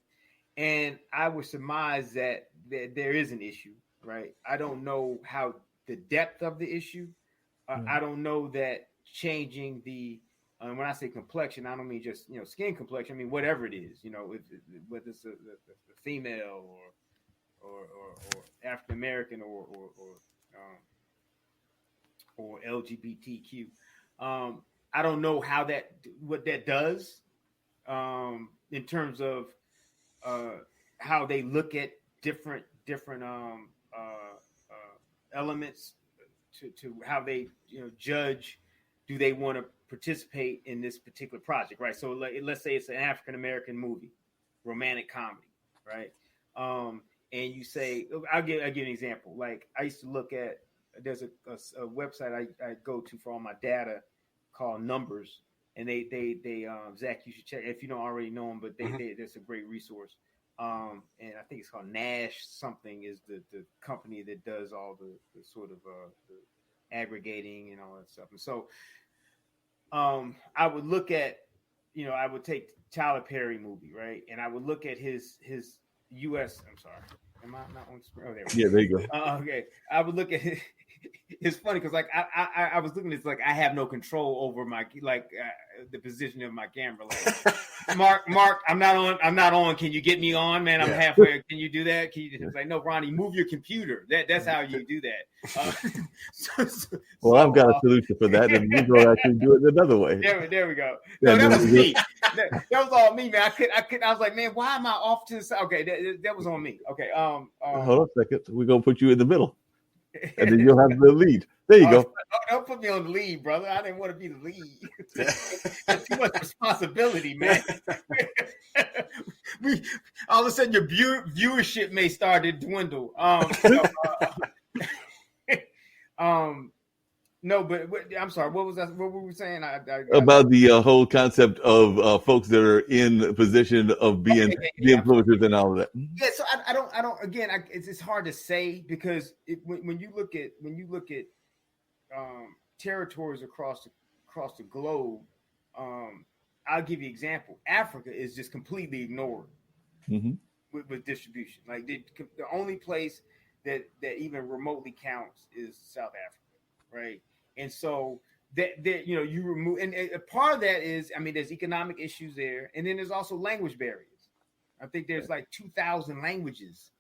And I would surmise that there is an issue, right? I don't know how the depth of the issue. I don't know that changing the. When I say complexion, I don't mean just skin complexion. I mean whatever it is, whether it's the female or African American or LGBTQ. I don't know what that does in terms of how they look at different elements to how they judge. Do they want to participate in this particular project, right? So let's say it's an African American movie, romantic comedy, right? And you say, I'll give an example. Like I used to look at, there's a website I go to for all my data called Numbers, and they Zack, you should check if you don't already know them, but that's a great resource. And I think it's called Nash something is the company that does all the sort of the aggregating and all that stuff. And so I would look at, I would take Tyler Perry movie, right? And I would look at his U.S. I'm sorry. Am I not on screen? Oh, there we go. Yeah, there you go. Okay. I would look at his, it's funny because like I was looking at this like I have no control over my the position of my camera. Like Marc, I'm not on. Can you get me on, man? I'm halfway. Can you do that? Can you just like no, Ronnie, move your computer. That's how you do that. Well, I've got a solution for that, and you go actually do it another way. There we go. No, that was me. That was all me, man. I was like, man, why am I off to the side? Okay, that was on me. Okay. Hold on a second. We're gonna put you in the middle. And then you'll have the lead. There you go. Don't put me on the lead, brother. I didn't want to be the lead. That's too much responsibility, man. All of a sudden, your viewership may start to dwindle. No, but I'm sorry. What was that? What were we saying? About the whole concept of folks that are in a position of being the influencers and all of that. Yeah, so I don't. Again, it's hard to say because when you look at territories across the globe, I'll give you an example. Africa is just completely ignored with distribution. Like the only place that even remotely counts is South Africa, right? And so that you remove, and a part of that is, I mean, there's economic issues there, and then there's also language barriers. I think there's like 2,000 languages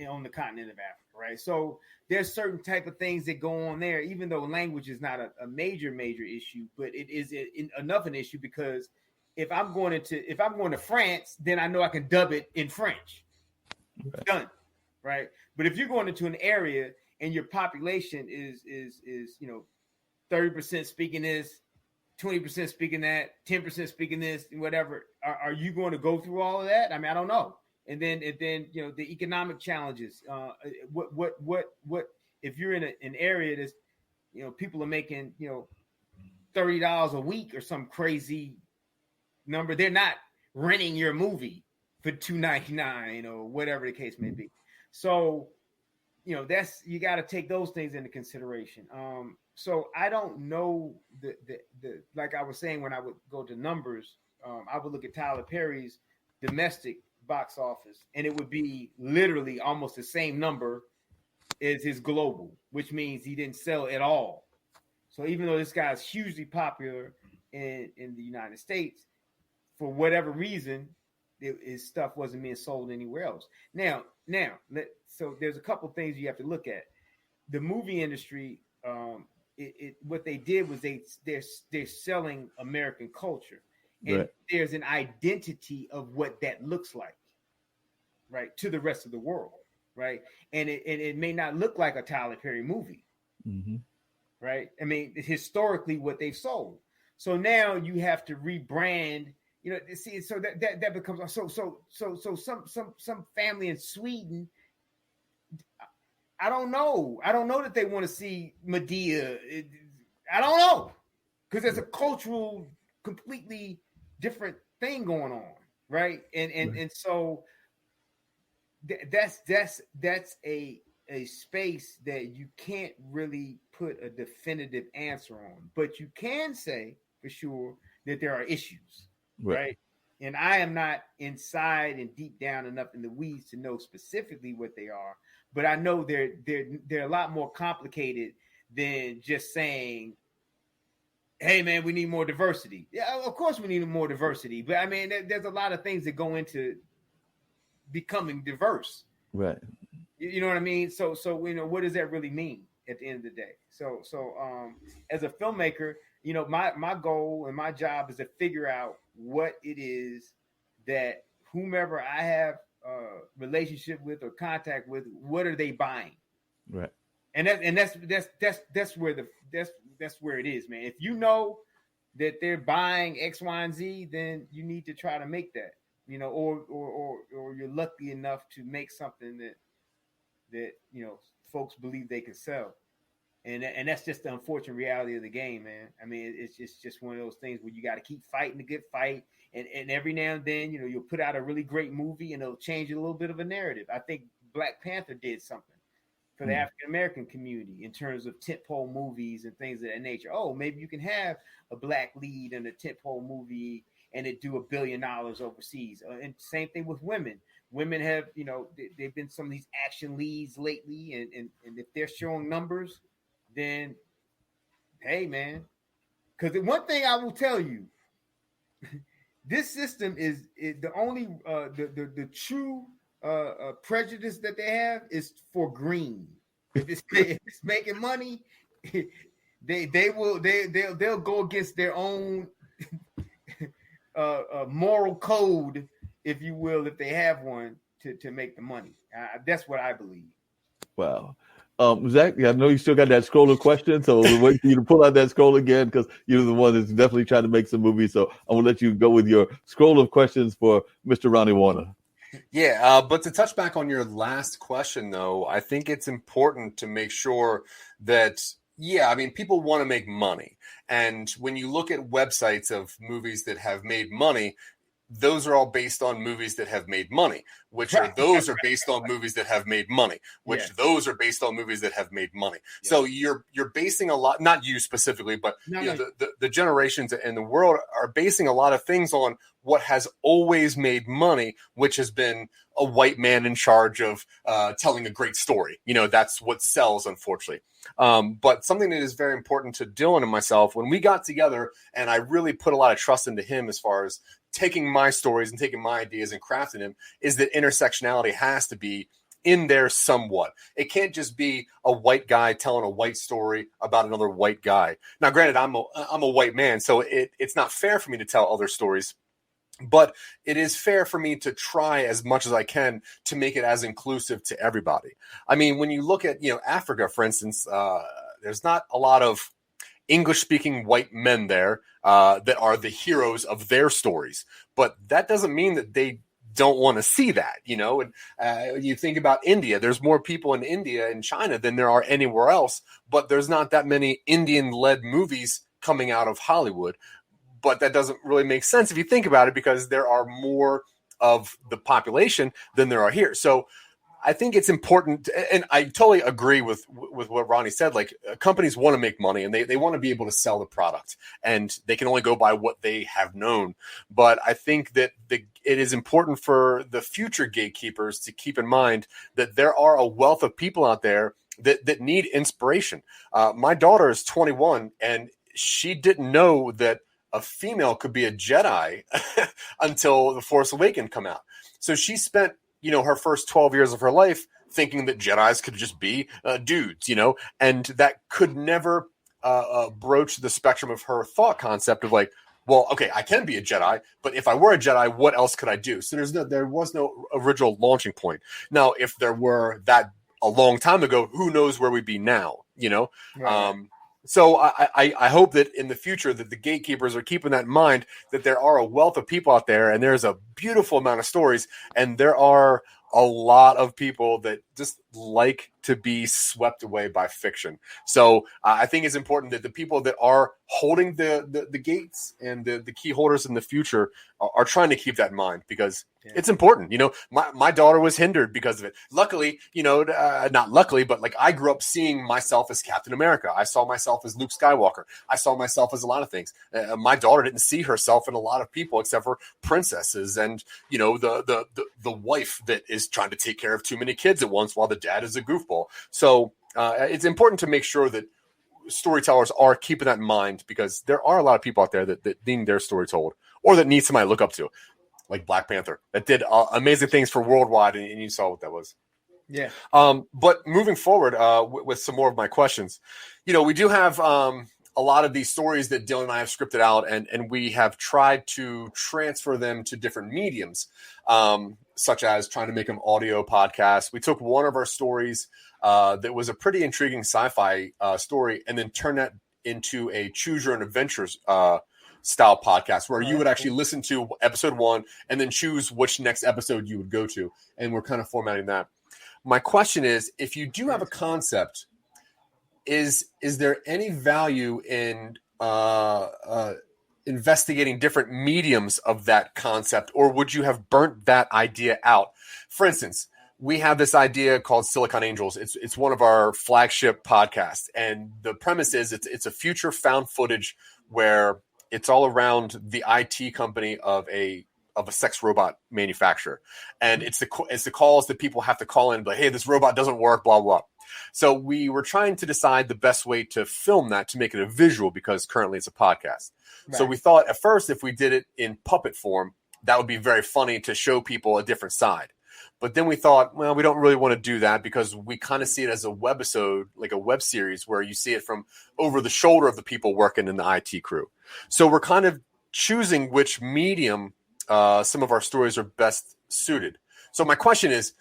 on the continent of Africa, right? So there's certain type of things that go on there, even though language is not a major issue, but it is enough an issue because if I'm going to France, then I know I can dub it in French. Okay. Done, right? But if you're going into an area and your population is 30% speaking this, 20% speaking that, 10% speaking this, whatever. Are you going to go through all of that? I mean, I don't know. And then the economic challenges. What if you're in an area that's people are making $30 a week or some crazy number. They're not renting your movie for $2.99 or whatever the case may be. So that's you got to take those things into consideration. So I don't know the like I was saying when I would go to numbers, I would look at Tyler Perry's domestic box office, and it would be literally almost the same number as his global, which means he didn't sell at all. So even though this guy is hugely popular in the United States, for whatever reason, his stuff wasn't being sold anywhere else. Now, so there's a couple things you have to look at. The movie industry, what they did was they're selling American culture, and right. There's an identity of what that looks like, right, to the rest of the world, right, and it may not look like a Tyler Perry movie, right? I mean, historically, what they've sold. So now you have to rebrand. See, so that becomes so some family in Sweden. I don't know that they want to see Medea. I don't know, because there's a cultural, completely different thing going on, right? And so that's a space that you can't really put a definitive answer on, but you can say for sure that there are issues. Right. And I am not inside and deep down enough in the weeds to know specifically what they are, but I know they're a lot more complicated than just saying hey man, we need more diversity. Yeah, of course we need more diversity, but I mean, there's a lot of things that go into becoming diverse. Right. You know what I mean? So what does that really mean at the end of the day? So as a filmmaker, my goal and my job is to figure out what it is that whomever I have a relationship with or contact with, what are they buying? Right. And that's where it is, man. If you know that they're buying X, Y, and Z, then you need to try to make that, or you're lucky enough to make something that folks believe they can sell. And that's just the unfortunate reality of the game, man. I mean, it's just one of those things where you got to keep fighting the good fight. And every now and then, you'll put out a really great movie and it'll change a little bit of a narrative. I think Black Panther did something for the African American community in terms of tentpole movies and things of that nature. Oh, maybe you can have a Black lead in a tentpole movie and it do $1 billion overseas. And same thing with women. Women have, they've been some of these action leads lately, and if they're showing numbers, then hey, man. Because the one thing I will tell you, this system is the only the true prejudice that they have is for green. If it's making money, they'll go against their own moral code, if you will, if they have one, to make the money. That's what I believe. Wow. Zack, I know you still got that scroll of questions, so we'll wait for you to pull out that scroll again, because you're the one that's definitely trying to make some movies. So I'm gonna let you go with your scroll of questions for Mr. Ronnie Warner. Yeah, but to touch back on your last question, though, I think it's important to make sure that, people want to make money. And when you look at websites of movies that have made money, those are all based on movies that have made money, which are those are based on movies that have made money, which those are based on movies that have made money. Yeah. So you're basing a lot, not you specifically, but the generations in the world are basing a lot of things on what has always made money, which has been a white man in charge of telling a great story. That's what sells, unfortunately. But something that is very important to Dylan and myself, when we got together, and I really put a lot of trust into him as far as taking my stories and taking my ideas and crafting them, is that intersectionality has to be in there somewhat. It can't just be a white guy telling a white story about another white guy. Now, granted, I'm a white man, so it's not fair for me to tell other stories, but it is fair for me to try as much as I can to make it as inclusive to everybody. I mean, when you look at, Africa, for instance, there's not a lot of English-speaking white men there that are the heroes of their stories. But that doesn't mean that they don't want to see that, And you think about India, there's more people in India and China than there are anywhere else, but there's not that many Indian-led movies coming out of Hollywood. But that doesn't really make sense if you think about it, because there are more of the population than there are here. So I think it's important, and I totally agree with what Ronnie said. Like, companies want to make money, and they want to be able to sell the product, and they can only go by what they have known. But I think that it is important for the future gatekeepers to keep in mind that there are a wealth of people out there that need inspiration. My daughter is 21, and she didn't know that a female could be a Jedi until The Force Awakens come out. So she spent her first 12 years of her life thinking that Jedis could just be dudes, and that could never broach the spectrum of her thought concept of like, well, okay, I can be a Jedi, but if I were a Jedi, what else could I do? So there was no original launching point. Now, if there were that a long time ago, who knows where we'd be now, Right. So I hope that in the future that the gatekeepers are keeping that in mind, that there are a wealth of people out there, and there's a beautiful amount of stories, and there are a lot of people that just like to be swept away by fiction. So I think it's important that the people that are holding the gates and the key holders in the future are trying to keep that in mind, because it's important. My daughter was hindered because of it. Luckily, not luckily, but like, I grew up seeing myself as Captain America. I saw myself as Luke Skywalker. I saw myself as a lot of things. My daughter didn't see herself in a lot of people except for princesses and, the wife that is trying to take care of too many kids at once while the dad is a goofball. So it's important to make sure that storytellers are keeping that in mind, because there are a lot of people out there that need their story told, or that need somebody to look up to, like Black Panther, that did amazing things for worldwide, and you saw what that was. Yeah. But moving forward with some more of my questions, we do have a lot of these stories that Dylan and I have scripted out, and we have tried to transfer them to different mediums, such as trying to make them audio podcasts. We took one of our stories that was a pretty intriguing sci-fi story, and then turned that into a choose your own adventures style podcast, where you would actually listen to episode 1 and then choose which next episode you would go to. And we're kind of formatting that. My question is, if you do have a concept, is there any value in investigating different mediums of that concept, or would you have burnt that idea out? For instance, we have this idea called Silicon Angels. It's one of our flagship podcasts, and the premise is it's a future found footage where it's all around the IT company of a sex robot manufacturer, and it's the calls that people have to call in, but hey, this robot doesn't work, blah blah. So we were trying to decide the best way to film that to make it a visual, because currently it's a podcast. Right. So we thought at first, if we did it in puppet form, that would be very funny to show people a different side. But then we thought, well, we don't really want to do that, because we kind of see it as a webisode, like a web series, where you see it from over the shoulder of the people working in the IT crew. So we're kind of choosing which medium some of our stories are best suited. So my question is,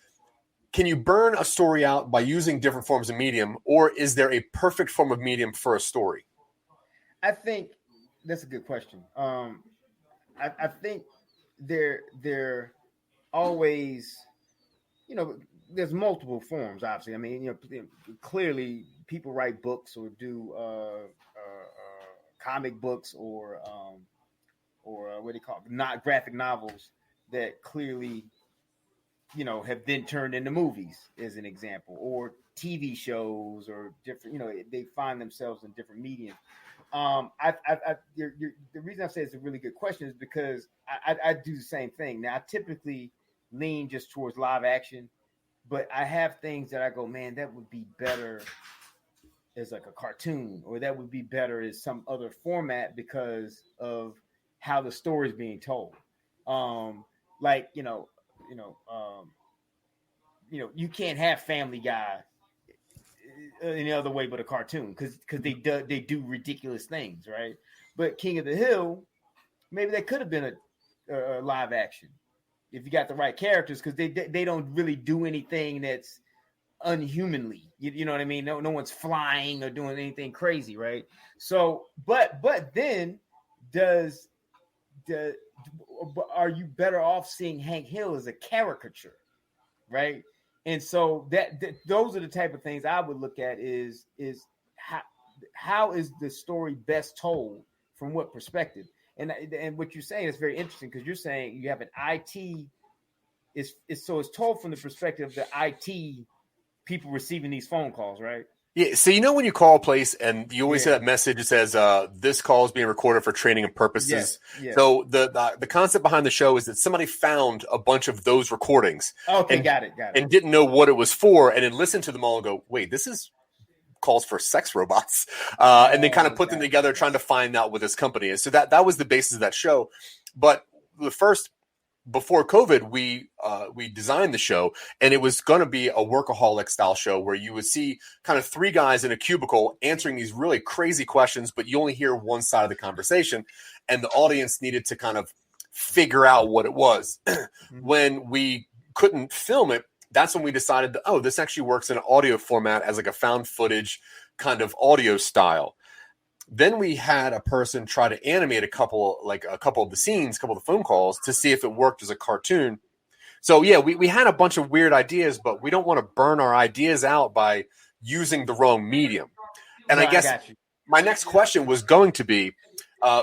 can you burn a story out by using different forms of medium, or is there a perfect form of medium for a story? I think that's a good question. I think they're always, there's multiple forms, obviously. I mean, clearly people write books or do comic books or what do you call it? Not graphic novels that clearly, have then turned into movies, as an example, or TV shows, or different, they find themselves in different mediums. The reason I say it's a really good question is because I do the same thing. Now, I typically lean just towards live action, but I have things that I go, man, that would be better as like a cartoon, or that would be better as some other format because of how the story is being told. You can't have Family Guy any other way but a cartoon, because they do ridiculous things, right? But King of the Hill, maybe that could have been a live action if you got the right characters, because they don't really do anything that's unhumanly. You know what I mean? No one's flying or doing anything crazy, right? So, but then are you better off seeing Hank Hill as a caricature, right? And so that those are the type of things I would look at is how is the story best told, from what perspective? And what you're saying is very interesting, because you're saying you have an IT, it's told from the perspective of the IT people receiving these phone calls, right? Yeah, so when you call a place and you always see that message, it says this call is being recorded for training and purposes. Yes. So the concept behind the show is that somebody found a bunch of those recordings. Okay, got it. And didn't know what it was for, and then listened to them all and go, wait, this is calls for sex robots. And then kind of put them together, trying to find out what this company is. So that was the basis of that show. But before COVID, we designed the show, and it was going to be a workaholic style show where you would see kind of 3 guys in a cubicle answering these really crazy questions, but you only hear one side of the conversation, and the audience needed to kind of figure out what it was. When we couldn't film it, that's when we decided that, this actually works in an audio format as like a found footage kind of audio style. Then we had a person try to animate a couple of the scenes, a couple of the phone calls, to see if it worked as a cartoon. So yeah, we had a bunch of weird ideas, but we don't want to burn our ideas out by using the wrong medium. And I guess my next question was going to be,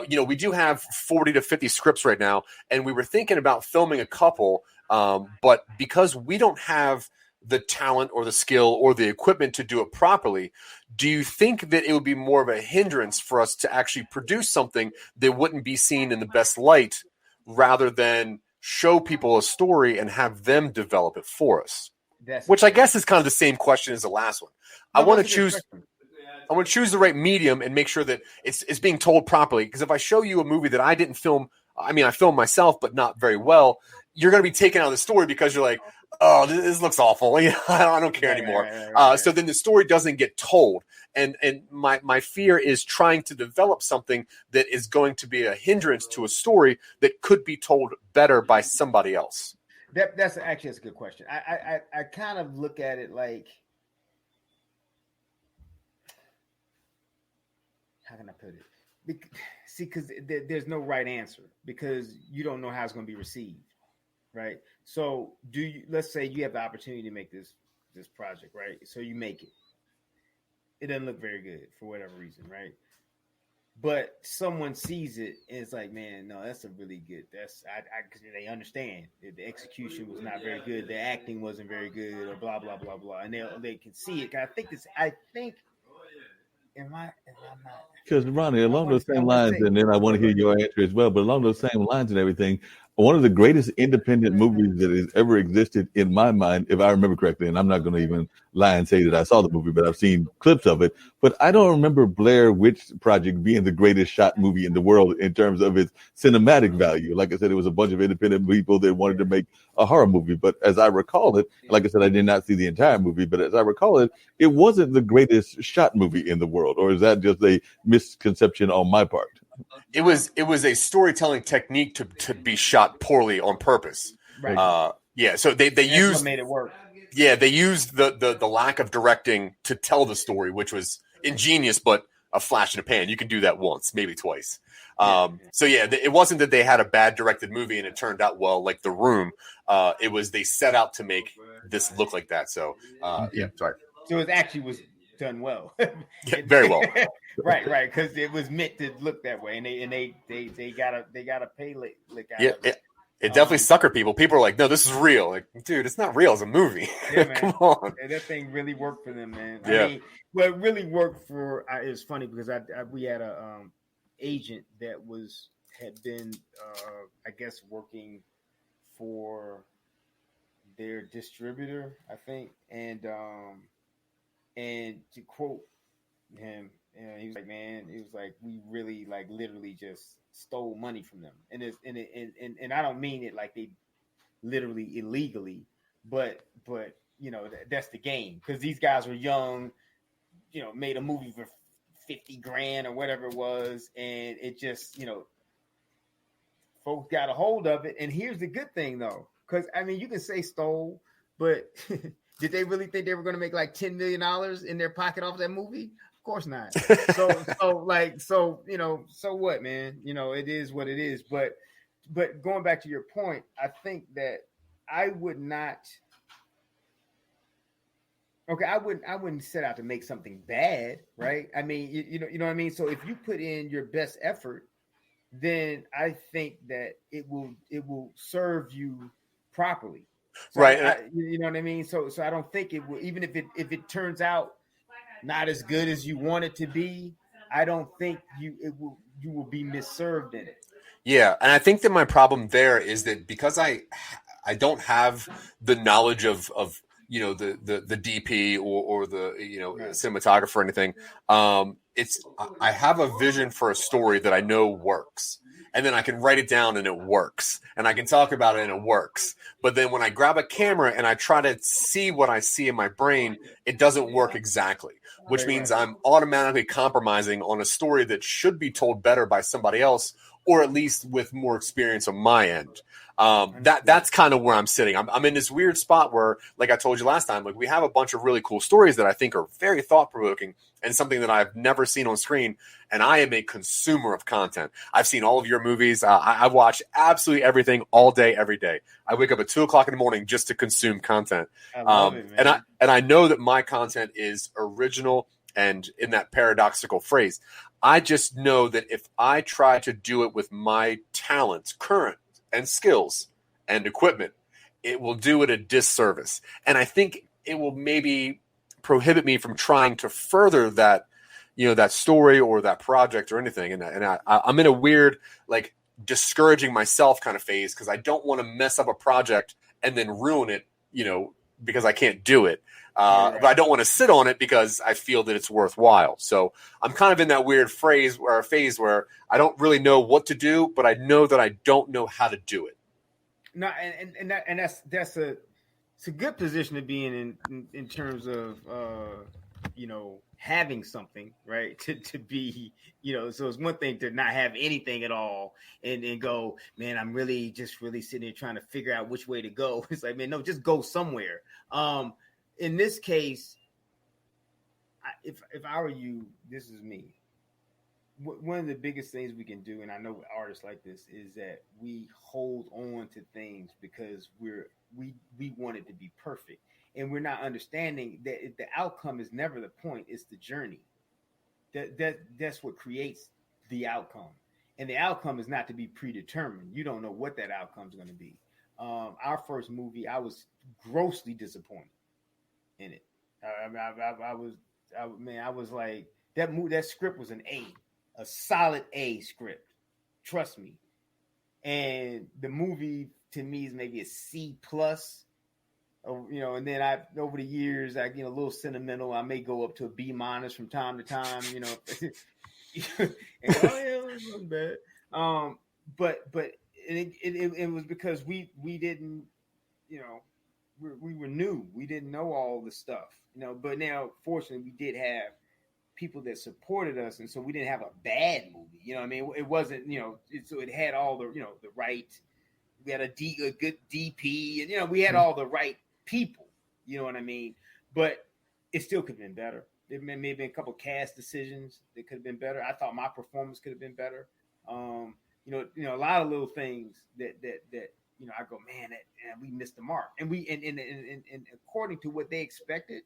we do have 40 to 50 scripts right now, and we were thinking about filming a couple, but because we don't have the talent or the skill or the equipment to do it properly, do you think that it would be more of a hindrance for us to actually produce something that wouldn't be seen in the best light, rather than show people a story and have them develop it for us? Which I guess is kind of the same question as the last one. I want to choose. to choose the right medium and make sure that it's being told properly. Because if I show you a movie that I didn't film, I mean, I filmed myself, but not very well, you're going to be taken out of the story because you're like, oh, this looks awful. You know, I don't care anymore. Right. So then the story doesn't get told. And my fear is trying to develop something that is going to be a hindrance to a story that could be told better by somebody else. That's a good question. I kind of look at it like, how can I put it? Because there's no right answer because you don't know how it's going to be received, right? So let's say you have the opportunity to make this project, right? So you make it. It doesn't look very good for whatever reason, right? But someone sees it and it's like, man, no, that's a really good. Because they understand that the execution was not very good, the acting wasn't very good, or blah blah blah blah, and they can see it. I think. Am I not? Because Ronnie, along those same lines, and then I want to hear your answer as well. But along those same lines and everything, one of the greatest independent movies that has ever existed in my mind, if I remember correctly, and I'm not going to even lie and say that I saw the movie, but I've seen clips of it. But I don't remember Blair Witch Project being the greatest shot movie in the world in terms of its cinematic value. Like I said, it was a bunch of independent people that wanted to make a horror movie. But as I recall it, like I said, I did not see the entire movie, but as I recall it, it wasn't the greatest shot movie in the world. Or is that just a misconception on my part? It was a storytelling technique to be shot poorly on purpose. Right. Yeah. So they used what made it work. Yeah, they used the lack of directing to tell the story, which was ingenious, but a flash in the pan. You can do that once, maybe twice. So yeah, it wasn't that they had a bad directed movie and it turned out well, like The Room. It was they set out to make this look like that. So yeah, sorry. So it actually was done well. Yeah, very well. right, because it was meant to look that way, and they got a pay lick out of it. It definitely sucker people. People are like, no, this is real. Like, dude, it's not real. It's a movie. Yeah, man. Come on. Yeah, that thing really worked for them, man. Yeah. I mean, well, it really worked for. It's funny because we had a agent that had been, I guess, working for their distributor, I think, and to quote him, he was like, man, it was like we really like literally just stole money from them, and I don't mean it like they literally illegally, but you know that's the game because these guys were young, you know, made a movie for $50,000 or whatever it was, and it just, you know, folks got a hold of it. And here's the good thing though, because I mean you can say stole, but did they really think they were going to make like $10 million in their pocket off that movie? Of course not. So you know, so what, man? You know, it is what it is. But going back to your point, I think that I would not. Okay, I wouldn't set out to make something bad, right? I mean, you know what I mean. So if you put in your best effort, then I think that it will serve you properly, so right? You know what I mean. So I don't think it will, even if it turns out not as good as you want it to be, I don't think you will be misserved in it. Yeah, and I think that my problem there is that because I don't have the knowledge of you know the DP or the cinematographer or anything. I have a vision for a story that I know works, and then I can write it down and it works, and I can talk about it and it works. But then when I grab a camera and I try to see what I see in my brain, it doesn't work exactly, which means I'm automatically compromising on a story that should be told better by somebody else, or at least with more experience on my end. That's kind of where I'm sitting. I'm in this weird spot where, like I told you last time, like we have a bunch of really cool stories that I think are very thought-provoking and something that I've never seen on screen. And I am a consumer of content. I've seen all of your movies. I watch absolutely everything all day, every day. I wake up at 2:00 in the morning just to consume content. I love it, man. And I know that my content is original and in that paradoxical phrase. I just know that if I try to do it with my talents, current and skills and equipment, it will do it a disservice. And I think it will maybe prohibit me from trying to further that, you know, that story or that project or anything. And I'm in a weird, like, discouraging myself kind of phase because I don't want to mess up a project and then ruin it, you know, because I can't do it. But I don't want to sit on it because I feel that it's worthwhile. So I'm kind of in that weird phase where I don't really know what to do, but I know that I don't know how to do it. No, and that's a good position to be in terms of having something, right? To be, so it's one thing to not have anything at all and go, man, I'm really sitting here trying to figure out which way to go. It's like, man, no, just go somewhere. In this case, if I were you, this is me. One of the biggest things we can do, and I know with artists like this, is that we hold on to things because we want it to be perfect. And we're not understanding that the outcome is never the point; it's the journey. That's what creates the outcome, and the outcome is not to be predetermined. You don't know what that outcome is going to be. Our first movie, I was grossly disappointed in it. I was like that script was a solid A script. Trust me. And the movie to me is maybe a C plus. And then over the years, a little sentimental. I may go up to a B minus from time to time. And, it wasn't bad. But it was because we didn't, we were new. We didn't know all the stuff, But now, fortunately, we did have people that supported us, and so we didn't have a bad movie. It wasn't, so it had all the, the right. We had a good DP, and we had all the right people. You know what I mean? But it still could have been better. There may have been a couple cast decisions that could have been better. I thought my performance could have been better. A lot of little things that I go, man, we missed the mark, and and according to what they expected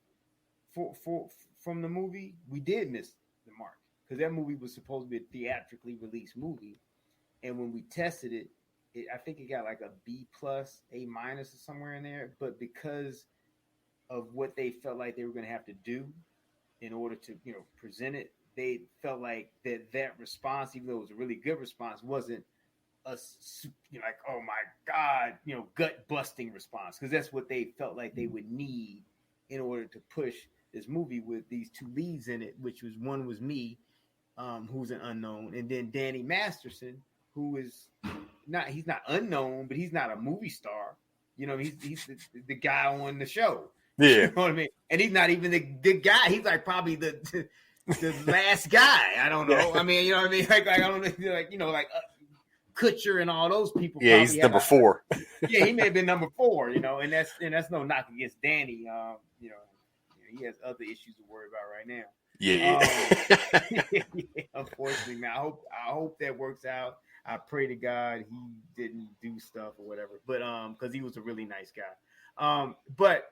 from the movie, we did miss the mark because that movie was supposed to be a theatrically released movie, and when we tested it, I think it got like a B plus, A minus, or somewhere in there. But because of what they felt like they were going to have to do in order to, present it, they felt like that response, even though it was a really good response, wasn't like, oh my God, gut busting response, because that's what they felt like they would need in order to push this movie with these two leads in it, which was one was me, who's an unknown, and then Danny Masterson, who is he's not unknown, but he's not a movie star. He's the guy on the show. Yeah. You know what I mean? And he's not even the good guy. He's like probably the last guy. I don't know. Yeah. I mean, you know what I mean? Like I don't know, like Kutcher and all those people. Yeah, he's number 4. Yeah, he may have been number 4, and that's no knock against Danny. He has other issues to worry about right now. Yeah. Unfortunately, man, I hope that works out. I pray to God he didn't do stuff or whatever, but because he was a really nice guy. But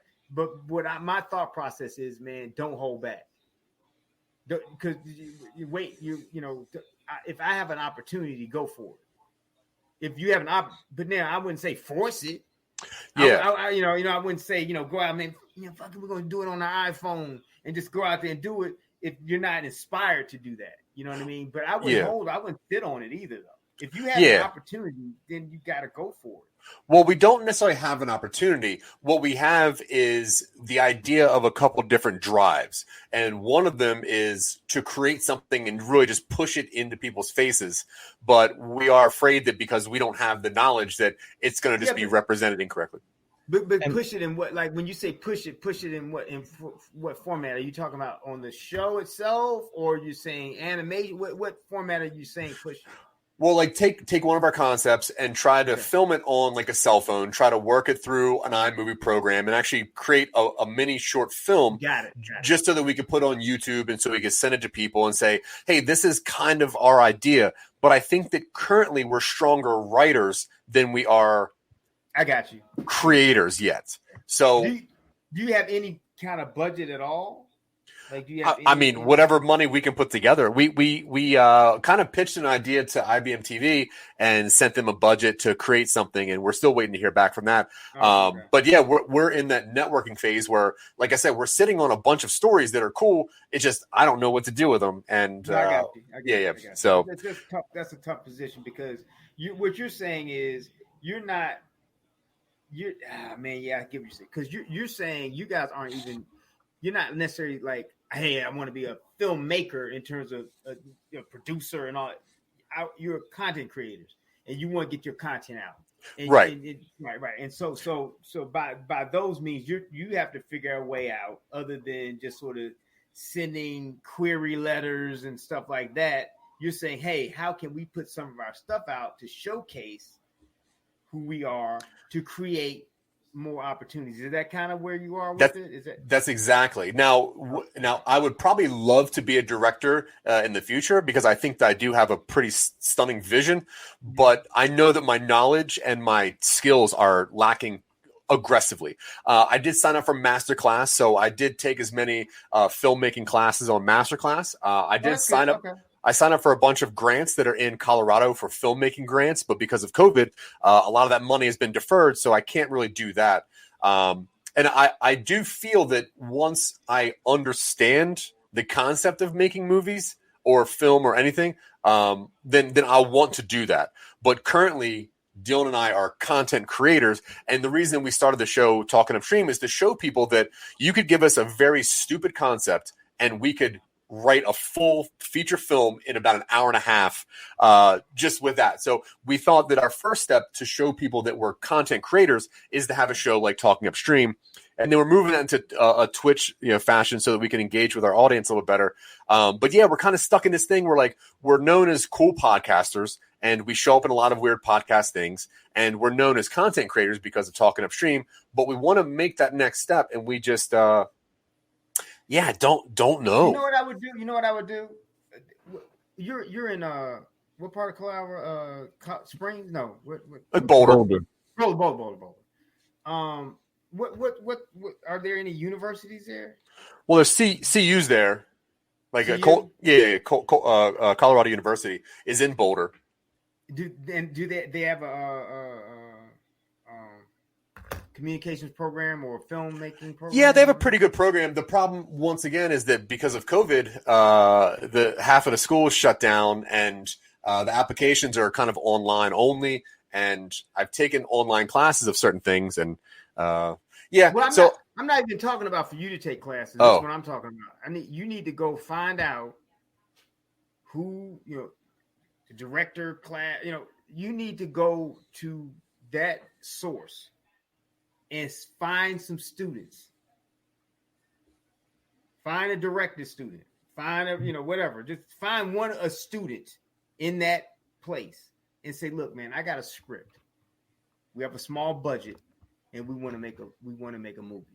what my thought process is, man, don't hold back. Because you wait, if I have an opportunity, go for it. If you have but now I wouldn't say force it. Yeah. I wouldn't say, go out, man, fucking we're going to do it on the iPhone and just go out there and do it if you're not inspired to do that. You know what I mean? But I wouldn't sit on it either, though. If you have an opportunity, then you got to go for it. Well, we don't necessarily have an opportunity. What we have is the idea of a couple different drives. And one of them is to create something and really just push it into people's faces. But we are afraid that because we don't have the knowledge that it's going to just be represented incorrectly. But push it in what? Like when you say push it in what? In what format? Are you talking about on the show itself, or are you saying animation? What format are you saying push it? Well, like take one of our concepts and try to film it on like a cell phone, try to work it through an iMovie program and actually create a mini short film. Got it. Just so that we could put on YouTube and so we could send it to people and say, hey, this is kind of our idea. But I think that currently we're stronger writers than we are I got you. Creators yet. So do you have any kind of budget at all? Like, do you have whatever money we can put together. We kind of pitched an idea to IBM TV and sent them a budget to create something, and we're still waiting to hear back from that. Okay. But yeah, we're in that networking phase where, like I said, we're sitting on a bunch of stories that are cool. It's just I don't know what to do with them. And I got you. So that's a tough position because what you're saying is you're not man, yeah, I get what you're saying, because you're saying you guys aren't even, you're not necessarily like, hey, I want to be a filmmaker in terms of a producer and all. You're content creators, and you want to get your content out. And, Right. Right. And so by those means, you have to figure a way out other than just sort of sending query letters and stuff like that. You're saying, hey, how can we put some of our stuff out to showcase who we are, to create more opportunities? Is that kind of where you are with it? Is that? That's exactly. Now, I would probably love to be a director in the future, because I think that I do have a pretty stunning vision, but I know that my knowledge and my skills are lacking aggressively. I did sign up for masterclass, so I did take as many filmmaking classes on masterclass. I did sign up. Okay. I signed up for a bunch of grants that are in Colorado for filmmaking grants, but because of COVID, a lot of that money has been deferred, so I can't really do that. And I do feel that once I understand the concept of making movies or film or anything, then I'll want to do that. But currently, Dylan and I are content creators, and the reason we started the show Talking Upstream is to show people that you could give us a very stupid concept and we could write a full feature film in about an hour and a half, just with that. So we thought that our first step to show people that we're content creators is to have a show like Talking Upstream. And then we're moving that into a Twitch fashion so that we can engage with our audience a little better. But yeah, we're kind of stuck in this thing where we're known as cool podcasters, and we show up in a lot of weird podcast things, and we're known as content creators because of Talking Upstream. But we want to make that next step, and we just don't know. You know what I would do? You're in what part of Colorado? Springs? No, what Boulder. Boulder. What are there any universities there? Well, there's CU's there. Colorado University is in Boulder. Do they have a communications program or filmmaking program? Yeah, they have a pretty good program. The problem, once again, is that because of COVID, the half of the school is shut down, and the applications are kind of online only. And I've taken online classes of certain things, and I'm not even talking about for you to take classes. That's what I'm talking about. You need to go find out who the director class. You need to go to that source and find some students. Find a director student. Find whatever. Just find a student in that place and say, "Look, man, I got a script. We have a small budget, and we want to make a movie."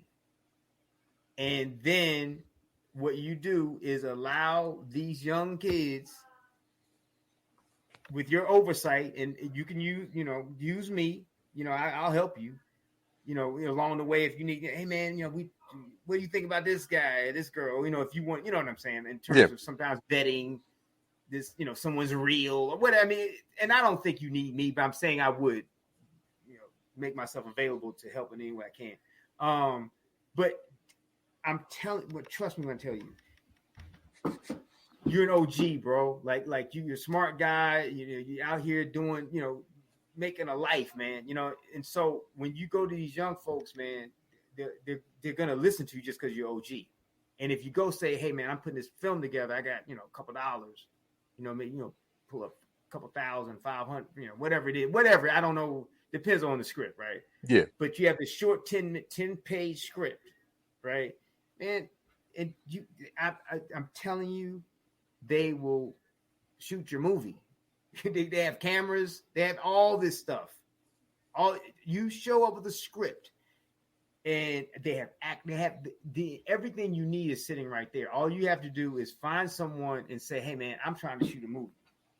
And then what you do is allow these young kids, with your oversight, and you can use me. I'll help you. Along the way, if you need, hey man, what do you think about this guy, this girl? If you want, you know what I'm saying, in terms of sometimes vetting this, someone's real or what. I mean, and I don't think you need me, but I'm saying I would, make myself available to help in any way I can. But I'm trust me when I tell you, you're an OG, bro. Like you're a smart guy. You're out here doing, making a life, man. And so when you go to these young folks, man, they're gonna listen to you just because you're OG. And if you go say, hey man, I'm putting this film together, I got a couple dollars, maybe pull up a couple $1,000, $500, whatever it is, whatever. I don't know. Depends on the script, right? Yeah. But you have the short 10-page script, right? Man, and I'm telling you, they will shoot your movie. They have cameras. They have all this stuff. You show up with a script, and they have everything you need is sitting right there. All you have to do is find someone and say, "Hey, man, I'm trying to shoot a movie.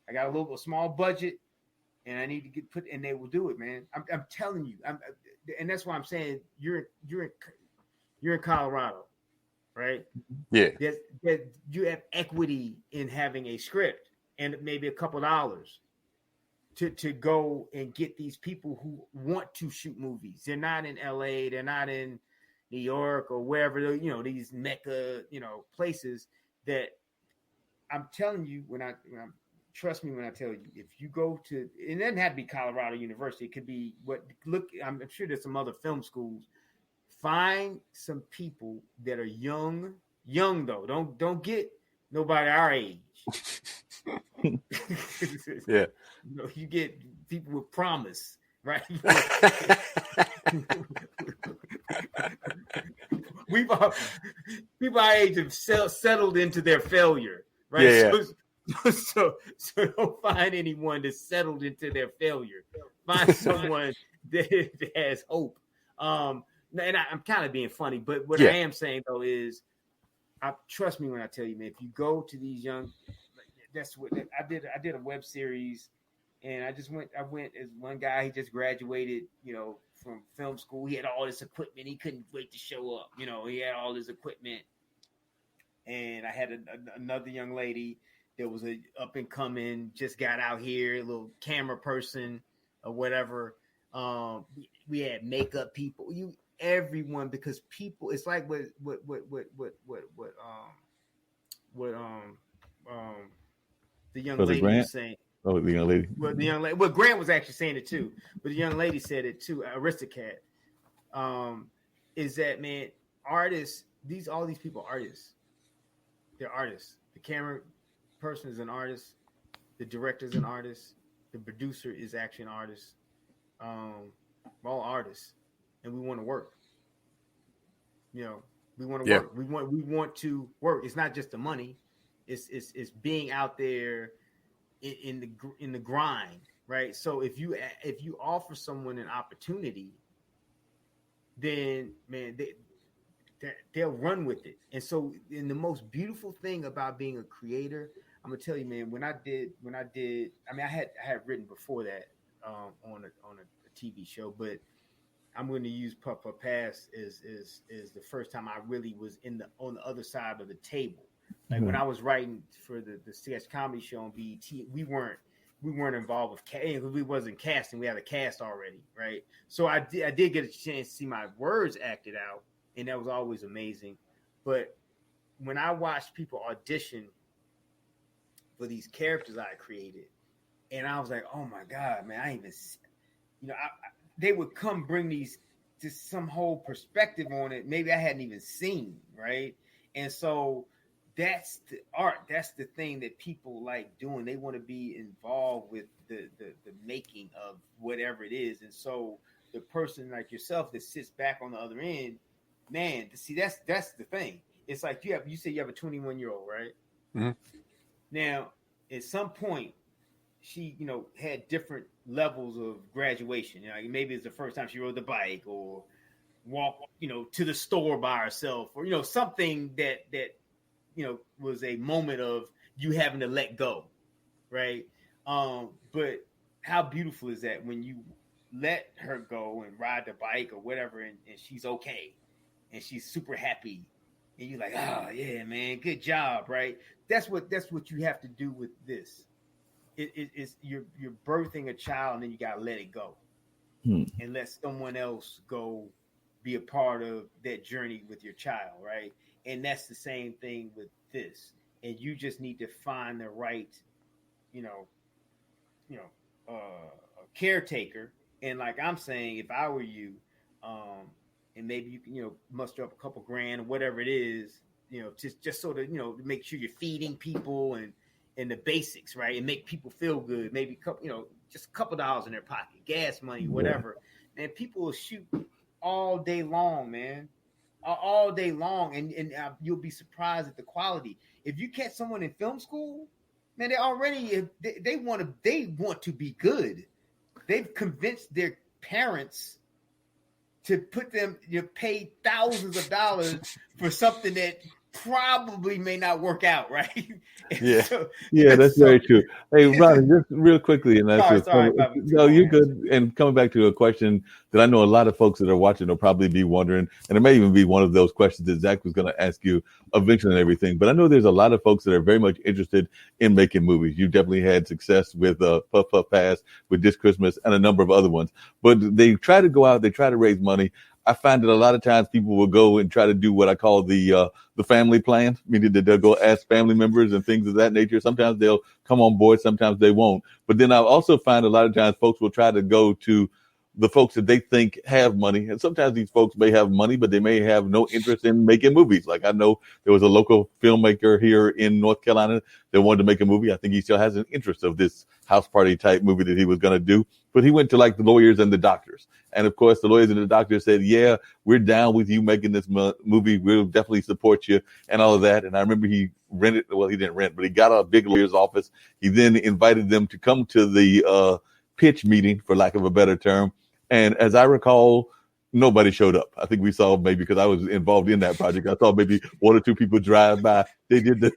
I got a small budget, and I need to get put." And they will do it, man. I'm telling you. And that's why I'm saying you're in Colorado, right? Yeah. That you have equity in having a script and maybe a couple dollars to go and get these people who want to shoot movies. They're not in LA, they're not in New York or wherever, these mecca, places that I'm telling you, when I'm trust me when I tell you, if you go to, it doesn't have to be Colorado University. It could be I'm sure there's some other film schools. Find some people that are young though. Don't get nobody our age. Yeah. You get people with promise, right? People our age have settled into their failure, right? Yeah. So don't find anyone that's settled into their failure. Find someone that has hope. And I'm kind of being funny, but what I am saying though is, trust me when I tell you, man. If you go to these young, that's what I did. I did a web series, and I went as one guy. He just graduated, from film school. He had all this equipment. He couldn't wait to show up. He had all his equipment, and I had another young lady that was a up and coming, just got out here, a little camera person or whatever. We had makeup people, everyone, because people, it's like what the young lady was saying. Oh, the young lady. Well, the young lady. Well, Grant was actually saying it too, but the young lady said it too. Aristocat, is that, man? Artists. All these people are artists. They're artists. The camera person is an artist. The director is an artist. The producer is actually an artist. We're all artists, and we want to work. We want to work. We want to work. It's not just the money. It's being out there in the grind, right? So if you offer someone an opportunity, then man, they'll run with it. And so, the most beautiful thing about being a creator, I'm gonna tell you, man, when I did, I mean, I had written before that on a TV show, but I'm going to use Puff Puff Pass is the first time I really was on the other side of the table. Like when I was writing for the sketch comedy show on BET, we weren't involved with because we wasn't casting. We had a cast already, right? So I did get a chance to see my words acted out, and that was always amazing. But when I watched people audition for these characters I created, and I was like, oh my God, man, I even, they would come bring these just some whole perspective on it. Maybe I hadn't even seen, right? And so that's the art. That's the thing that people like doing. They want to be involved with the making of whatever it is. And so the person like yourself that sits back on the other end, man, see, that's the thing. It's like you say you have a 21-year-old, right? Mm-hmm. Now, at some point, she, had different levels of graduation. Maybe it's the first time she rode the bike or walked, to the store by herself, or something that was a moment of you having to let go, right? But how beautiful is that when you let her go and ride the bike or whatever, and she's okay, and she's super happy, and you're like, oh yeah, man, good job, right? That's what you have to do with this. It's you're birthing a child, and then you gotta let it go, and let someone else go be a part of that journey with your child, right? And that's the same thing with this. And you just need to find the right, caretaker. And like I'm saying, if I were you, and maybe you can, muster up a couple grand or whatever it is, just sort of, make sure you're feeding people and the basics, right? And make people feel good. Maybe just a couple dollars in their pocket, gas money, whatever. And people will shoot all day long, man. All day long, and you'll be surprised at the quality. If you catch someone in film school, man, they want to be good. They've convinced their parents to put them, pay thousands of dollars for something that probably may not work out, right? Yeah, that's very true. Hey, Ronnie, just real quickly, and that's you're good. And coming back to a question that I know a lot of folks that are watching will probably be wondering, and it may even be one of those questions that Zack was going to ask you eventually and everything. But I know there's a lot of folks that are very much interested in making movies. You definitely had success with Puff Puff Pass, with This Christmas, and a number of other ones. But they try to go out, they try to raise money. I find that a lot of times people will go and try to do what I call the family plan, meaning that they'll go ask family members and things of that nature. Sometimes they'll come on board, sometimes they won't. But then I also find a lot of times folks will try to go to the folks that they think have money. And sometimes these folks may have money, but they may have no interest in making movies. Like I know there was a local filmmaker here in North Carolina that wanted to make a movie. I think he still has an interest of this house party type movie that he was going to do. But he went to like the lawyers and the doctors. And of course, the lawyers and the doctors said, yeah, we're down with you making this movie. We'll definitely support you and all of that. And I remember he didn't rent, but he got a big lawyer's office. He then invited them to come to the pitch meeting, for lack of a better term. And as I recall, nobody showed up. I think we saw, maybe because I was involved in that project, I saw maybe one or two people drive by. They did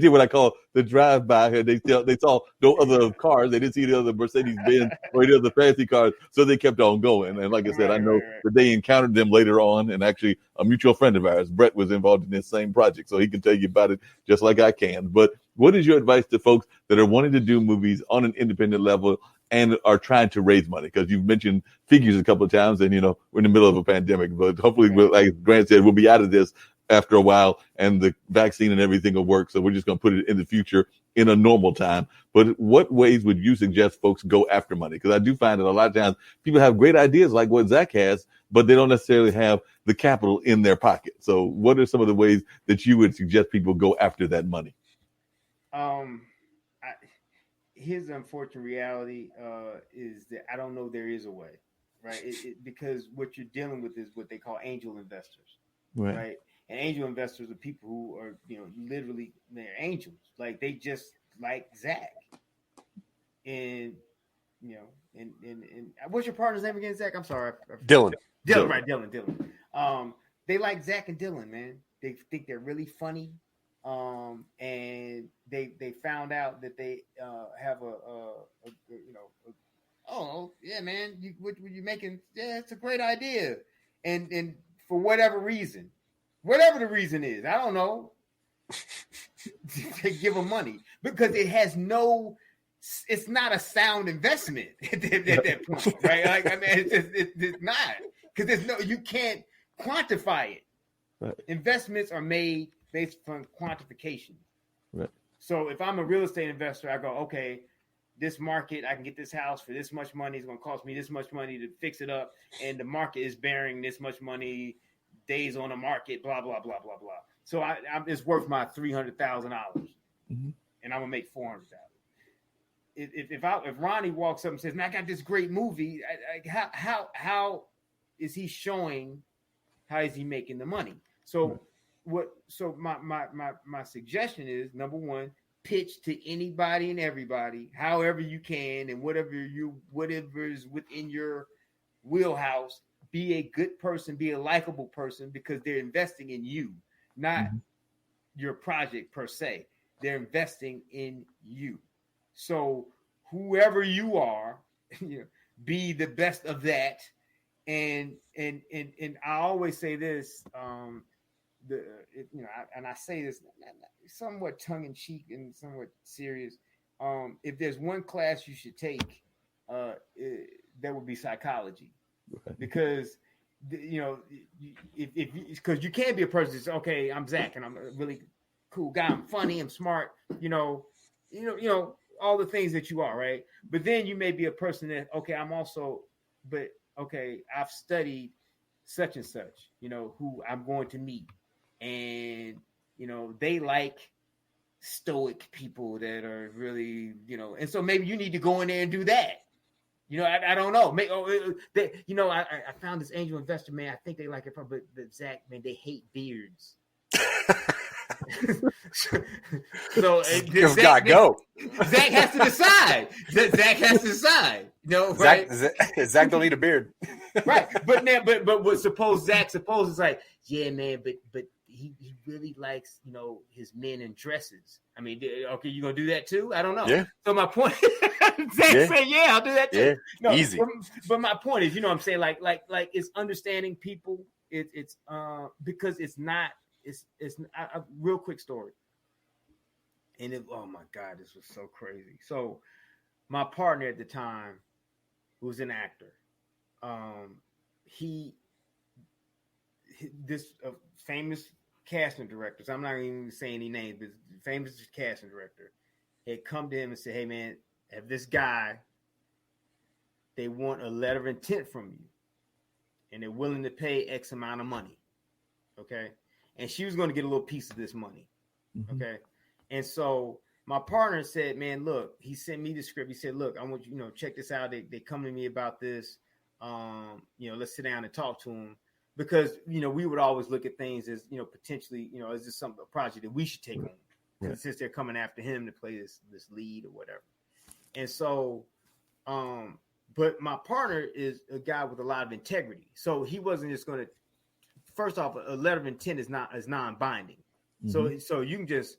what I call the drive-by. And they saw no other cars. They didn't see the other Mercedes-Benz or any other fancy cars. So they kept on going. And like I said, I know that they encountered them later on. And actually, a mutual friend of ours, Brett, was involved in this same project. So he can tell you about it just like I can. But what is your advice to folks that are wanting to do movies on an independent level and are trying to raise money? Because you've mentioned figures a couple of times, and we're in the middle of a pandemic, but hopefully, like Grant said, we'll be out of this after a while, and the vaccine and everything will work. So we're just going to put it in the future in a normal time. But what ways would you suggest folks go after money? Because I do find that a lot of times people have great ideas like what Zack has, but they don't necessarily have the capital in their pocket. So what are some of the ways that you would suggest people go after that money? His unfortunate reality is that I don't know there is a way, right? Because what you're dealing with is what they call angel investors, right? And angel investors are people who are, literally they're angels. Like they just like Zack. And, and what's your partner's name again, Zack? I'm sorry. Dylan. Right, Dylan. They like Zack and Dylan, man. They think they're really funny. And they found out that they have oh yeah, man, what were you making? Yeah, it's a great idea. And for whatever the reason is, I don't know, they give them money because it's not a sound investment at that point, right? Like, I mean, it's not, because you can't quantify it. Right. Investments are made based on quantification. Right. So if I'm a real estate investor, I go, okay, this market, I can get this house for this much money. It's going to cost me this much money to fix it up. And the market is bearing this much money, days on the market, blah, blah, blah, blah, blah. So it's worth my $300,000, and I'm going to make $400,000. If Ronnie walks up and says, man, I got this great movie, how is he showing, how is he making the money? So my suggestion is, number one, pitch to anybody and everybody, however you can, and whatever is within your wheelhouse. Be a good person, be a likable person, because they're investing in you, not your project per se. They're investing in you. So whoever you are, be the best of that. And I always say this, and I say this somewhat tongue in cheek and somewhat serious. If there's one class you should take, that would be psychology, because because you can't be a person that's, okay, I'm Zack and I'm a really cool guy, I'm funny, I'm smart, all the things that you are, right? But then you may be a person that, okay, I've studied such and such, who I'm going to meet. And, they like stoic people that are really, and so maybe you need to go in there and do that. I don't know. I found this angel investor, man. I think they like it, but Zack, man, they hate beards. So you've got to go. Zack has to decide. Zack has to decide. Right? Zack don't need a beard, right? But suppose it's like, yeah, man, but he really likes his men in dresses. I mean, okay, you gonna do that too? I don't know. Yeah. So my point, Zack said, yeah, I'll do that too. Yeah. No, easy. But my point is, I'm saying, like it's understanding people. It's because it's not. It's a real quick story. And oh my God, this was so crazy. So my partner at the time, who was an actor, he this famous casting directors, I'm not even saying any names, but famous casting director had come to him and said, hey man, have this guy, they want a letter of intent from you and they're willing to pay X amount of money. Okay. And she was going to get a little piece of this money. Mm-hmm. Okay. And so my partner said, man, look, he sent me the script. He said, look, I want you, check this out. They come to me about this. Let's sit down and talk to him. Because, we would always look at things as, potentially, is this a project that we should take on? Right. Since they're coming after him to play this lead or whatever. And so, but my partner is a guy with a lot of integrity. So he wasn't just going to, first off, a letter of intent is non-binding. Mm-hmm. So you can just,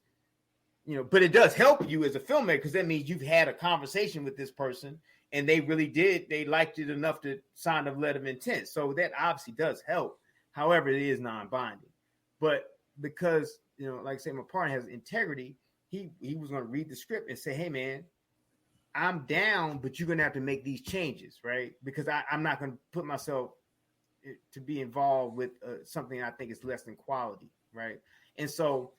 but it does help you as a filmmaker because that means you've had a conversation with this person and they really they liked it enough to sign a letter of intent. So that obviously does help. However, it is non-binding. But because, like I say, my partner has integrity, he was going to read the script and say, hey, man, I'm down, but you're going to have to make these changes, right? Because I'm not going to put myself to be involved with something I think is less than quality, right? And so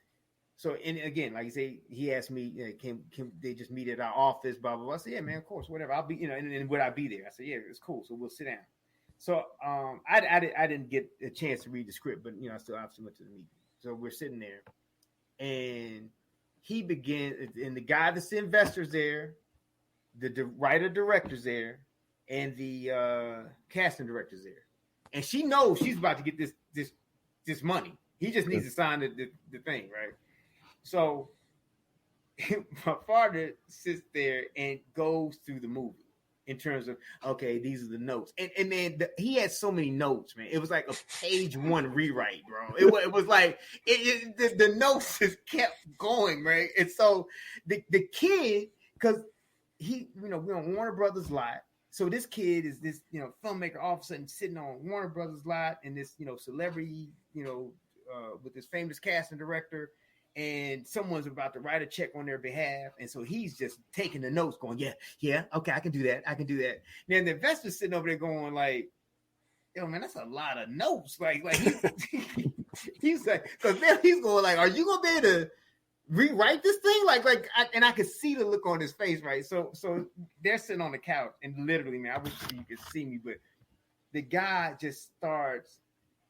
and again, like you say, he asked me, can they just meet at our office, blah, blah, blah. I said, yeah, man, of course, whatever. I'll be, and would I be there? I said, yeah, it's cool. So we'll sit down. So I didn't get a chance to read the script, but, I still obviously went to the meeting. So we're sitting there and he began, and the guy that's the investor's there, the writer director's there, and the casting director's there. And she knows she's about to get this money. He just needs to sign the thing, right? So my father sits there and goes through the movie in terms of, okay, these are the notes. And man, he had so many notes, man. It was like a page one rewrite, bro. It was like, the notes just kept going, right? And so the kid, because we're on Warner Brothers lot. So this kid is this, filmmaker all of a sudden sitting on Warner Brothers lot and this, celebrity, with this famous casting director, and someone's about to write a check on their behalf. And so he's just taking the notes going, yeah, okay, I can do that. Then the investor's sitting over there going like, yo, man, that's a lot of notes. Like he's like, because then he's going like, are you going to be able to rewrite this thing? And I could see the look on his face, right? So they're sitting on the couch and literally, man, I wish you could see me, but the guy just starts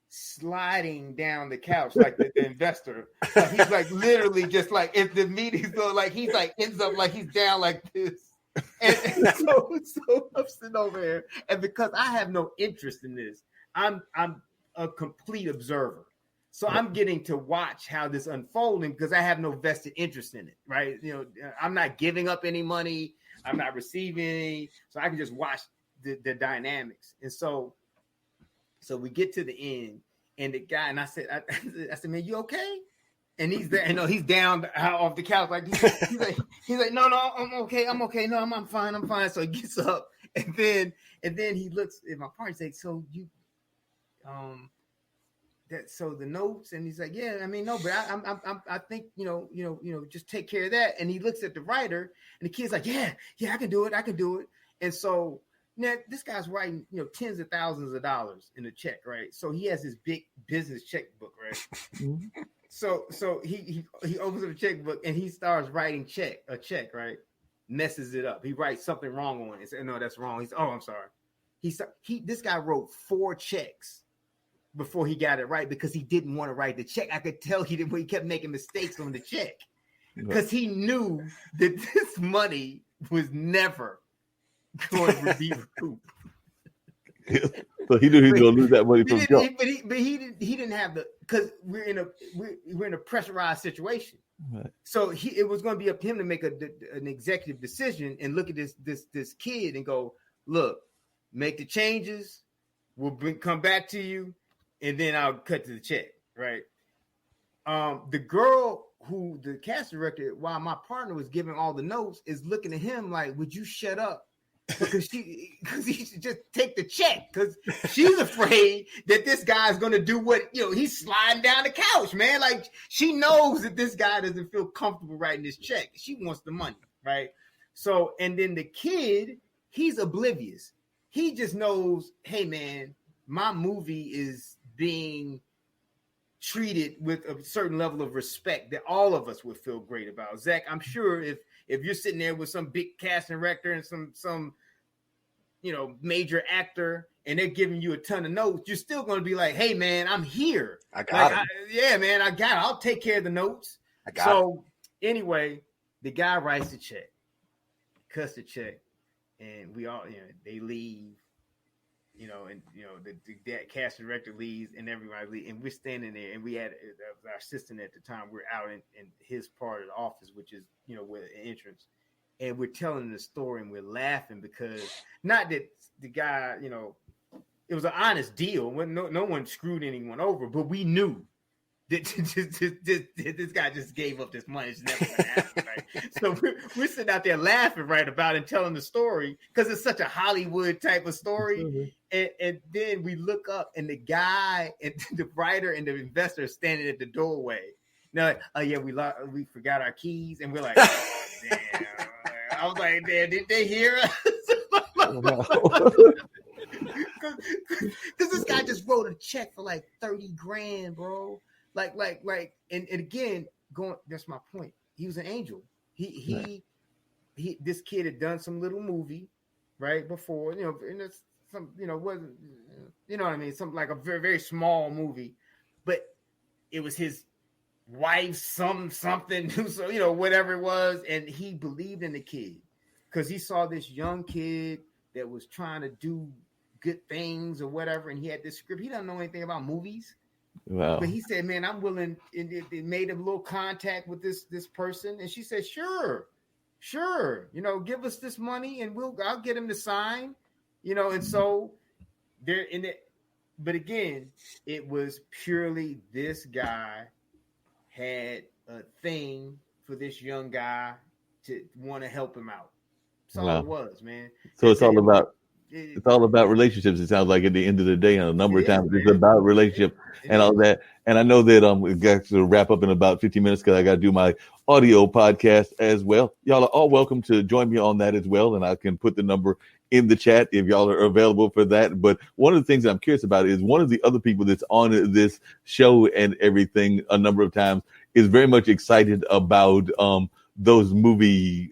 sliding down the couch like the investor. Like he's like literally just like if the meeting's going, like he's like ends up like he's down like this. And so I'm sitting over here, and because I have no interest in this, I'm a complete observer. So I'm getting to watch how this unfolding because I have no vested interest in it, right? I'm not giving up any money, I'm not receiving any, so I can just watch the dynamics. And so we get to the end, and the guy, and I said, man, you okay? And he's there, he's down off the couch, like he's like, no, I'm okay, no, I'm fine. So he gets up, and then he looks at my partner and says, so you, so the notes, and he's like, yeah, I mean, no, but I think just take care of that. And he looks at the writer, and the kid's like, yeah, I can do it. And so now this guy's writing, tens of thousands of dollars in a check, right? So he has this big business checkbook, right? So he opens up a checkbook and he starts writing a check, right? Messes it up. He writes something wrong on it. Says, no, that's wrong. I'm sorry. This guy wrote 4 checks before he got it right because he didn't want to write the check. I could tell he kept making mistakes on the check because he knew that this money was never going to be recouped. So he knew he was going to lose that money from jump. But he didn't have because we're in a pressurized situation. Right. So it was going to be up to him to make an executive decision and look at this kid and go, look, make the changes. We'll come back to you, and then I'll cut to the check. Right. The girl who the cast director, while my partner was giving all the notes, is looking at him like, would you shut up? Because he should just take the check because she's afraid that this guy's going to do what, he's sliding down the couch, man. Like she knows that this guy doesn't feel comfortable writing this check. She wants the money, right? So, and then the kid, he's oblivious. He just knows, hey man, my movie is being treated with a certain level of respect that all of us would feel great about. Zack, I'm sure if you're sitting there with some big casting director and some major actor and they're giving you a ton of notes, you're still going to be like, hey man, I'm here. I got it. Yeah, man, I got it. I'll take care of the notes. Anyway, the guy writes the check, cuts the check, and we all, they leave. The cast director leaves and everybody leaves, and we're standing there, and we had our assistant at the time. We're out in his part of the office, which is where the entrance, and we're telling the story and we're laughing because not that the guy, it was an honest deal. No one screwed anyone over, but we knew that this guy just gave up this money. It's never gonna happen, right? So we're sitting out there laughing right about it and telling the story because it's such a Hollywood type of story. Mm-hmm. And then we look up and the guy and the writer and the investor are standing at the doorway. Now, like, oh yeah, we forgot our keys, and we're like, oh, damn. I was like, damn, did they hear us? Because this guy just wrote a check for like $30,000, bro. And again, that's my point. He was an angel. He this kid had done some little movie, right, before, and it's some, wasn't, what I mean, something like a very, very small movie, but it was his wife's something, so, whatever it was, and he believed in the kid because he saw this young kid that was trying to do good things or whatever, and he had this script. He doesn't know anything about movies. Wow. But he said, man, I'm willing. And it made a little contact with this person. And she said, sure. Give us this money and I'll get him to sign, and so they're in it. But again, it was purely this guy had a thing for this young guy to want to help him out. That's all it was, man. So it's all about relationships. It sounds like at the end of the day, and a number of times it's about relationship and all that. And I know that we got to wrap up in about 15 minutes because I got to do my audio podcast as well. Y'all are all welcome to join me on that as well, and I can put the number in the chat if y'all are available for that. But one of the things I'm curious about is one of the other people that's on this show and everything a number of times is very much excited about those movie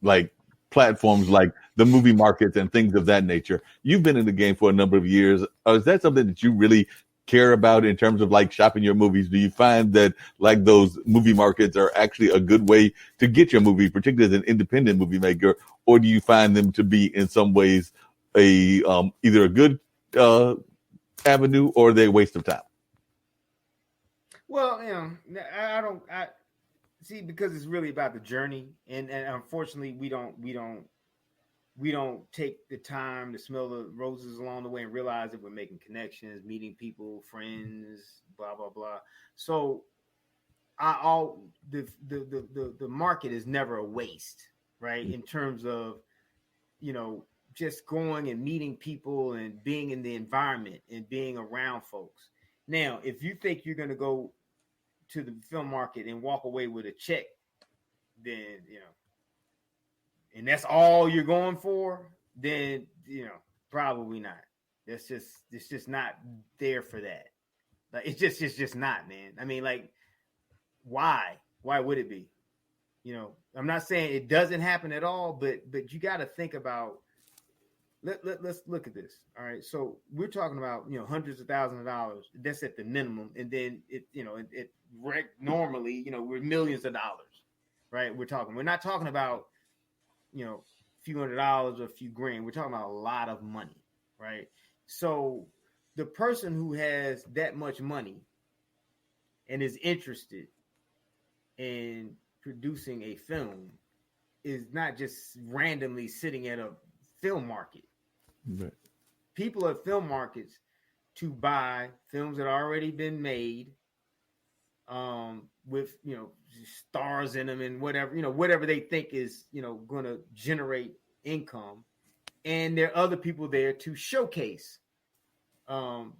like platforms like the movie markets and things of that nature. You've been in the game for a number of years. Is that something that you really care about in terms of like shopping your movies? Do you find that like those movie markets are actually a good way to get your movie, particularly as an independent movie maker, or do you find them to be in some ways a either a good avenue or they're a waste of time? Well, I see, because it's really about the journey, and unfortunately we don't take the time to smell the roses along the way and realize that we're making connections, meeting people, friends, blah blah blah. So the market is never a waste, right? In terms of just going and meeting people and being in the environment and being around folks. Now, if you think you're going to go to the film market and walk away with a check, then and that's all you're going for, then probably not. It's just not there for that. Like it's just not, man. I mean, like, why would it be? I'm not saying it doesn't happen at all, but you got to think about. Let's look at this. All right, so we're talking about hundreds of thousands of dollars. That's at the minimum, and then it normally we're millions of dollars, right? We're not talking about a few $100s or a few grand. We're talking about a lot of money, right? So the person who has that much money and is interested in producing a film is not just randomly sitting at a film market. Right. People at film markets to buy films that already been made, with stars in them and whatever they think is going to generate income, and there are other people there to showcase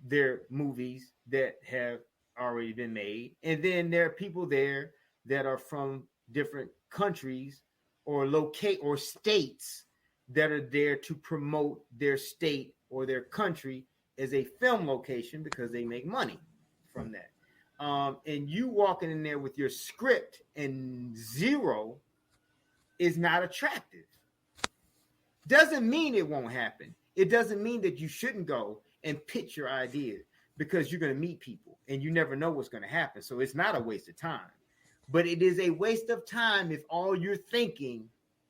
their movies that have already been made, and then there are people there that are from different countries or states that are there to promote their state or their country as a film location because they make money from that. and you walking in there with your script and zero is not attractive. Doesn't mean it won't happen. It doesn't mean that you shouldn't go and pitch your idea, because you're going to meet people and you never know what's going to happen. So it's not a waste of time, but it is a waste of time if all you're thinking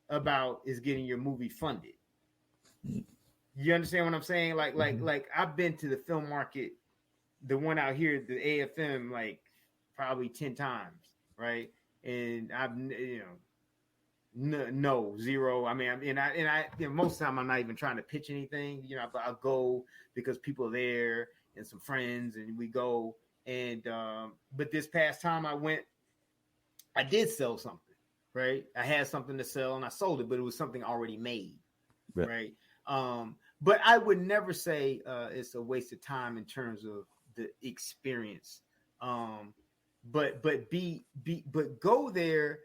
about is getting your movie funded. You understand what I'm saying? Like I've been to the film market, the one out here, the AFM, like probably 10 times, right? And I've, no, zero. I mean, most of the time I'm not even trying to pitch anything. I'll go because people are there and some friends, and we go. And but this past time I went, I did sell something, right? I had something to sell and I sold it, but it was something already made, right? But I would never say it's a waste of time in terms of the experience. But go there.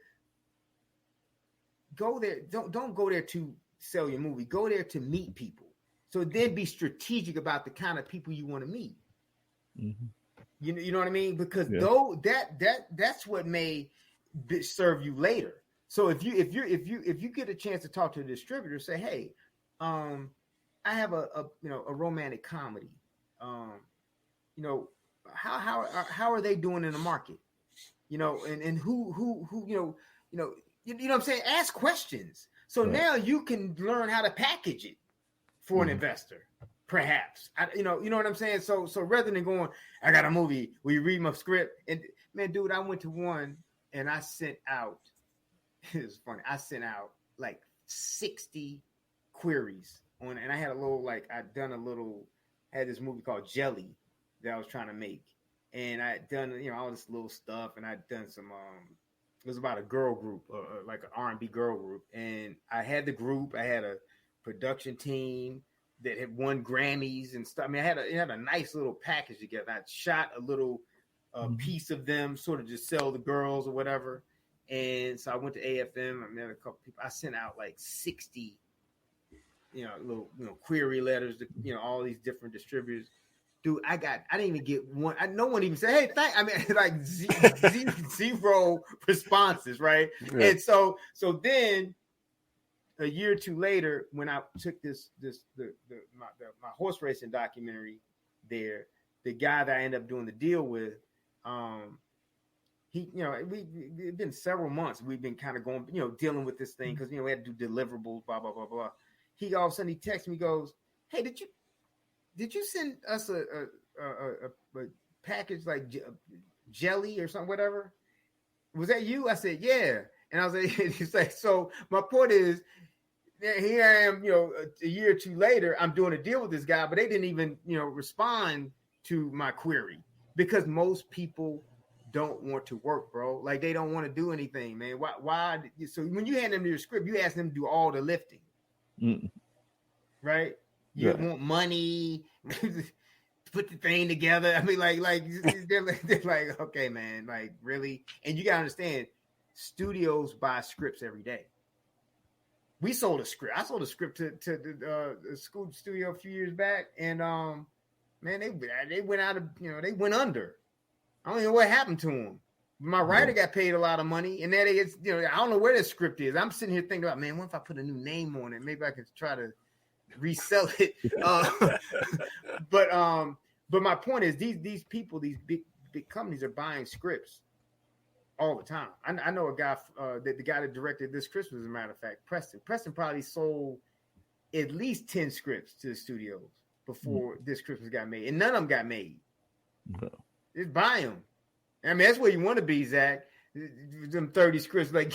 Don't go there to sell your movie. Go there to meet people. So then be strategic about the kind of people you want to meet. Mm-hmm. You know what I mean? Because though that's what may serve you later. So if you get a chance to talk to a distributor, say, hey, I have a romantic comedy. How are they doing in the market? And who you know what I'm saying? Ask questions. So now you can learn how to package it for an investor, perhaps. You know what I'm saying? So rather than going, I got a movie, will you read my script? And man, dude, I went to one and I sent out, it was funny, I sent out like 60 queries on, and I had had this movie called Jelly that I was trying to make. And I'd done, all this little stuff, and I'd done some, it was about a girl group, like an R&B girl group. And I had the group, I had a production team that had won Grammys and stuff. I mean, it had a nice little package together. I shot a little piece of them, sort of just sell the girls or whatever. And so I went to AFM. I met a couple people. I sent out like 60, little, query letters to, all these different distributors. Dude, I didn't even get one. No one even said, hey, like zero responses, right? Yeah. And so then a year or two later, when I took my horse racing documentary there, the guy that I ended up doing the deal with, we've been several months. We've been kind of going, dealing with this thing because, we had to do deliverables, blah, blah, blah, blah. He all of a sudden, he texts me, goes, hey, did you send us a package like jelly or something, whatever? Was that you? I said, yeah. And I was like, he's like, so my point is, here I am, a year or two later, I'm doing a deal with this guy, but they didn't even, respond to my query because most people don't want to work, bro. Like they don't want to do anything, man. Why? So when you hand them your script, you ask them to do all the lifting, right? You want money, put the thing together. I mean, like they're like, okay, man, like really. And you gotta understand, studios buy scripts every day. We sold a script. I sold a script to the school studio a few years back, and man, they went out of they went under. I don't know what happened to them. My writer got paid a lot of money, and then it's I don't know where this script is. I'm sitting here thinking about, man, what if I put a new name on it? Maybe I could try to resell it. But my point is these people, these big companies are buying scripts all the time. I know a guy the guy that directed this Christmas, as a matter of fact, Preston probably sold at least 10 scripts to the studios before this Christmas got made, and none of them got made. No. Just buy them. I mean, that's where you want to be, Zach. Them 30 scripts, like,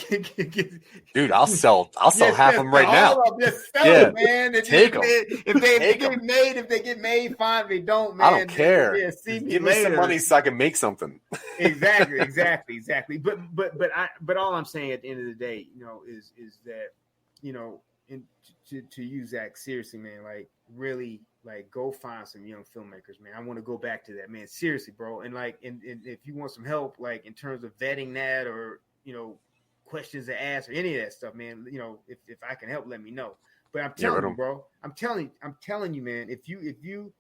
dude, I'll sell half them right now. Just sell them, man. Take them. If they get made, fine. If they don't, man, I don't care. Give me some money so I can make something. Exactly. But all I'm saying at the end of the day, is that, to use Zach seriously, man, like really, like go find some young filmmakers, man. I want to go back to that, man. Seriously, bro. And like, and if you want some help, like in terms of vetting that, or questions to ask, or any of that stuff, man. If I can help, let me know. But I'm telling you, bro. I'm telling you, man. If you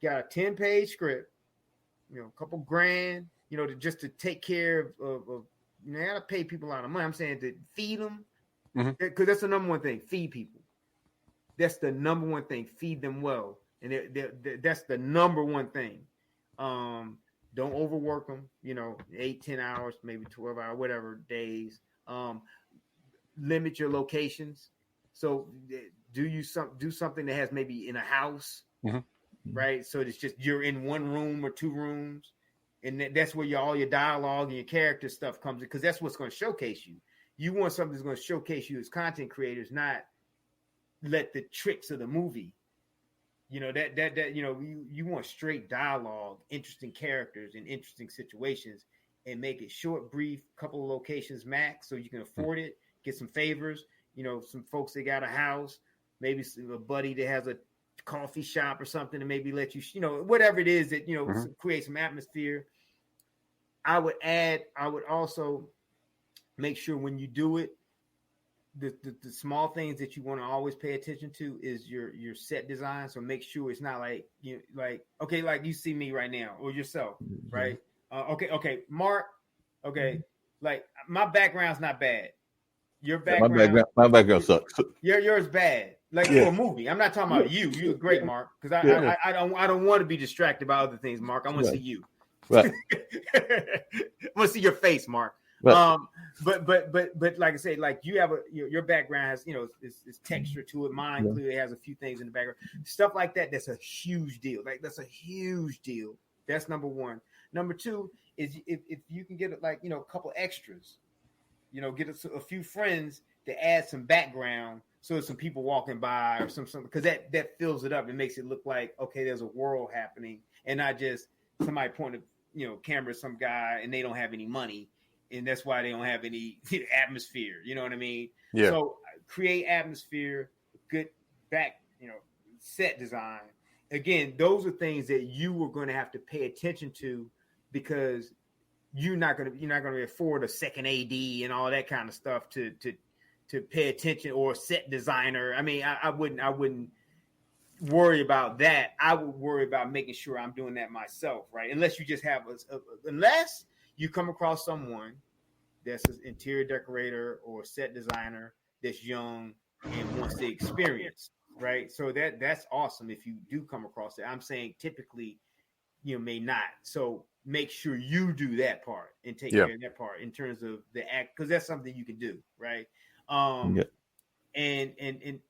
got a 10-page script, a couple grand, to take care of you gotta pay people a lot of money. I'm saying to feed them, because that's the number one thing. Feed people. That's the number one thing. Feed them well, and that's the number one thing. Don't overwork them. 8-10 hours, maybe 12 hours, whatever days. Limit your locations. So do something that has maybe in a house, right? So it's just you're in one room or two rooms, and that's where all your dialogue and your character stuff comes in, because that's what's going to showcase you. You want something that's going to showcase you as content creators, not let the tricks of the movie. You want straight dialogue, interesting characters, and interesting situations, and make it short, brief, couple of locations max, so you can afford it. Get some favors. Some folks that got a house, maybe a buddy that has a coffee shop or something, and maybe let you, whatever it is that create some atmosphere. I would also make sure when you do it, the small things that you want to always pay attention to is your set design. So make sure it's not like like you see me right now or yourself, right? Okay, Mark. Okay, like my background's not bad. Your background, my background sucks. Yours bad. Like for a movie. I'm not talking about you. You're great, Mark. Because I don't want to be distracted by other things, Mark. I want to see you. Right. I want to see your face, Mark. Right. But like I say, like you have your background has is texture to it. Mine clearly has a few things in the background, stuff like that. That's a huge deal. Like that's a huge deal. That's number one. Number two is if you can get a couple extras, get a few friends to add some background, so there's some people walking by or something, because that fills it up and makes it look like okay, there's a world happening, and not just somebody pointing camera at some guy and they don't have any money. And that's why they don't have any atmosphere. You know what I mean? Yeah. So create atmosphere, good set design. Again, those are things that you are going to have to pay attention to, because you're not going to afford a second AD and all that kind of stuff to pay attention, or a set designer. I mean, I wouldn't worry about that. I would worry about making sure I'm doing that myself, right? Unless you just have unless you come across someone that's an interior decorator or set designer that's young and wants the experience, right? So that's awesome if you do come across it. I'm saying typically you may not. So make sure you do that part and take care of that part in terms of the act, because that's something you can do, right? And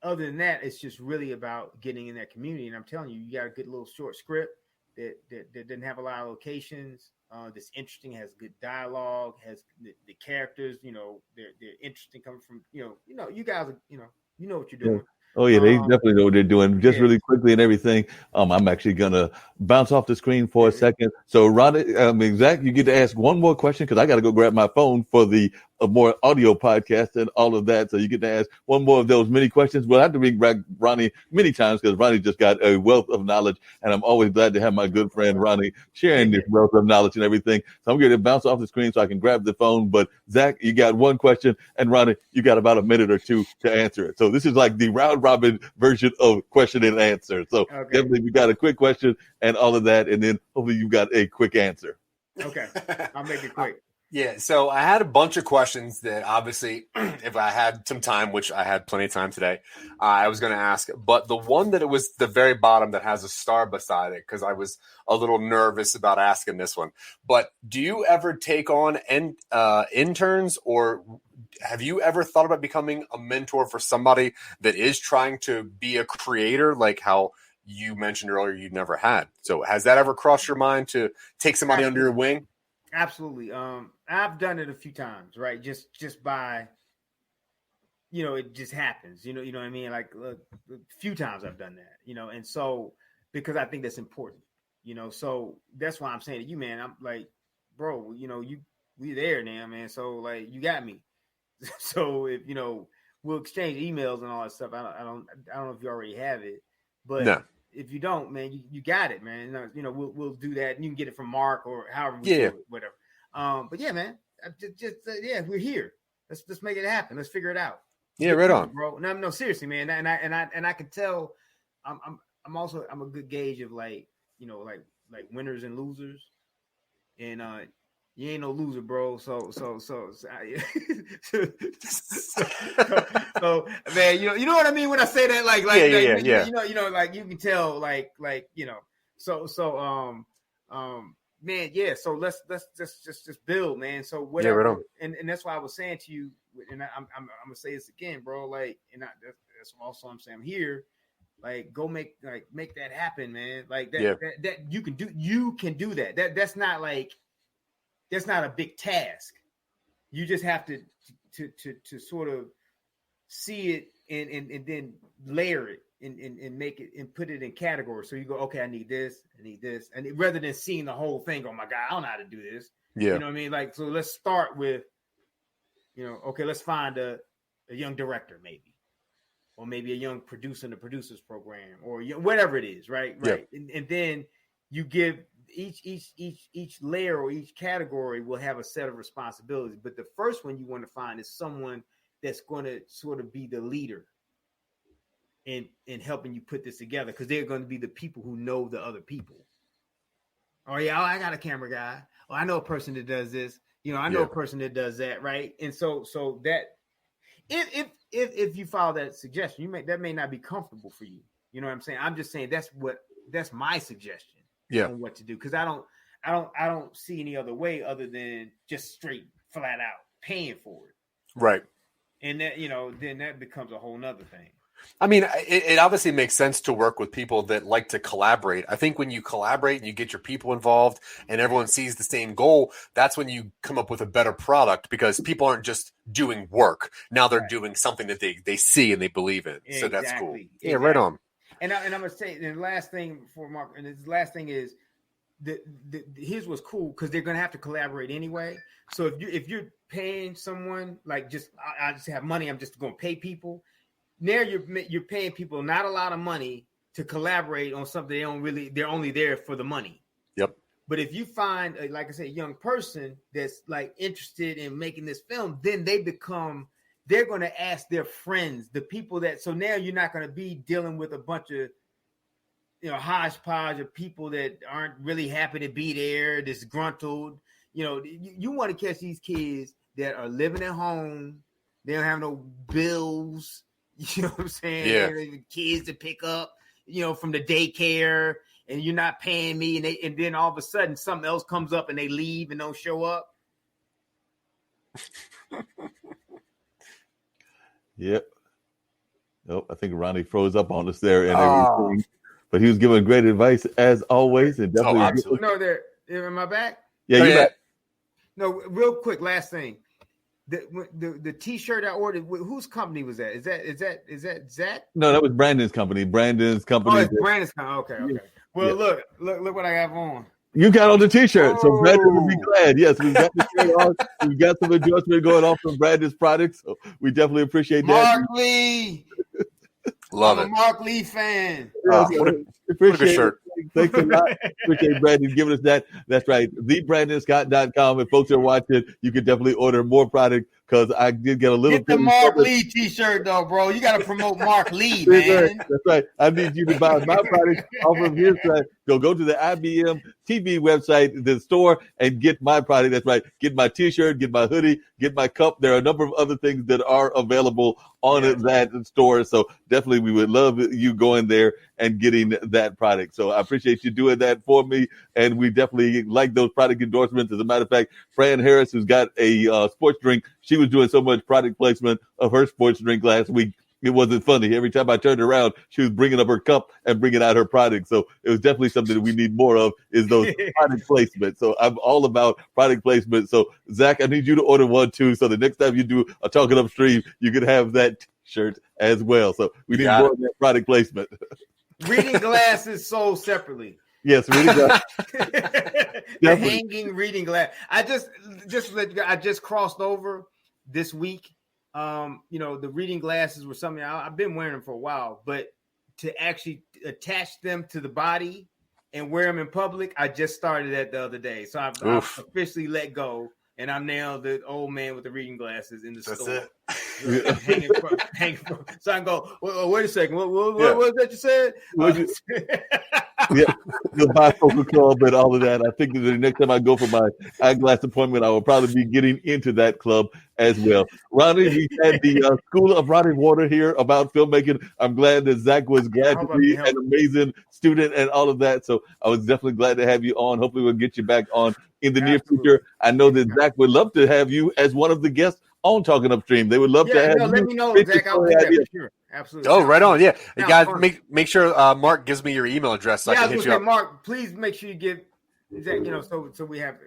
other than that, it's just really about getting in that community. And I'm telling you, you got a good little short script that didn't have a lot of locations. That's interesting, has good dialogue, has the characters, they're interesting, coming from, you guys, you know what you're doing. Oh yeah, they definitely know what they're doing. Just really quickly and everything. I'm actually gonna bounce off the screen for a second. So Ronnie, Zack, you get to ask one more question, because I got to go grab my phone for the more audio podcast and all of that. So you get to ask one more of those mini questions. We'll have to bring back Ronnie many times, because Ronnie just got a wealth of knowledge, and I'm always glad to have my good friend Ronnie sharing this wealth of knowledge and everything. So I'm going to bounce off the screen so I can grab the phone. But Zack, you got one question, and Ronnie, you got about a minute or two to answer it. So this is like the round robin version of question and answer. So definitely we got a quick question and all of that, and then hopefully you got a quick answer. Okay, I'll make it quick. Yeah, so I had a bunch of questions that obviously, if I had some time, which I had plenty of time today, I was going to ask. But the one that it was the very bottom that has a star beside it, because I was a little nervous about asking this one. But do you ever take on interns, or have you ever thought about becoming a mentor for somebody that is trying to be a creator, like how you mentioned earlier you never had? So has that ever crossed your mind to take somebody under your wing? Absolutely. I've done it a few times, right? Just by, it just happens, you know what I mean? Like a few times I've done that, and so, because I think that's important, so that's why I'm saying to you, man, I'm like, bro, we there now, man. So like, you got me. So if, we'll exchange emails and all that stuff. I don't know if you already have it, but no. If you don't, man, you got it, man. We'll do that, and you can get it from Marc or however we do it, whatever. But yeah, man, we're here. Let's make it happen. Let's figure it out. Yeah, right on, bro. No, seriously, man. And I can tell. I'm a good gauge of like winners and losers, and you ain't no loser, bro. So man, you know what I mean when I say that, like, you know, like you can tell, like, you know, man, yeah. So let's just build, man. So whatever, right on. And that's why I was saying to you, and I'm gonna say this again, bro. Like, and that's also I'm saying I'm here. Like, go make that happen, man. Like that you can do that. That's not like. That's not a big task. You just have to sort of see it and then layer it and make it and put it in categories. So you go, okay, I need this, and rather than seeing the whole thing, oh my God, I don't know how to do this. Yeah, you know what I mean. Like, so let's start with, you know, okay, let's find a young director maybe, or maybe a young producer in the producers program, or whatever it is, right? Right, and then you give. Each layer or each category will have a set of responsibilities. But the first one you want to find is someone that's going to sort of be the leader in helping you put this together, because they're going to be the people who know the other people. Oh yeah, I got a camera guy. Oh, I know a person that does this. You know, I know a person that does that, right? And so that if you follow that suggestion, that may not be comfortable for you. You know what I'm saying? I'm just saying that's my suggestion. On what to do, because I don't see any other way other than just straight flat out paying for it, right? And that, you know, then that becomes a whole nother thing. I mean, it obviously makes sense to work with people that like to collaborate. I think when you collaborate and you get your people involved and everyone sees the same goal, that's when you come up with a better product, because people aren't just doing work. Now they're doing something that they see and they believe in. Exactly. So that's cool. Exactly. Yeah, right on. And I'm gonna say, and the last thing for Mark, and this last thing is his was cool because they're gonna have to collaborate anyway. So if you're paying someone, like, just I just have money, I'm just gonna pay people. Now you're paying people not a lot of money to collaborate on something they're only there for the money. Yep. But if you find, like I said, a young person that's like interested in making this film, then they're going to ask their friends, the people so now you're not going to be dealing with a bunch of, you know, hodgepodge of people that aren't really happy to be there, disgruntled. You know, you want to catch these kids that are living at home. They don't have no bills. You know what I'm saying? Yeah. Kids to pick up, you know, from the daycare, and you're not paying me. And then all of a sudden something else comes up and they leave and don't show up. Yep. Nope. I think Ronnie froze up on us there and everything, but he was giving great advice as always, and definitely. Absolutely. No, am I back? Yeah, you're back. No, real quick, last thing. The T-shirt I ordered, whose company was that? Is that Zack? No, that was Brandon's company. Oh, it's Brandon's company. Okay. Yeah. Well, look what I have on. You got on the T-shirt, so Brandon will be glad. Yes, we've got the shirt on. We've got some endorsement going on from Brandon's products, so we definitely appreciate that. Mark Lee. Love I'm it. a Mark Lee fan. What a good shirt. Thanks a lot. Appreciate Brandon giving us that. That's right. TheBrandonScott.com. If folks are watching, you can definitely order more product, because I did get a little. Get the Mark Lee T-shirt though, bro. You got to promote Mark Lee, man. That's right. I need you to buy my product off of his site. Go to the IBM TV website, the store, and get my product. That's right. Get my T-shirt, get my hoodie, get my cup. There are a number of other things that are available on that store. So definitely, we would love you going there and getting that product. So I appreciate you doing that for me, and we definitely like those product endorsements. As a matter of fact, Fran Harris, who's got a sports drink, she was doing so much product placement of her sports drink last week. It wasn't funny. Every time I turned around, she was bringing up her cup and bringing out her product. So it was definitely something that we need more of, is those product placement. So I'm all about product placement. So Zack, I need you to order one too. So the next time you do a Talking Up stream, you can have that shirt as well. So we need more of that product placement. Reading glasses sold separately. Yes, reading glasses. The hanging reading glass. I just crossed over this week. You know, the reading glasses were something I've been wearing them for a while, but to actually attach them to the body and wear them in public, I just started that the other day. So I've officially let go, and I'm now the old man with the reading glasses in the store. hanging from. So I go, wait a second. What was that you said? Yeah, the bifocal club and all of that. I think that the next time I go for my eyeglass appointment, I will probably be getting into that club as well. Ronnie, we had the School of Ronnie Water here about filmmaking. I'm glad that Zack was glad to be an amazing student and all of that. So I was definitely glad to have you on. Hopefully we'll get you back on in the near future. I know that Zack would love to have you as one of the guests on Talking Upstream. They would love to have you. Let me know, Zack. I'll do that for sure. Absolutely. Oh, right on. Yeah. You guys make sure Marc gives me your email address so I can hit you up. Marc, please make sure you give Zack, so we have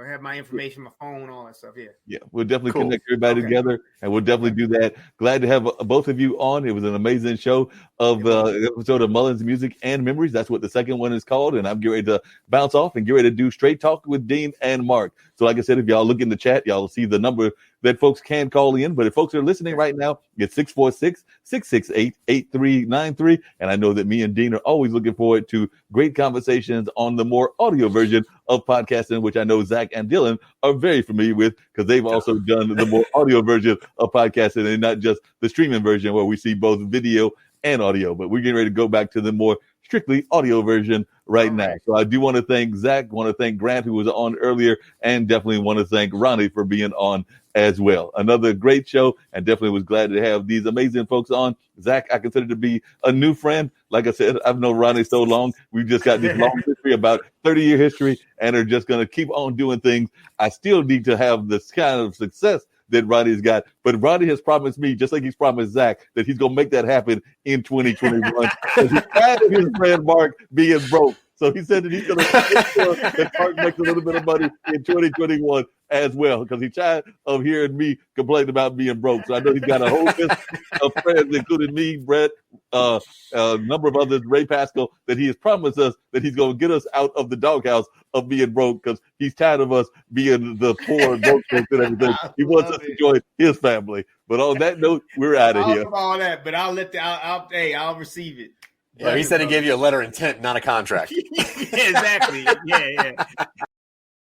have my information, my phone, all that stuff. Yeah, we'll definitely connect everybody together, and we'll definitely do that. Glad to have both of you on. It was an amazing show of episode of Mullings Music and Memories. That's what the second one is called, and I'm getting ready to bounce off and get ready to do Straight Talk with Dean and Marc. So like I said, if y'all look in the chat, y'all will see the number that folks can call in. But if folks are listening right now, it's 646-668-8393. And I know that me and Dean are always looking forward to great conversations on the more audio version of podcasting, which I know Zack and Dylan are very familiar with because they've also done the more audio version of podcasting and not just the streaming version where we see both video and audio. But we're getting ready to go back to the more strictly audio version right now. So I do want to thank Zack, want to thank Grant, who was on earlier, and definitely want to thank Ronnie for being on as well. Another great show, and definitely was glad to have these amazing folks on. Zack, I consider to be a new friend. Like I said, I've known Ronnie so long. We've just got this long history, about 30-year history, and are just going to keep on doing things. I still need to have this kind of success that Ronnie's got. But Ronnie has promised me, just like he's promised Zack, that he's going to make that happen in 2021. He's tired of his friend Marc being broke. So he said that he's going to make sure that Marc makes a little bit of money in 2021 as well, because he's tired of hearing me complain about being broke. So I know he's got a whole list of friends, including me, Brett, a number of others, Ray Pascal, that he has promised us that he's going to get us out of the doghouse of being broke, because he's tired of us being the poor broke folks and everything. He wants us to join his family. But on that note, we're out of here. All that, but I'll receive it. Yeah, he said he gave you a letter of intent, not a contract. Exactly. Yeah.